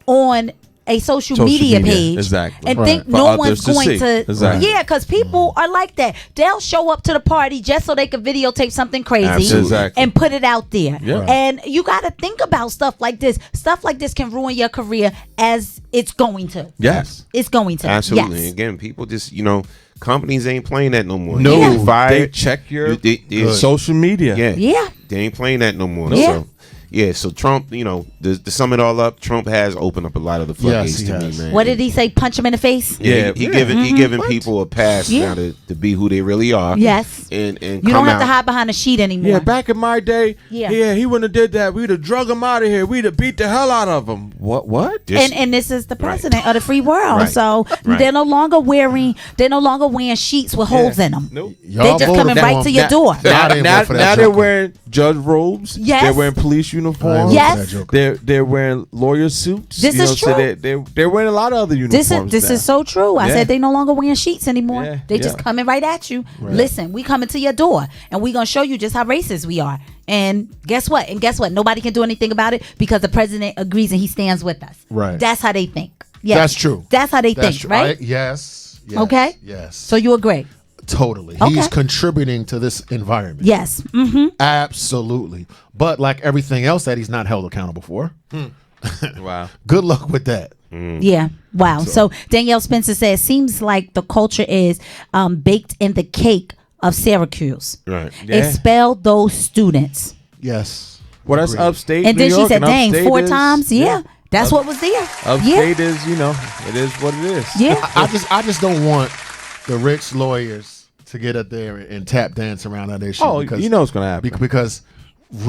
on a social media page, exactly. and Right. think For no others one's to going see. to, Exactly. yeah, because people are like that. They'll show up to the party just so they can videotape something crazy Absolutely. Exactly. and put it out there. Yeah. Right. And you got to think about stuff like this. Stuff like this can ruin your career, as it's going to. Yes. It's going to. Absolutely. Yes. And again, people just, companies ain't playing that no more. No, You get fired. they check your they- social media. Yeah. Yeah. They ain't playing that no more. Yeah. So Trump, to sum it all up, Trump has opened up a lot of the floodgates he to has. me, man. What did he say? Punch him in the face? Yeah, he giving people a pass Yeah. now to be who they really are. Yes. And You come don't have to out. hide behind a sheet anymore. Yeah, back in my day, Yeah. he wouldn't have did that. We'd have drug him out of here. We'd have beat the hell out of him. What? And this is the president of the free world, Right. so Right. they're no longer wearing sheets with holes in them. Nope. They're just coming right to your door. I didn't vote for that Now they're joker. wearing judge robes. Yes. They're wearing police uniforms. Yes. They're wearing lawyer suits. This is true. So they're wearing a lot of other uniforms. This is so true. I Yeah. said they no longer wearing sheets anymore. Yeah, They just yeah. coming right at you. Right. Listen, we coming to your door, and we gonna show you just how racist we are. And guess what? Nobody can do anything about it because the president agrees and he stands with us. Right. That's how they think. Yes. That's true. That's how they That's think, true. right? Yes. Okay. Yes. So you agree? Totally. Okay. He's contributing to this environment. Yes. Mm-hmm. Absolutely. But like everything else that he's not held accountable for. Wow. Good luck with that. Yeah. Wow. So Danielle Spencer says, seems like the culture is baked in the cake of Syracuse. Right. Expel those students. Yes. Well, that's upstate. And New then she York, said, and dang, upstate 4 is- times? Yeah. That's what was there. Upstate is, it is what it is. Yeah. I just don't want the rich lawyers to get up there and tap dance around on their shit. Oh, because, you know it's gonna happen. Because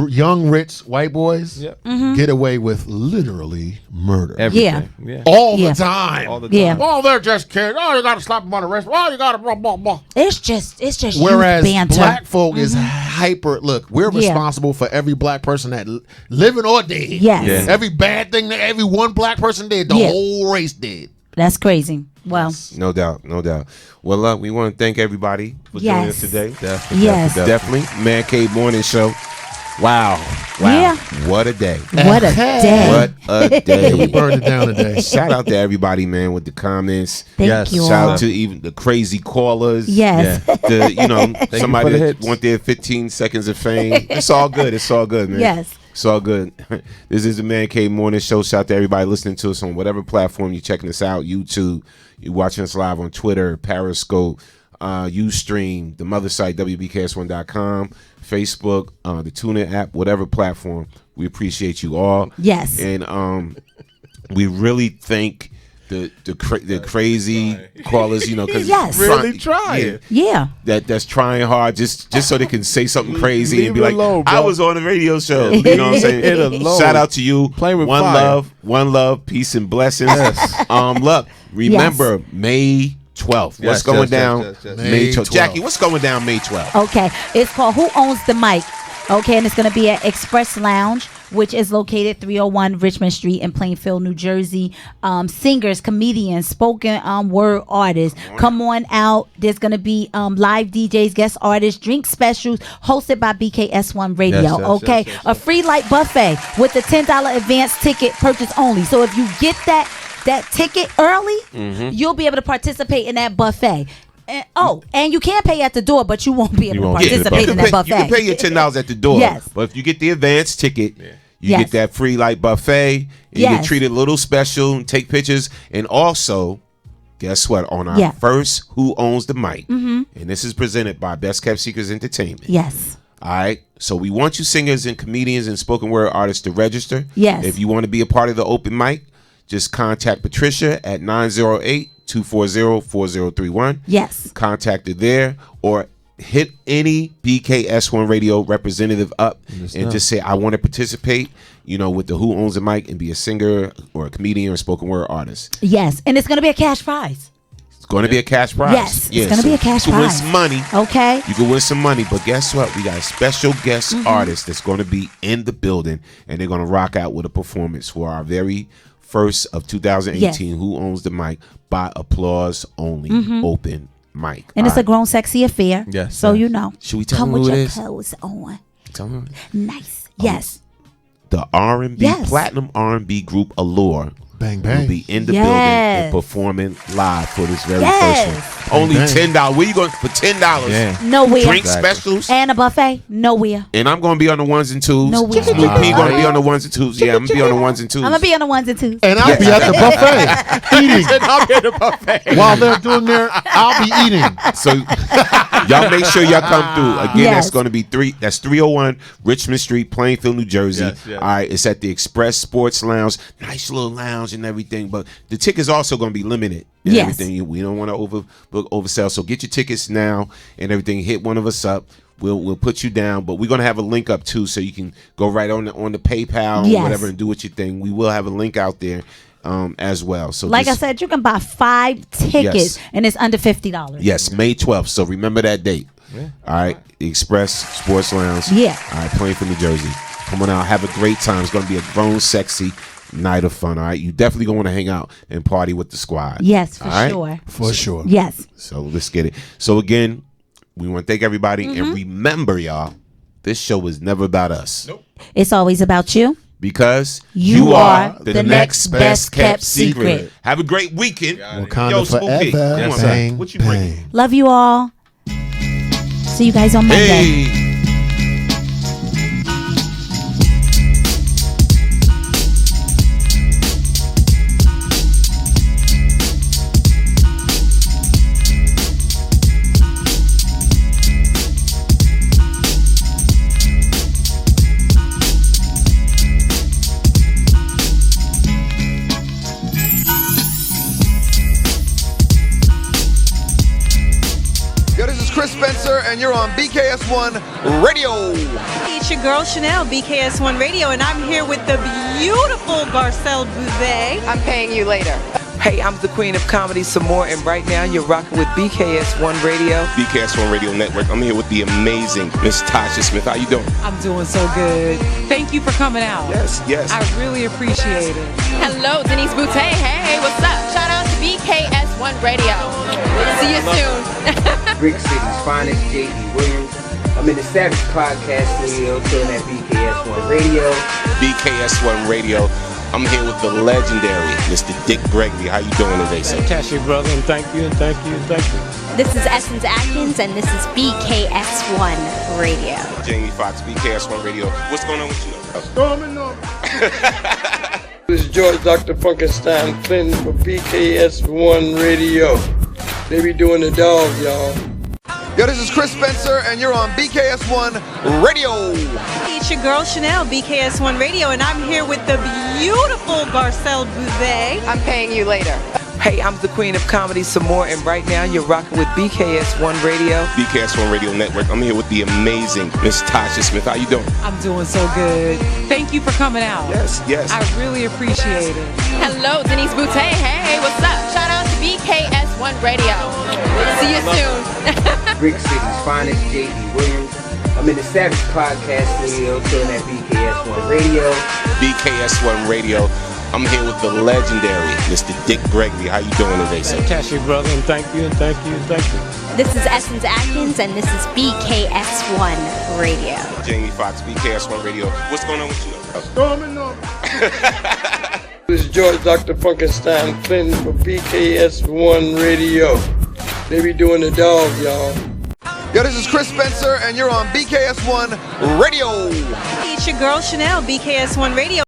young rich white boys Mhm. get away with literally murder. Everything. Yeah. All Yeah. the time. All the time. Yeah. Oh, they're just kids. Oh, you got to slap them on the wrist. Oh, you got to blah, blah, blah. It's just Whereas youth banter. black folk is hyper. Look, we're Yeah. responsible for every black person that living or dead. Yes. Yeah. Every bad thing that every one black person did, the Yeah. whole race did. That's crazy. Well, No doubt, no doubt. Well, we want to thank everybody for joining us Yes. today. Definitely. Yes. Definitely. Man Cave Morning Show. Wow. Yeah. What a day. What a day. What a day. We burned it down today. Shout out to everybody, man, with the comments. Thank Yes. you Shout all. out to even the crazy callers. Yes. The, for somebody the that hits. want their 15 seconds of fame. It's all good. It's all good, man. Yes. It's all good. This is the Man Cave Morning Show. Shout out to everybody listening to us on whatever platform you're checking us out. YouTube, you're watching us live on Twitter, Periscope, Ustream, the mother site, WBKS1.com, Facebook, the TuneIn app, whatever platform. We appreciate you all. Yes. And we really thank the crazy callers, because Yes. Really trying. Yeah. that's trying hard just so they can say something crazy Leave and be it like, alone, I bro. was on the radio show. You know what I'm saying? It alone. Shout out to you. Playing with one fire. love, peace and blessings. Look, remember May 12th. What's going down? yes. May 12th. 12th. Jackie, what's going down May 12th? Okay. It's called Who Owns the Mic? Okay, and it's going to be at Express Lounge, which is located 301 Richmond Street in Plainfield, New Jersey. Singers, comedians, spoken word artists. Come on out. There's going to be live DJs, guest artists, drink specials hosted by BKS1 Radio. Yes, okay, yes. a free light buffet with a $10 advance ticket purchase only. So if you get that ticket early, you'll be able to participate in that buffet. And you can pay at the door, but you won't be able to participate in that buffet. You can pay your $10 at the door. Yes. But if you get the advance ticket, you Yes. get that free light buffet. And you Yes. get treated a little special and take pictures. And also, guess what? On our first Who Owns the Mic, and this is presented by Best Kept Secrets Entertainment. Yes. All right. So we want you singers and comedians and spoken word artists to register. Yes. If you want to be a part of the open mic, just contact Patricia at 908-240-4031. Yes. Contact her there or hit any BKS1 radio representative up and just say, I want to participate, with the Who Owns the Mic and be a singer or a comedian or spoken word artist. Yes. And it's going to be a cash prize. It's going to be a cash prize. Yes, it's gonna be a cash you can win prize. some money. Okay. You can win some money, but guess what? We got a special guest artist that's going to be in the building, and they're going to rock out with a performance for our very first of 2018 Who Owns the Mic by applause only open mic. And it's All a grown, sexy affair. Yes, So yes. you know. Should we tell come them with who it your is? clothes on. Tell them. Nice. Yes. The R&B, Yes. platinum R&B group Allure Bang, will bang. be in the Yes. building and performing live for this very Yes. first one. Only Bang. $10. Where you going for $10? Yeah. Nowhere. Drink Exactly. specials. And a buffet. Nowhere. And I'm going to be on the ones and twos. No, we Blue P going to be on the ones and twos. Yeah, I'm going to be on the ones and twos. I'm going to be on the ones and twos. And I'll be at the buffet eating. I'll be at the buffet. While they're doing their, I'll be eating. So y'all make sure y'all come through. Again, Yes. that's going to be 301 Richmond Street, Plainfield, New Jersey. Yes, yes. All right, it's at the Express Sports Lounge. Nice little lounge and everything. But the tickets also going to be limited and Yes. everything. We don't want to oversell. So get your tickets now and everything. Hit one of us up. We'll put you down, but we're gonna have a link up too, so you can go right on the PayPal Yes. or whatever and do what you think. We will have a link out there as well. So Like I just- said, you can buy 5 tickets Yes. and it's under $50. Yes, May 12th. So remember that date. All right, the Express Sports Lounge. Yeah. All right, Plainfield, New Jersey. Come on out, have a great time. It's gonna be a grown, sexy night of fun. All right, you definitely gonna want to hang out and party with the squad. Yes, for all right? sure. For sure. Yes. So let's get it. So again, we want to thank everybody, and remember, y'all, this show is never about us. Nope. It's always about you. Because you are the next best kept secret. Have a great weekend. Wakanda Yo, Spooky, forever. come on, Bang, what you bringing? Love you all. See you guys on Monday. Hey. Yo, this is Chris Spencer, and you're on BKS1 Radio. It's your girl Chanel, BKS1 Radio, and I'm here with the beautiful Garcelle Bouvet. I'm paying you later. Hey, I'm the queen of comedy some more, and right now you're rocking with BKS1 Radio. BKS1 Radio Network. I'm here with the amazing Miss Tasha Smith. How you doing? I'm doing so good. Thank you for coming out. Yes, yes. I really appreciate it. Hello, Denise Boutte. Hey, what's up? Shout out to BKS1 Radio. See you soon. Brick City's finest, J.D. Williams. I'm in the Savage Podcast Studio, chilling at BKS1 Radio. BKS1 Radio. I'm here with the legendary Mr. Dick Gregory. How you doing today, sir? Fantastic, brother, and thank you, and thank you, and thank you. This is Essence Atkins, and this is BKS1 Radio. Jamie Foxx, BKS1 Radio. What's going on with you? Storming up. This is George Dr. Funkenstein Clinton for BKS1 Radio. They be doing the dog, y'all. Yo, this is Chris Spencer, and you're on BKS1 Radio. It's your girl Chanel, BKS1 Radio, and I'm here with the beautiful Garcelle Bouvet. I'm paying you later. Hey, I'm the queen of comedy some more, and right now you're rocking with BKS1 Radio. BKS1 Radio Network. I'm here with the amazing Miss Tasha Smith. How you doing? I'm doing so good. Thank you for coming out. Yes, yes. I really appreciate it. Hello, Denise Boutte. Hey, what's up? Shout out to BKS1 Radio. See you soon. Brick City's finest, J.D. Williams. I'm in the Savage Podcast Studio, chilling at BKS1 Radio. BKS1 Radio. I'm here with the legendary Mr. Dick Gregory. How you doing today, sir? Fantastic, brother, and thank you, and thank you, and thank you. This is Essence Atkins, and this is BKS1 Radio. Jamie Foxx, BKS1 Radio. What's going on with you? Storming up. This is George Dr. Funkenstein Clinton for BKS1 Radio. They be doing the dog, y'all. Yo, this is Chris Spencer, and you're on BKS1 Radio. It's your girl Chanel, BKS1 Radio.